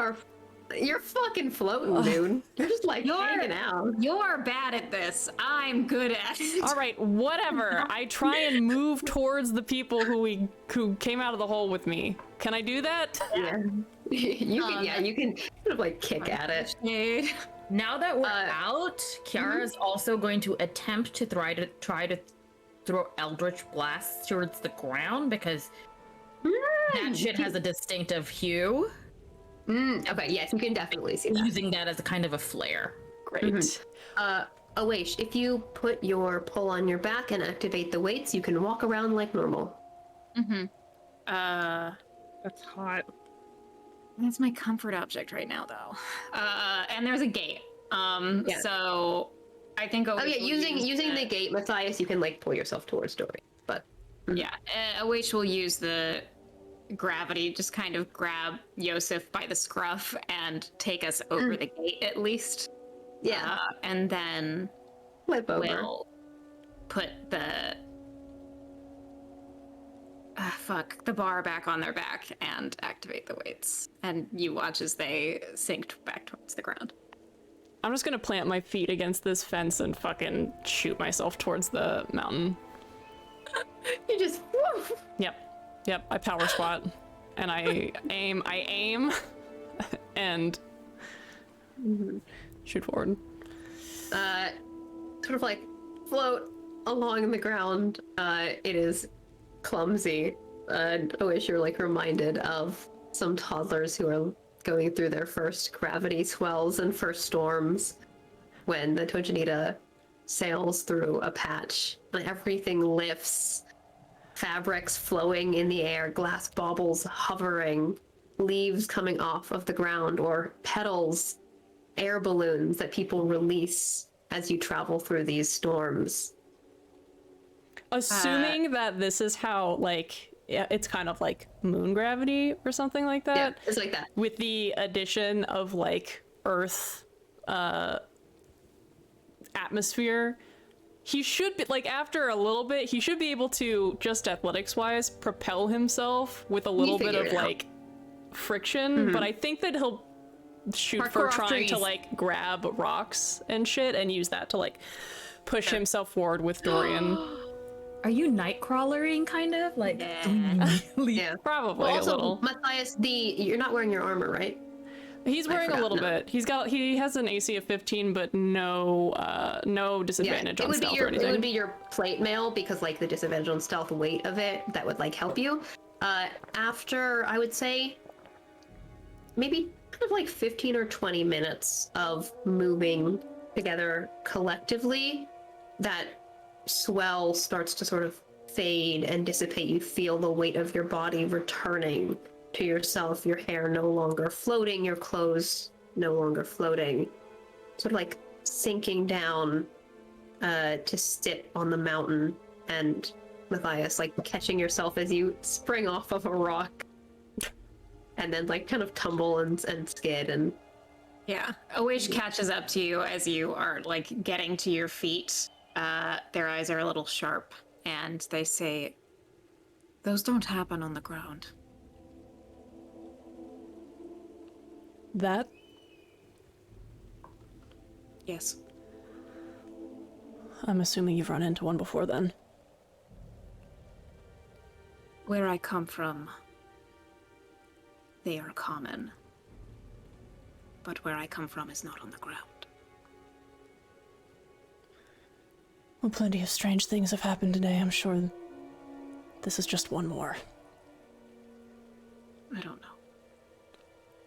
You're fucking floating, dude. You're just hanging out. You're bad at this. I'm good at it. All right, whatever. I try and move towards the people who came out of the hole with me. Can I do that? Yeah. You can sort of kick at it. Now that we're out, Kiara's also going to attempt to try to throw Eldritch blasts towards the ground because that shit has a distinctive hue. Okay, yes, you can definitely see that. Using that as a kind of a flare. Great. Awaish, if you put your pull on your back and activate the weights, you can walk around like normal. That's hot. That's my comfort object right now, though. And there's a gate. So I think. Using the gate, Matthias, you can pull yourself towards Dory. But yeah, Awaish will use the gravity, just kind of grab Yosef by the scruff and take us over the gate at least. Yeah, and then flip over. we'll put the the bar back on their back and activate the weights. And you watch as they sink back towards the ground. I'm just gonna plant my feet against this fence and fucking shoot myself towards the mountain. You just. Woof. Yep, I power squat, and I aim, and shoot forward. sort of like float along the ground. It is clumsy. I wish you're like reminded of some toddlers who are going through their first gravity swells and first storms when the Tojanita sails through a patch and everything lifts, fabrics flowing in the air, glass baubles hovering, leaves coming off of the ground, or petals, air balloons that people release as you travel through these storms. Assuming that this is how, like, yeah, it's kind of like moon gravity or something like that. Yeah, it's like that. With the addition of, like, Earth atmosphere, he should be, like, after a little bit, he should be able to, just athletics-wise, propel himself with a little bit of, like, friction. But I think that he'll shoot Parkour for off trying to, trees. like, grab rocks and shit and use that to, like, push himself forward with Dorian. Are you nightcrawlering kind of like? Yeah. Probably Well, a also, little. Matthias, you're not wearing your armor, right? He's wearing a forgot, little no. bit. He has an AC of 15, but no disadvantage on stealth or anything. It would be your plate mail because like the disadvantage on stealth weight of it that would like help you. After I would say maybe kind of like 15 or 20 minutes of moving together collectively, that swell starts to sort of fade and dissipate. You feel the weight of your body returning to yourself, your hair no longer floating, your clothes no longer floating, sort of like sinking down to sit on the mountain, and Matthias like catching yourself as you spring off of a rock and then like kind of tumble and skid. And Yeah. Oish catches up to you as you are like getting to your feet. Their eyes are a little sharp, and they say, "Those don't happen on the ground." That? Yes. I'm assuming you've run into one before then. Where I come from, they are common. But where I come from is not on the ground. Well, plenty of strange things have happened today. I'm sure this is just one more. I don't know.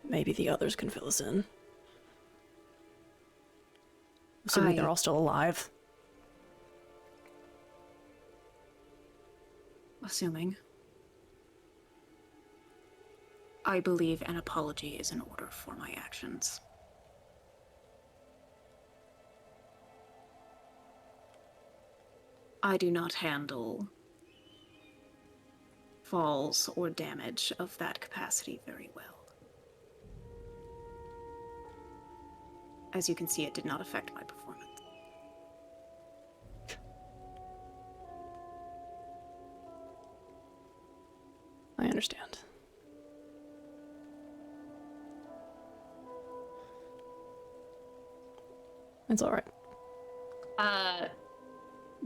Maybe the others can fill us in. Assuming they're all still alive. Assuming. I believe an apology is in order for my actions. I do not handle falls or damage of that capacity very well. As you can see, it did not affect my performance. I understand. It's alright.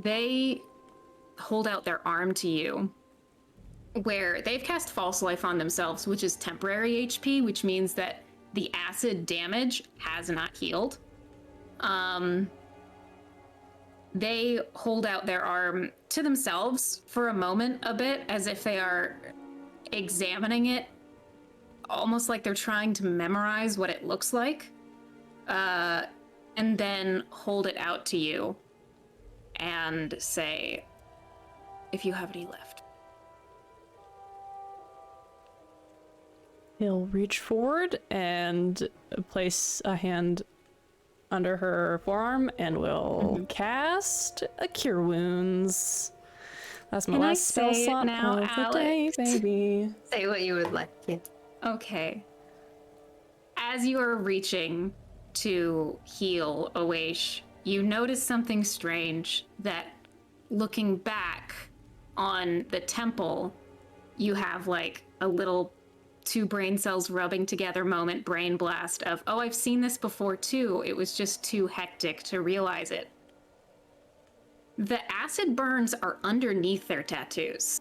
They hold out their arm to you, where they've cast False Life on themselves, which is temporary HP, which means that the acid damage has not healed. They hold out their arm to themselves for a moment, a bit, as if they are examining it, almost like they're trying to memorize what it looks like, and then hold it out to you and say, if you have any left. He'll reach forward and place a hand under her forearm and will cast a Cure Wounds. That's my Can I last spell say it slot now, of the day, Alex? baby. say what you would like. Yeah. Okay. As you are reaching to heal Oish, you notice something strange, that looking back on the temple, you have like a little two brain cells rubbing together moment, brain blast of, oh, I've seen this before too. It was just too hectic to realize it. The acid burns are underneath their tattoos.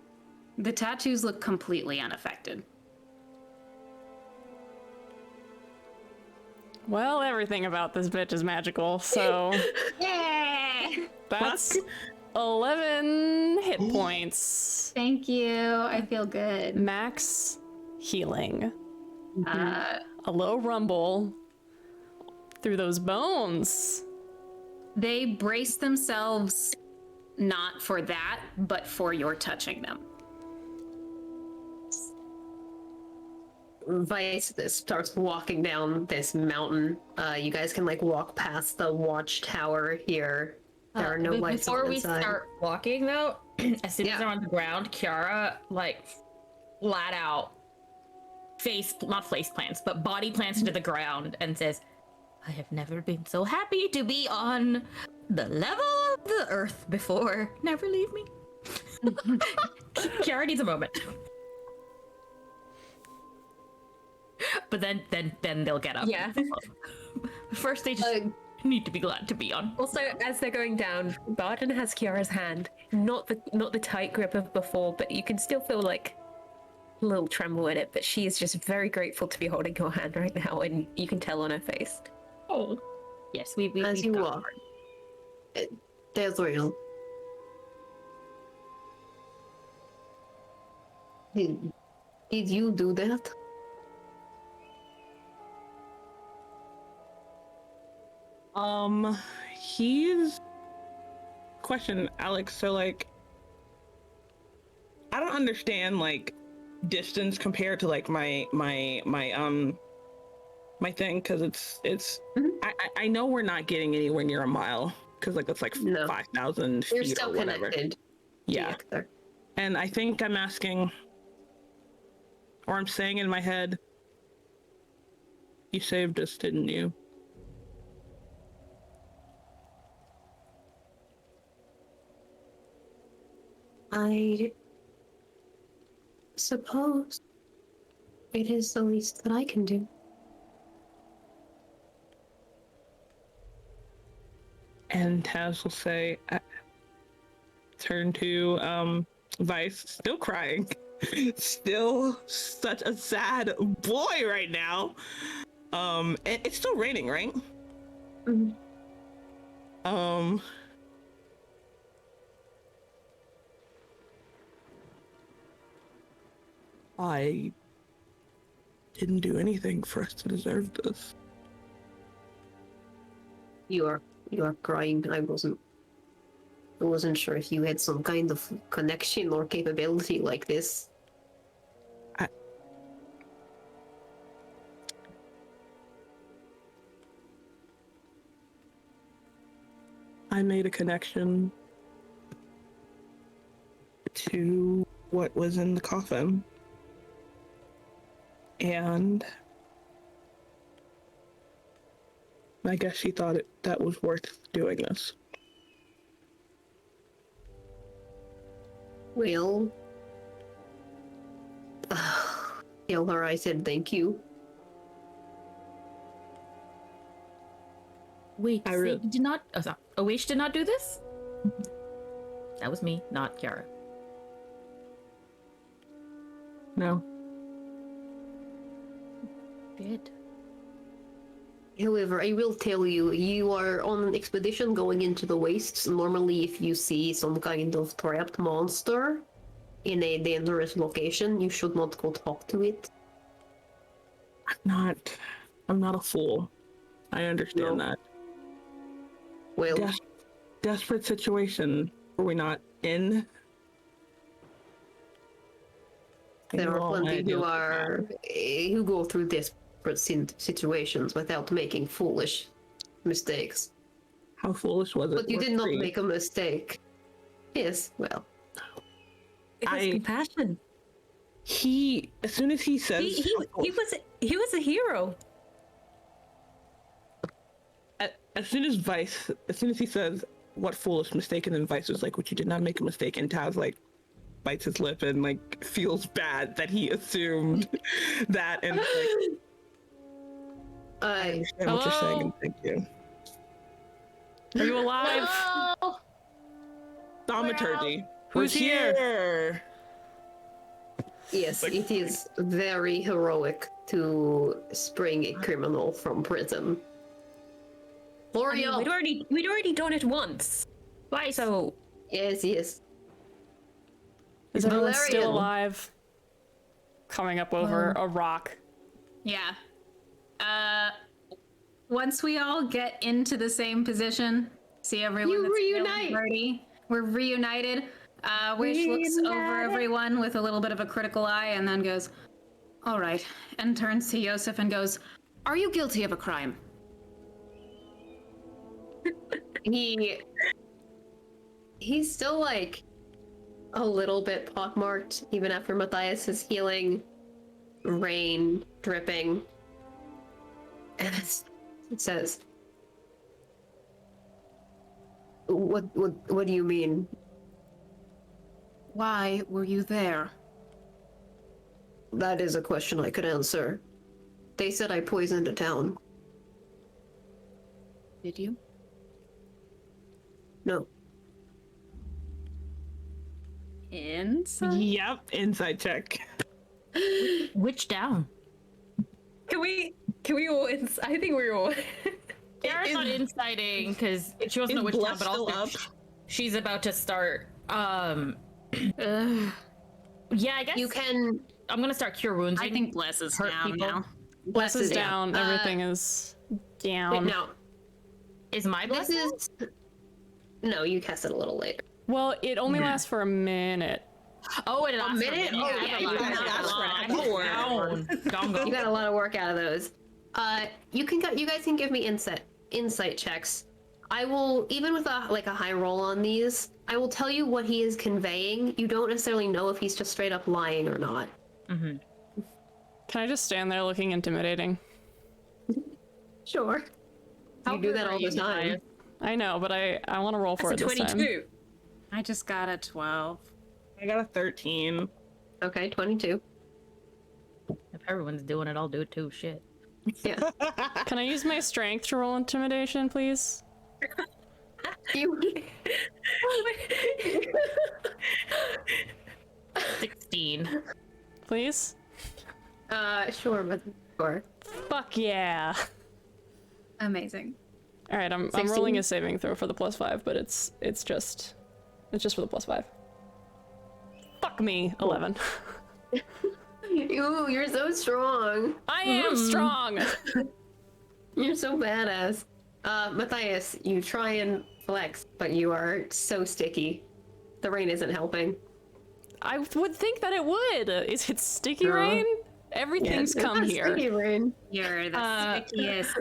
The tattoos look completely unaffected. Well, everything about this bitch is magical, so Yeah. that's 11 hit points. Thank you. I feel good. Max healing. Uh, A low rumble through those bones. They brace themselves not for that, but for your touching them. Vice starts walking down this mountain. You guys can like walk past the watchtower here. There are no lights Before on we inside. start walking, though, as soon as Yeah. they're on the ground, Kiara, like, flat out, not face plants, but body plants into the ground and says, I have never been so happy to be on the level of the earth before. Never leave me. Kiara needs a moment. But then they'll get up. Yeah. First, they just need to be glad to be on. Also, as they're going down, Barton has Kiara's hand. Not the tight grip of before, but you can still feel like a little tremble in it. But she is just very grateful to be holding your hand right now, and you can tell on her face. Oh, yes, we As we've you got walk, her. there's real. Did you do that? He's question, Alex. So like, I don't understand like distance compared to like my thing, because it's I know we're not getting anywhere near a mile, because like it's like No. 5,000 You're feet still or whatever. connected. Yeah, There. and I think I'm asking, or I'm saying in my head, you saved us, didn't you? I suppose it is the least that I can do. And Taz will say, turn to Vice, still crying. Still such a sad boy right now. And it's still raining, right? Mhm. I didn't do anything for us to deserve this. You are crying. I wasn't sure if you had some kind of connection or capability like this. I made a connection to what was in the coffin. And I guess she thought that was worth doing this. Well, tell her I said thank you. Wait, I so really- you did not. Oh, sorry. Oish did not do this. That was me, not Kiara. No. Good. However, I will tell you, you are on an expedition going into the wastes. Normally, if you see some kind of trapped monster in a dangerous location, you should not go talk to it. I'm not a fool. I understand No. that. Well, Desperate situation. Were we not in? there are All plenty ideas who like are who go through desperate situations without making foolish mistakes. How foolish was it? But you We're did not free. make a mistake. Yes, well, It was I- compassion. He, as soon as he says, He was a hero. as soon as he says, what foolish mistake, and then Vice was like, which you did not make a mistake, and Taz like bites his lip and like feels bad that he assumed that, and it's like, I understand what you're saying, and thank you. Are you alive? Thaumaturgy. Who's We're here. Yes, it is very heroic to spring a criminal from prison. I mean, L'Oreal! we'd already done it once. Why? So Yes, yes. Is everyone still Valerian. alive? Coming up over a rock. Yeah. Once we all get into the same position, see everyone You that's reunite. ready. We're reunited. Wish looks over everyone with a little bit of a critical eye and then goes, all right, and turns to Yosef and goes, are you guilty of a crime? He's still like a little bit pockmarked even after Matthias is healing, rain dripping, and it says, what do you mean? Why were you there? That is a question I could answer. They said I poisoned a town. Did you? No. Inside? Yep, inside check. Which down? can we all? I think we're all. Kara's not inciting because she wasn't Is know which blood down, but still also up? she's about to start. Yeah, I guess You can. I'm gonna start cure wounds. I think Bless is hurt down people. now. Bless is down. Everything is down. Wait, no. Is my This blessing? is. No, you cast it a little later. Well, it only lasts for a minute. Oh, it lasts minute? For a Oh, minute. yeah, you you got guys a got lot. Down. You got a lot of work out of those. You guys can give me insight checks. I will, even with a high roll on these, I will tell you what he is conveying. You don't necessarily know if he's just straight up lying or not. Can I just stand there looking intimidating? Sure. You do that all the time. I know, but I want to roll for That's a it this time. 22. I just got a 12. I got a 13. Okay, 22. If everyone's doing it, I'll do it too. Shit. Yeah. Can I use my strength to roll intimidation, please? You 16. Please? sure, but sure. Fuck yeah. Amazing. All right, I'm 16? rolling a saving throw for the +5, but it's just for the +5. Fuck me, 11. You're so strong. I am strong. You're so badass. Matthias, you try and flex, but you are so sticky. The rain isn't helping. I would think that it would. Is it sticky No. rain? Everything's come here. Sticky rain. You're the stickiest.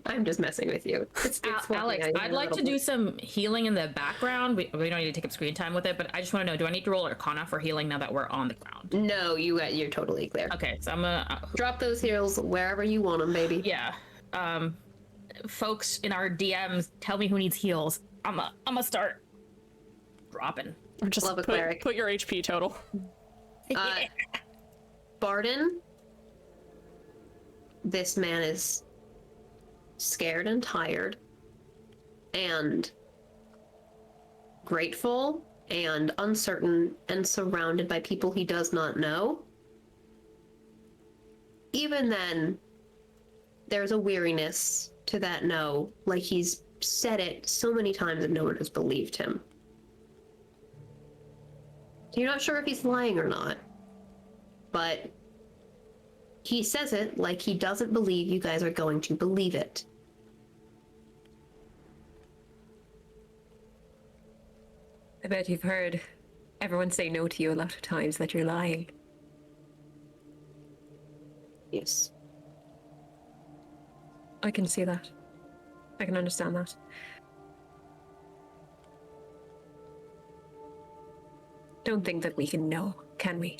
I'm just messing with you. It's Alex, I'd like to do some healing in the background. We don't need to take up screen time with it, but I just want to know, do I need to roll Arcana for healing now that we're on the ground? No, you're totally clear. Okay, so I'm gonna... Drop those heals wherever you want them, baby. yeah. Folks in our DMs, tell me who needs heals. I'm gonna start dropping. Or just Love a cleric. put your HP total. Barden, this man is scared and tired and grateful and uncertain and surrounded by people he does not know. Even then, there's a weariness to that no, like he's said it so many times and no one has believed him. You're not sure if he's lying or not, but he says it like he doesn't believe you guys are going to believe it. I bet you've heard everyone say no to you a lot of times, that you're lying. Yes. I can see that. I can understand that. Don't think that we can know, can we?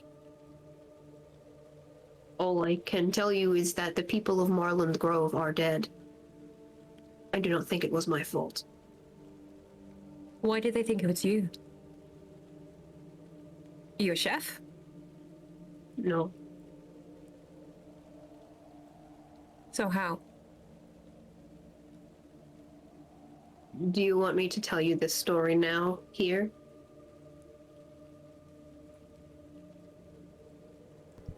All I can tell you is that the people of Marland's Grove are dead. I do not think it was my fault. Why did they think it was you? You a chef? No. So how? Do you want me to tell you this story now, here?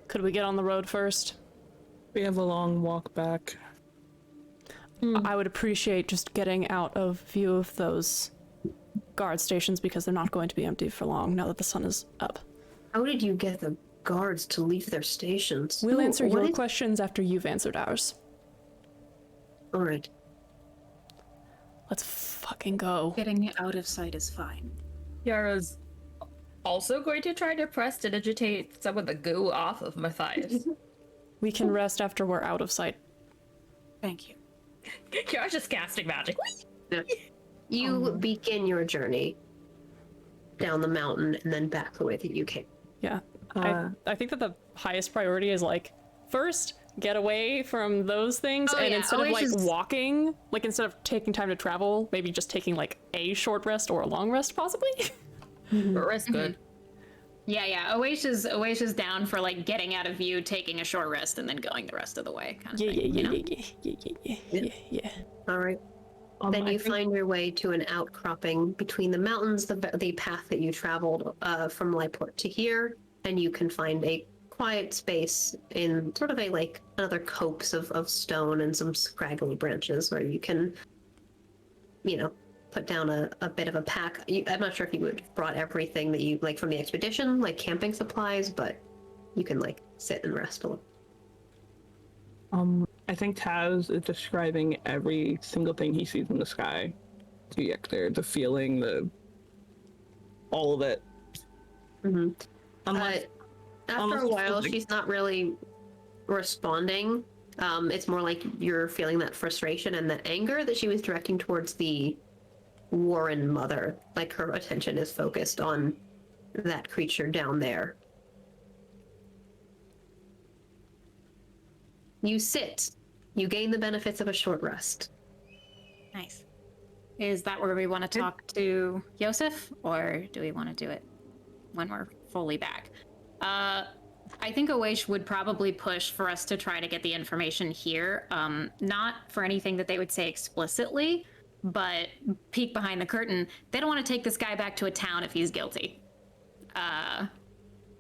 Could we get on the road first? We have a long walk back. I would appreciate just getting out of view of those guard stations because they're not going to be empty for long now that the sun is up. How did you get the guards to leave their stations? We'll answer What your is- questions after you've answered ours. All right. Let's fucking go. Getting out of sight is fine. Yara's also going to try to prestidigitate some of the goo off of Matthias. We can rest after we're out of sight. Thank you. Yara's just casting magic. You begin your journey down the mountain and then back the way that you came. Yeah. I think that the highest priority is like, first, get away from those things, and instead of like walking, like instead of taking time to travel, maybe just taking like a short rest or a long rest, possibly. Rest good. Yeah. Oash is down for like getting out of view, taking a short rest, and then going the rest of the way. Kind of thing, Yeah. All right. Then you find your way to an outcropping between the mountains, the path that you traveled from Lyport to here, and you can find a quiet space in sort of another copse of stone and some scraggly branches where you can, put down a bit of a pack. I'm not sure if you would have brought everything that you, from the expedition, like camping supplies, but you can, sit and rest a little. I think Taz is describing every single thing he sees in the sky to be clear. The feeling, all of it. Mm-hmm. Unless After a while, she's not really responding. It's more like you're feeling that frustration and that anger that she was directing towards the Warren mother. Like her attention is focused on that creature down there. You sit. You gain the benefits of a short rest. Nice. Is that where we want to talk to Yosef, or do we want to do it when we're fully back? I think Oash would probably push for us to try to get the information here. Not for anything that they would say explicitly, but peek behind the curtain. They don't want to take this guy back to a town if he's guilty.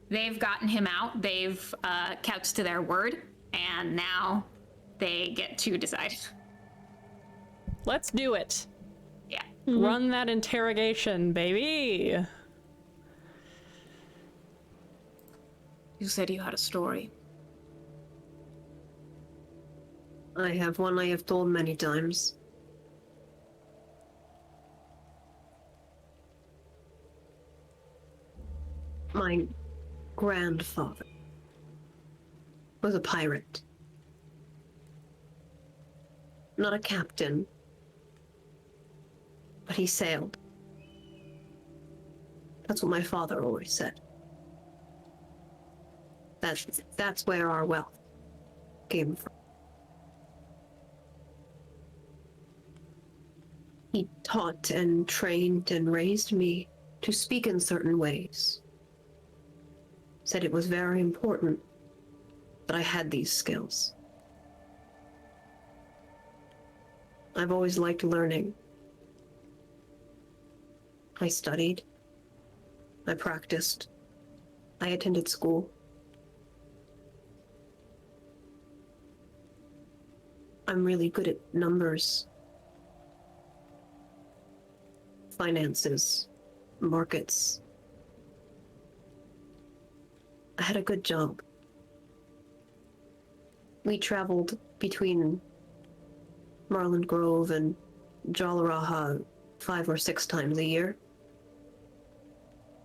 They've gotten him out. They've couched to their word, and now they get to decide. Let's do it. Yeah. Mm-hmm. Run that interrogation, baby. You said you had a story. I have one I have told many times. My grandfather was a pirate. Not a captain, but he sailed. That's what my father always said. That's where our wealth came from. He taught and trained and raised me to speak in certain ways. Said it was very important that I had these skills. I've always liked learning. I studied. I practiced. I attended school. I'm really good at numbers, finances, markets. I had a good job. We traveled between Marland Grove and Jalaraha 5 or 6 times a year.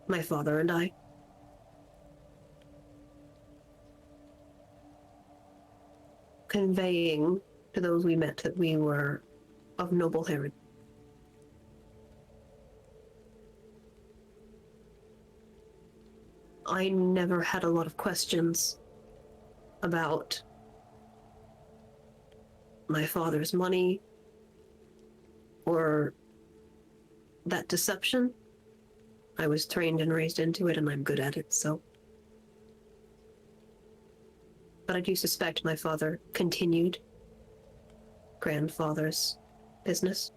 My father and I. Conveying to those we met that we were of noble heritage. I never had a lot of questions about my father's money or that deception. I was trained and raised into it, and I'm good at it, so. But I do suspect my father continued grandfather's business.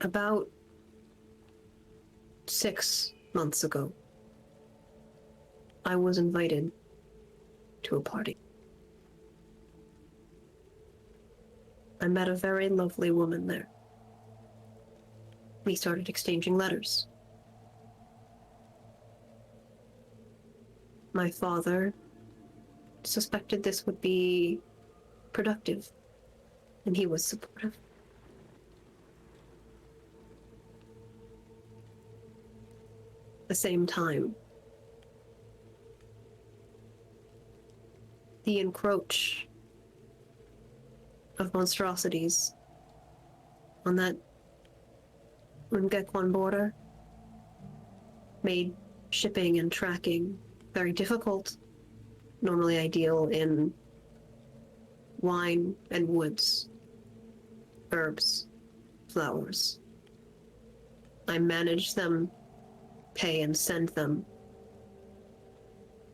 About 6 months ago, I was invited to a party. I met a very lovely woman there. We started exchanging letters. My father suspected this would be productive, and he was supportive. At the same time, the encroach of monstrosities on that Ungekwan border made shipping and tracking very difficult, normally ideal in wine and woods, herbs, flowers. I manage them, pay and send them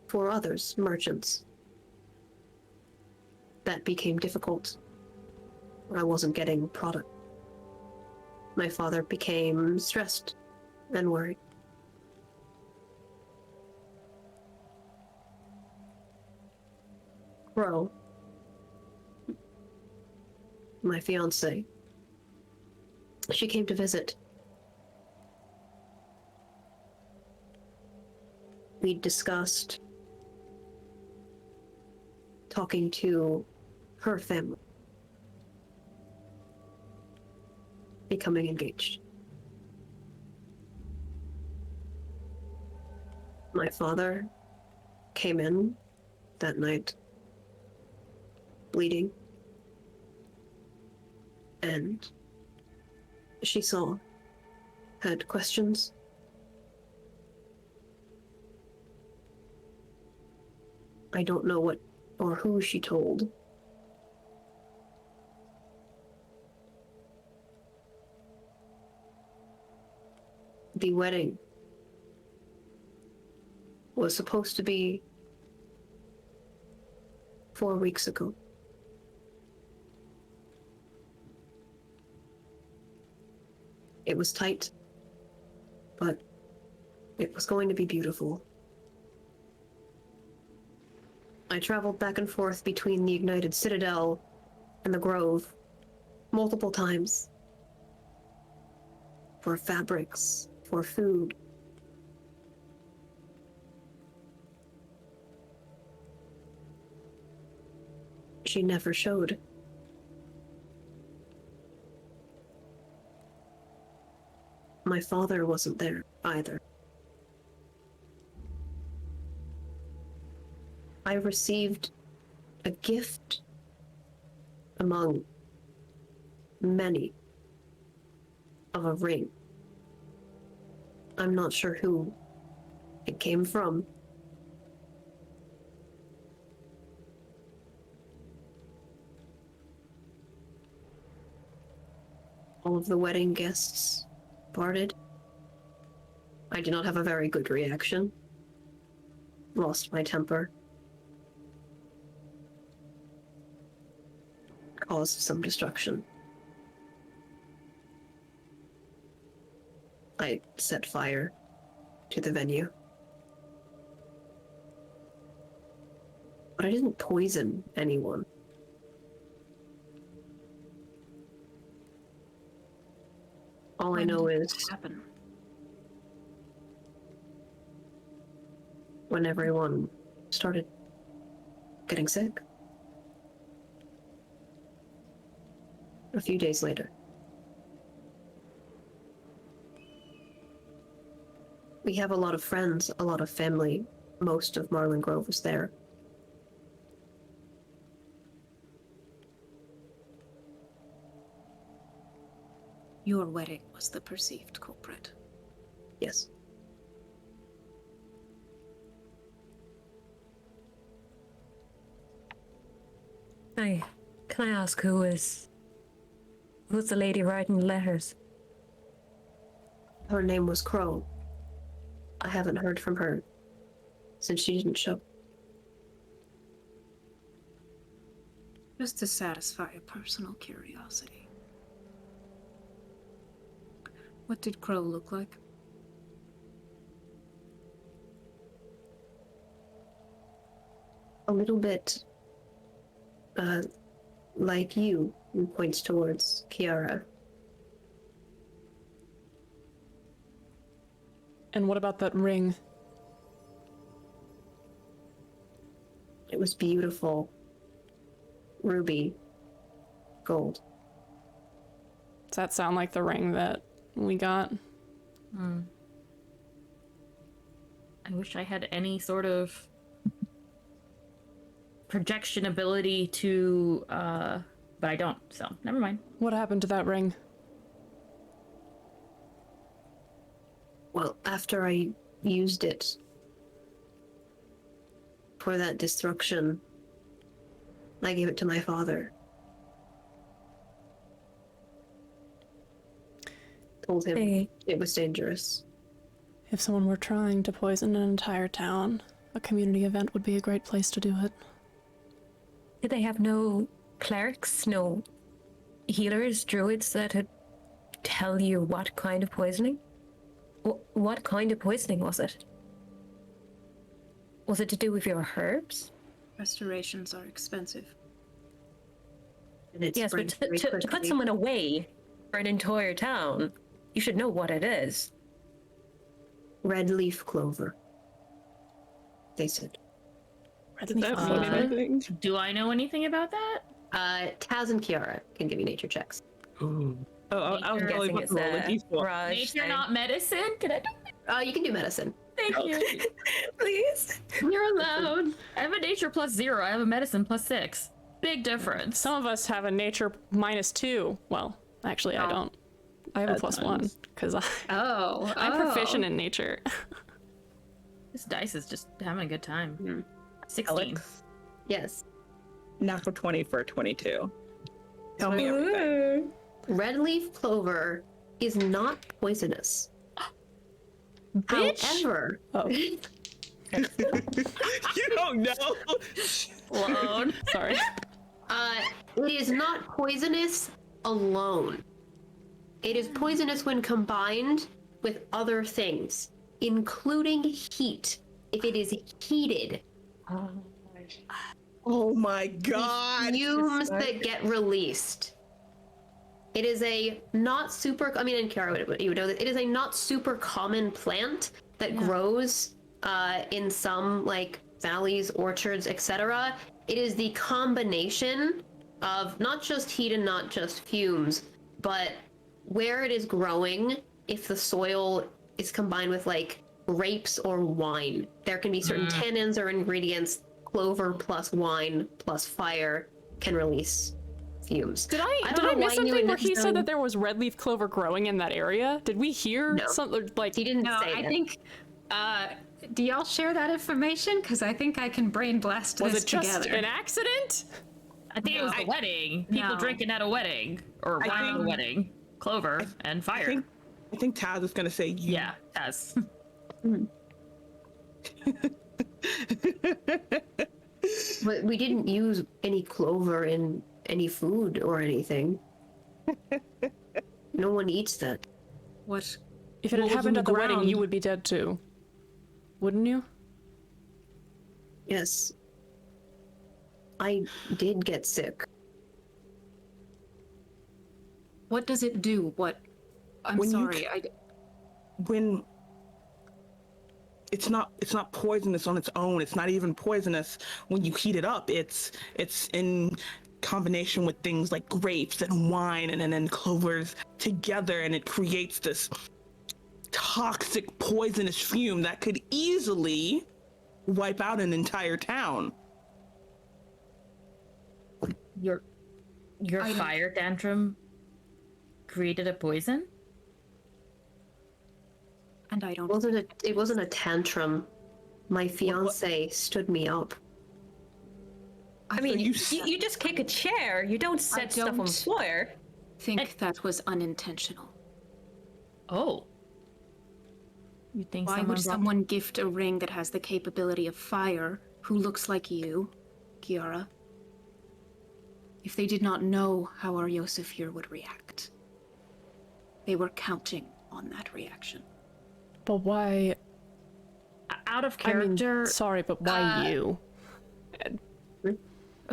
for others, merchants. That became difficult. I wasn't getting product. My father became stressed and worried. Crow, my fiance, she came to visit. We discussed talking to her family, becoming engaged. My father came in that night, bleeding, and she saw, had questions. I don't know what or who she told. The wedding was supposed to be 4 weeks ago. It was tight, but it was going to be beautiful. I traveled back and forth between the Ignited Citadel and the Grove multiple times for fabrics, for food. She never showed. My father wasn't there either. I received a gift among many of a ring. I'm not sure who it came from. All of the wedding guests parted. I did not have a very good reaction. Lost my temper. Caused some destruction. I set fire to the venue. But I didn't poison anyone. All I know is happen? when everyone started getting sick. A few days later. We have a lot of friends, a lot of family. Most of Marlin Grove was there. Your wedding was the perceived culprit. Yes. Hey, can I ask who's the lady writing the letters? Her name was Crow. I haven't heard from her since she didn't show. Just to satisfy a personal curiosity. What did Crow look like? a little bit like you, and points towards Kiara. And what about that ring? It was beautiful. Ruby. Gold. Does that sound like the ring that we got? I wish I had any sort of projection ability to, but I don't, so never mind. What happened to that ring? Well, after I used it for that destruction, I gave it to my father. Told him Hey. it was dangerous. If someone were trying to poison an entire town, a community event would be a great place to do it. Did they have no clerics, no healers, druids that would tell you what kind of poisoning? What kind of poisoning was it? Was it to do with your herbs? Restorations are expensive. And it Yes, but spread very to put quickly. someone away for an entire town, you should know what it is. Red leaf clover. They said. Is that funny, I think? Do I know anything about that? Taz and Kiara can give you nature checks. Oh, I was I'm really guessing about it's to roll a a d4. mirage Nature, thing. not medicine? Can I do You can do medicine. Thank you. Please. You're allowed. I have a nature +0. I have a medicine +6. Big difference. Some of us have a nature -2. Well, actually, I don't. I have a +1 because I'm proficient in nature. This dice is just having a good time. 16. Alex, Yes. natural 20 for 22. Tell me everything. Red leaf clover is not poisonous. Bitch! However, Oh, You don't know. Alone. sorry. it is not poisonous alone. It is poisonous when combined with other things, including heat. If it is heated, Oh my god. fumes that get released. It is a not super, I mean, in Kiara, you would know that it is a not super common plant that grows in some like valleys, orchards, etc. It is the combination of not just heat and not just fumes, but where it is growing, if the soil is combined with like grapes or wine, there can be certain tannins or ingredients. Clover plus wine plus fire can release fumes. Did I don't know miss why you something would where he said necessarily- that there was red leaf clover growing in that area? Did we hear No. something like? He didn't No, say I that. think. Do y'all share that information? Because I think I can brain blast Was this it just together. an accident? I think it was a wedding. People No. drinking at a wedding. Or I wine at a think- wedding. Clover and fire. I think Taz is gonna say you. Yeah, yes. But we didn't use any clover in any food or anything. No one eats that. What? If it had What was in happened the at the wedding, you ground? would be dead too. Wouldn't you? Yes. I did get sick. What does it do? What? I'm When you sorry. When it's not poisonous on its own. It's not even poisonous when you heat it up. It's in combination with things like grapes and wine and then clovers together, and it creates this toxic poisonous fume that could easily wipe out an entire town. Your fire tantrum created a poison? And I don't. It wasn't a tantrum. My fiance stood me up. I mean, you you just kick a chair. You don't set stuff on don't- the floor. think that was unintentional. Oh. You think Why someone would brought- someone gift a ring that has the capability of fire who looks like you, Kiara, if they did not know how our Yosefir would react? They were counting on that reaction. But why? out of I mean, character? sorry, but why you?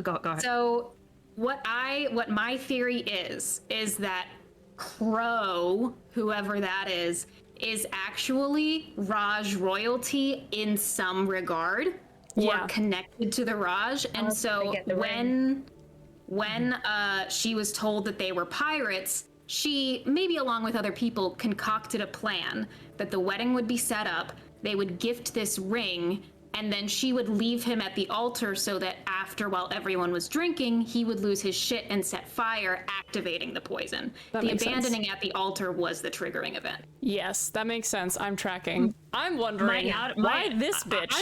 Go ahead. So what my theory is that Crow, whoever that is actually Raj royalty in some regard, Yeah. or connected to the Raj. And so when she was told that they were pirates, she, maybe along with other people, concocted a plan that the wedding would be set up, they would gift this ring, and then she would leave him at the altar so that after, while everyone was drinking, he would lose his shit and set fire, activating the poison. That The makes sense. abandoning at the altar was the triggering event. Yes, that makes sense. I'm tracking. I'm wondering why this bitch.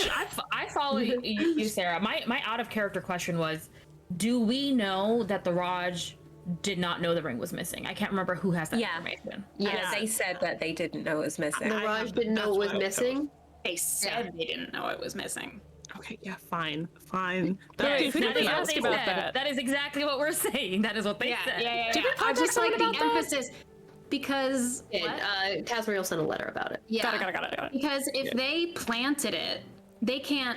I follow you, Sarah. My out of character question was, do we know that the Raj did not know the ring was missing? I can't remember who has that information. Yeah, they said that they didn't know it was missing. The Raj didn't know it was missing. They said they didn't know it was missing. Okay, yeah, fine. Wait, That who did they is what ask they about said. that? That is exactly what we're saying. That is what they said. Did we I contact just like someone the about that? emphasis because Tazriel sent a letter about it. yeah, Got it. because if they planted it, they can't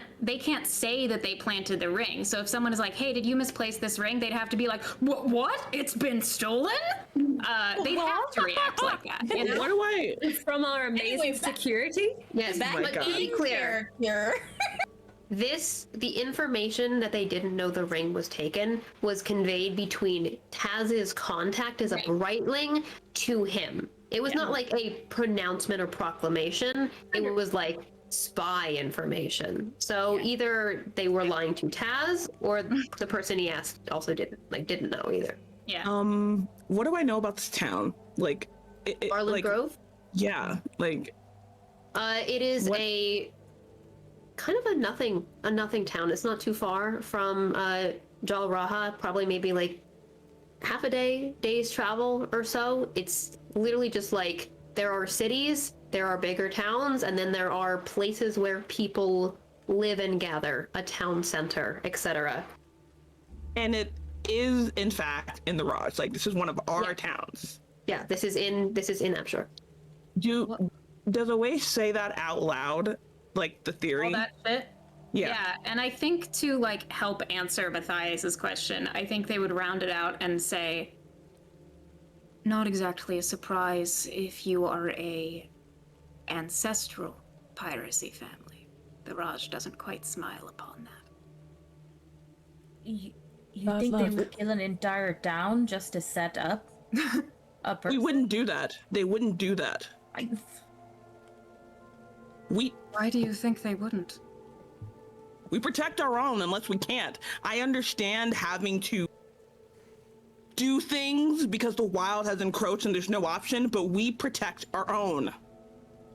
say that they planted the ring. So if someone is like, "Hey, did you misplace this ring?" They'd have to be like, "What? It's been stolen?" They'd have to react like that. You know? What do I? From our amazing security? Yes, my but God. to be clear, the information that they didn't know the ring was taken was conveyed between Taz's contact as a Brightling to him. It was not like a pronouncement or proclamation. It was like spy information. So either they were lying to Taz, or the person he asked also didn't know either. Yeah. What do I know about this town? Like, Barlin like, Grove. yeah, like, It is What- a kind of a nothing town. It's not too far from Jal Raha, probably maybe like half a day's travel or so. It's literally just like there are cities, there are bigger towns, and then there are places where people live and gather, a town center, etc. and it is in fact in the Raj. Like, this is one of our towns. Yeah, this is in Apshore. Does Away say that out loud? Like the theory? All that shit. Yeah. Yeah, and I think to like help answer Matthias's question, I think they would round it out and say, not exactly a surprise if you are a ancestral piracy family. The Raj doesn't quite smile upon that. You think they would kill an entire town just to set up a person? We wouldn't do that. They wouldn't do that. Why do you think they wouldn't? We protect our own unless we can't. I understand having to do things because the wild has encroached and there's no option, but we protect our own.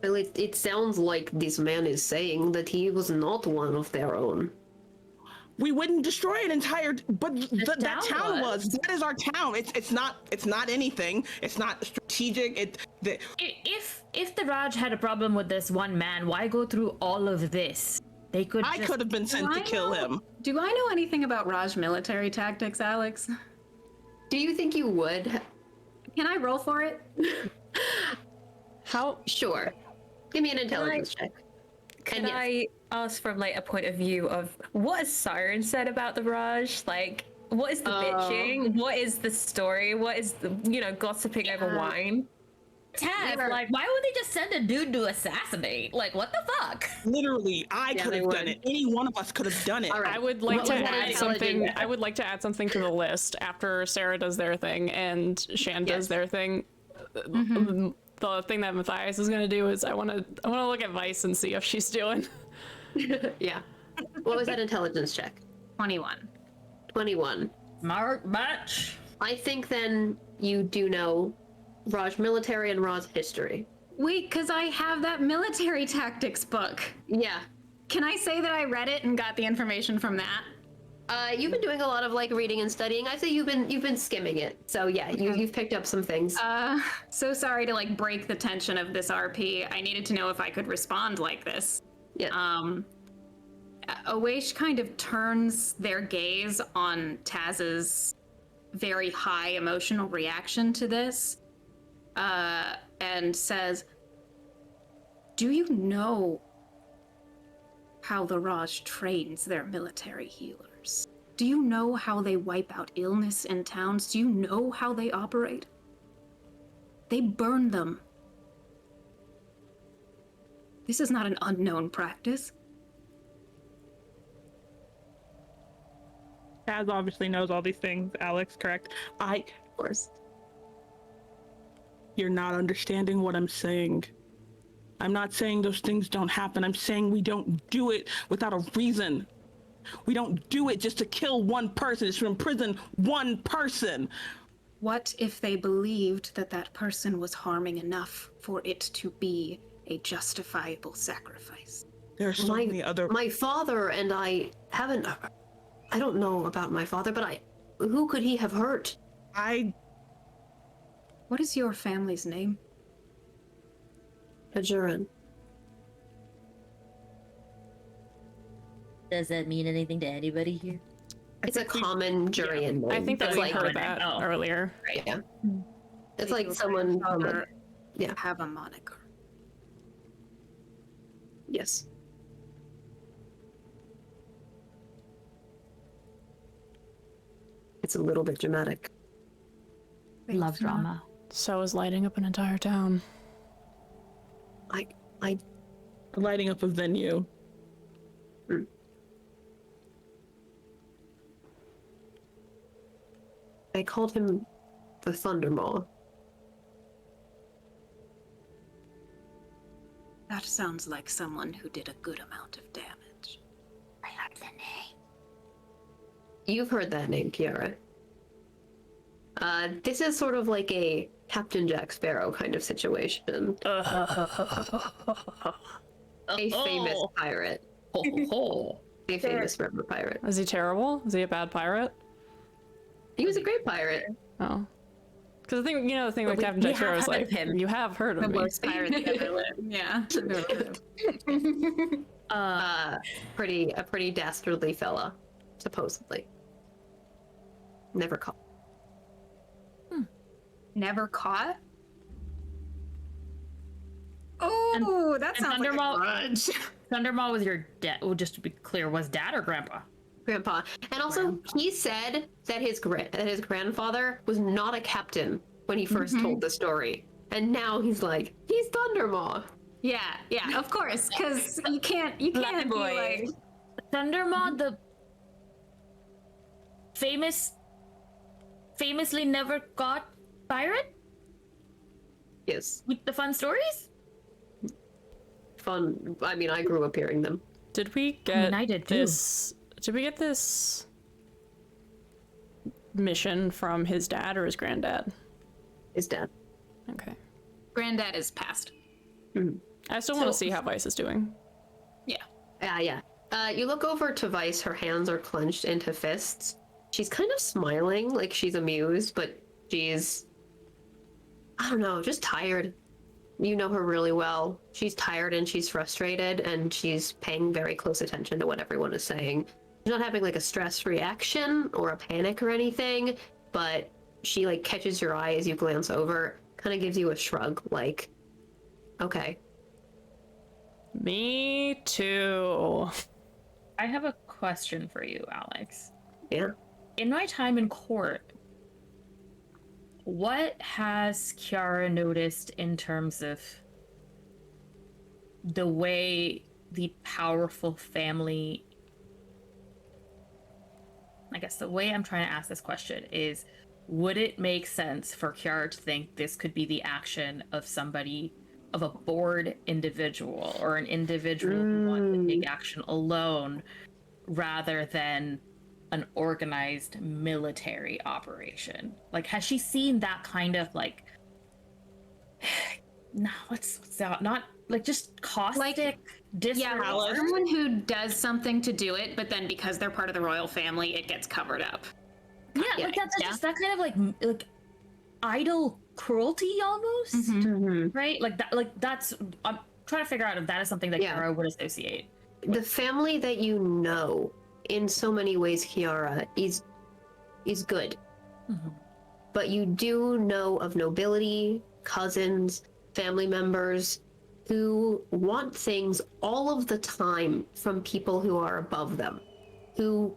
Well, it sounds like this man is saying that he was not one of their own. We wouldn't destroy an entire, but that town town was. was. That is our town. It's not anything. It's not strategic. If the Raj had a problem with this one man, why go through all of this? They could. I could have been sent to kill him. Do I know anything about Raj military tactics, Alex? Do you think you would? Can I roll for it? How? Sure. Give me an intelligence check. Can And yes. I ask from like a point of view of what has Siren said about the Raj? Like, what is the bitching? What is the story? What is the, gossiping over wine? Taz, like, why would they just send a dude to assassinate? Like, what the fuck? Literally, I could they have done would. it. Any one of us could have done it. All right. I would like What to was that add intelligence? something. I would like to add something to the list after Sarah does their thing and Shan does Yes. their thing. The thing that Matthias is going to do is I want to look at Vice and see if she's doing. Yeah. What was that intelligence check? 21. 21. Smart bitch. I think then you do know Raj military and Raj history. Wait, because I have that military tactics book. Yeah. Can I say that I read it and got the information from that? You've been doing a lot of like reading and studying. I say you've been skimming it. So yeah, you've picked up some things. So sorry to like break the tension of this RP. I needed to know if I could respond like this. Yeah. Awaish kind of turns their gaze on Taz's very high emotional reaction to this, and says, "Do you know how the Raj trains their military healers?" Do you know how they wipe out illness in towns? Do you know how they operate? They burn them. This is not an unknown practice. Taz obviously knows all these things, Alex, correct? Of course. You're not understanding what I'm saying. I'm not saying those things don't happen. I'm saying we don't do it without a reason. We don't do it just to kill one person, just to imprison one person. What if they believed that that person was harming enough for it to be a justifiable sacrifice? There are so many other... My father and I haven't... I don't know about my father, but who could he have hurt? What is your family's name? Hajuran. Does that mean anything to anybody here? It's a common Jurian name. I think that It's we like, heard that earlier. yeah. It's like someone from a, yeah. Have a moniker. Yes. It's a little bit dramatic. Love drama. So is lighting up an entire town. I Lighting up a venue. I called him the Thundermaw. That sounds like someone who did a good amount of damage. I like the name. You've heard that name, Kiara. This is sort of like a Captain Jack Sparrow kind of situation. A famous pirate. A famous river pirate. Is he terrible? Is he a bad pirate? He was a great pirate. Oh. Because the thing with Captain Jack Sparrow is like, you have heard of The me. worst pirate that ever lived. Yeah. A pretty dastardly fella, supposedly. Never caught. Never caught? Oh, that sounds like a Thundermaw- grudge. Thundermaw was your dad. Well, just to be clear, was dad or grandpa? Grandpa. And also, he said that his grandfather was not a captain when he 1st told the story. And now he's like, he's Thundermaw. Yeah, of course, because you can't be like... Thundermaw, the famously never caught pirate Yes. with the fun stories? Fun. I mean, I grew up hearing them. Did we get I did too. this? Did we get this mission from his dad or his granddad? His dad. Okay. Granddad is passed. I still want to see how Vice is doing. Yeah. You look over to Vice, her hands are clenched into fists. She's kind of smiling, like she's amused, but she's, I don't know, just tired. You know her really well. She's tired and she's frustrated and she's paying very close attention to what everyone is saying. She's not having like a stress reaction or a panic or anything, but she like catches your eye as you glance over, kind of gives you a shrug, like, okay. Me too. I have a question for you, Alex. Yeah. In my time in court, what has Kiara noticed in terms of the way the powerful family... I guess the way I'm trying to ask this question is, would it make sense for Kiara to think this could be the action of somebody, of a bored individual, or an individual who wants to take action alone, rather than an organized military operation? Like, has she seen that kind of like, no, what's that? Not like just caustic, disrespectful. Someone who does something to do it, but then because they're part of the royal family, it gets covered up. Yeah, like that's just that kind of like idle cruelty almost, right? Like that, like that's. I'm trying to figure out if that is something that Kiara would associate. The family that you know, in so many ways, Kiara, is good. But you do know of nobility, cousins, family members who want things all of the time from people who are above them, who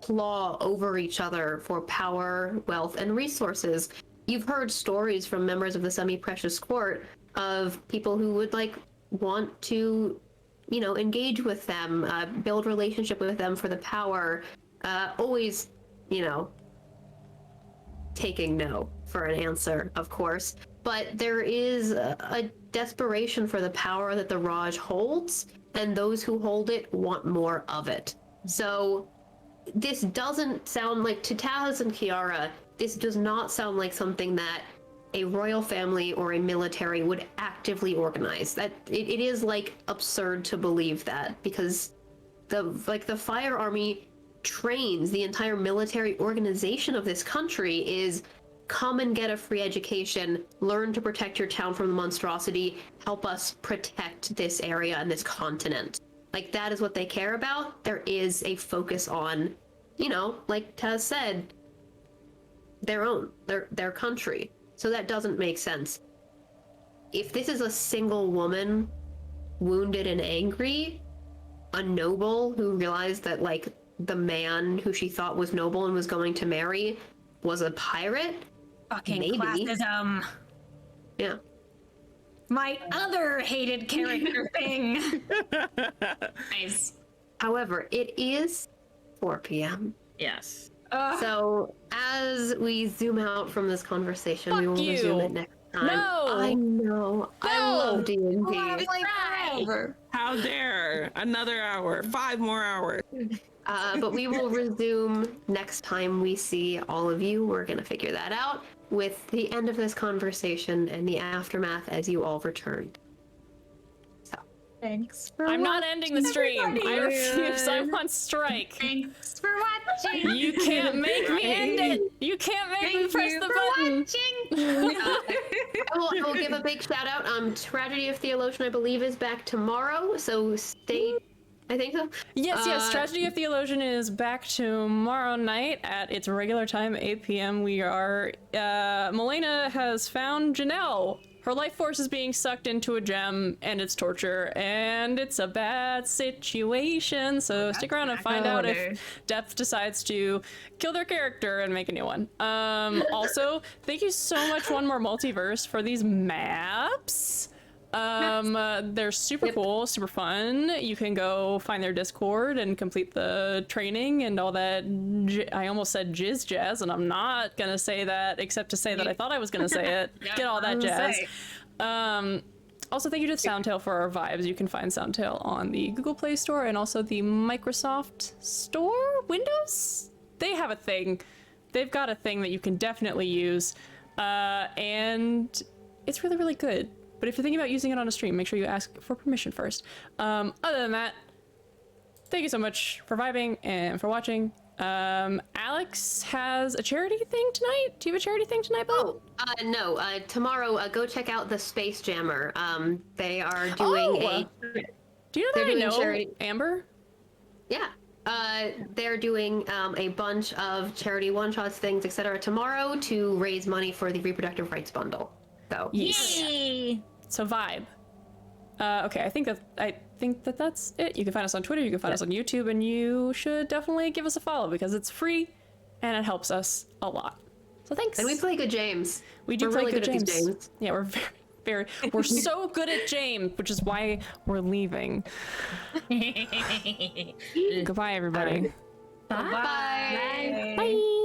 claw over each other for power, wealth, and resources. You've heard stories from members of the semi-precious court of people who would like want to, you know, engage with them, build relationship with them for the power, always, you know, taking no for an answer, of course. But there is a desperation for the power that the Raj holds, and those who hold it want more of it. So this doesn't sound like, to Taz and Kiara, this does not sound like something that a royal family or a military would actively organize. That it is like absurd to believe that, because the Fire Army trains the entire military organization of this country is come and get a free education, learn to protect your town from the monstrosity, help us protect this area and this continent. Like, that is what they care about. There is a focus on, you know, like Taz said, their country. So that doesn't make sense. If this is a single woman, wounded and angry, a noble who realized that, like, the man who she thought was noble and was going to marry was a pirate, Fucking maybe. classism. Yeah. My other hated character thing. Nice. However, it is 4 p.m. Yes. So as we zoom out from this conversation, we will Fuck resume you. it next time. No. I know. I No. love D&D. How dare? Another hour. 5 more hours. But we will resume next time we see all of you. We're going to figure that out with the end of this conversation and the aftermath as you all return. So, Thanks for I'm not ending the stream. I refuse. I'm on strike. Thanks for watching. You can't make me end it. You can't make me press the button. I will give a big shout out. Tragedy of Theologian, I believe, is back tomorrow. So stay. I think so. Yes. Tragedy of Theologian is back tomorrow night at its regular time, 8 p.m. We are. Melena has found Janelle. Her life force is being sucked into a gem, and it's torture, and it's a bad situation. So stick around and find out if Depth decides to kill their character and make a new one. Also, thank you so much, One More Multiverse, for these maps. They're super cool, super fun. You can go find their Discord and complete the training and all that. I almost said jizz jazz, and I'm not gonna say that except to say that I thought I was gonna say it. Get all that jazz. Also, thank you to Soundtail for our vibes. You can find Soundtail on the Google Play Store and also the Microsoft Store. Windows? They have a thing. They've got a thing that you can definitely use. And it's really, really good. But if you're thinking about using it on a stream, make sure you ask for permission first. Other than that, thank you so much for vibing and for watching. Alex has a charity thing tonight. Do you have a charity thing tonight, Bob? No. Tomorrow, go check out the Space Jammer. They are doing a. Do you know that I know charity. Amber? Yeah. They're doing a bunch of charity one-shots, things, etc. tomorrow to raise money for the Reproductive Rights Bundle. So. Yes. Yay! So vibe. Okay, I think that's it. You can find us on Twitter, you can find us on YouTube, and you should definitely give us a follow because it's free and it helps us a lot. So thanks. And we play good James. We do We're play really good good at James. these James. Yeah, we're we're so good at James, which is why we're leaving. Goodbye, everybody. Bye. Bye. Bye.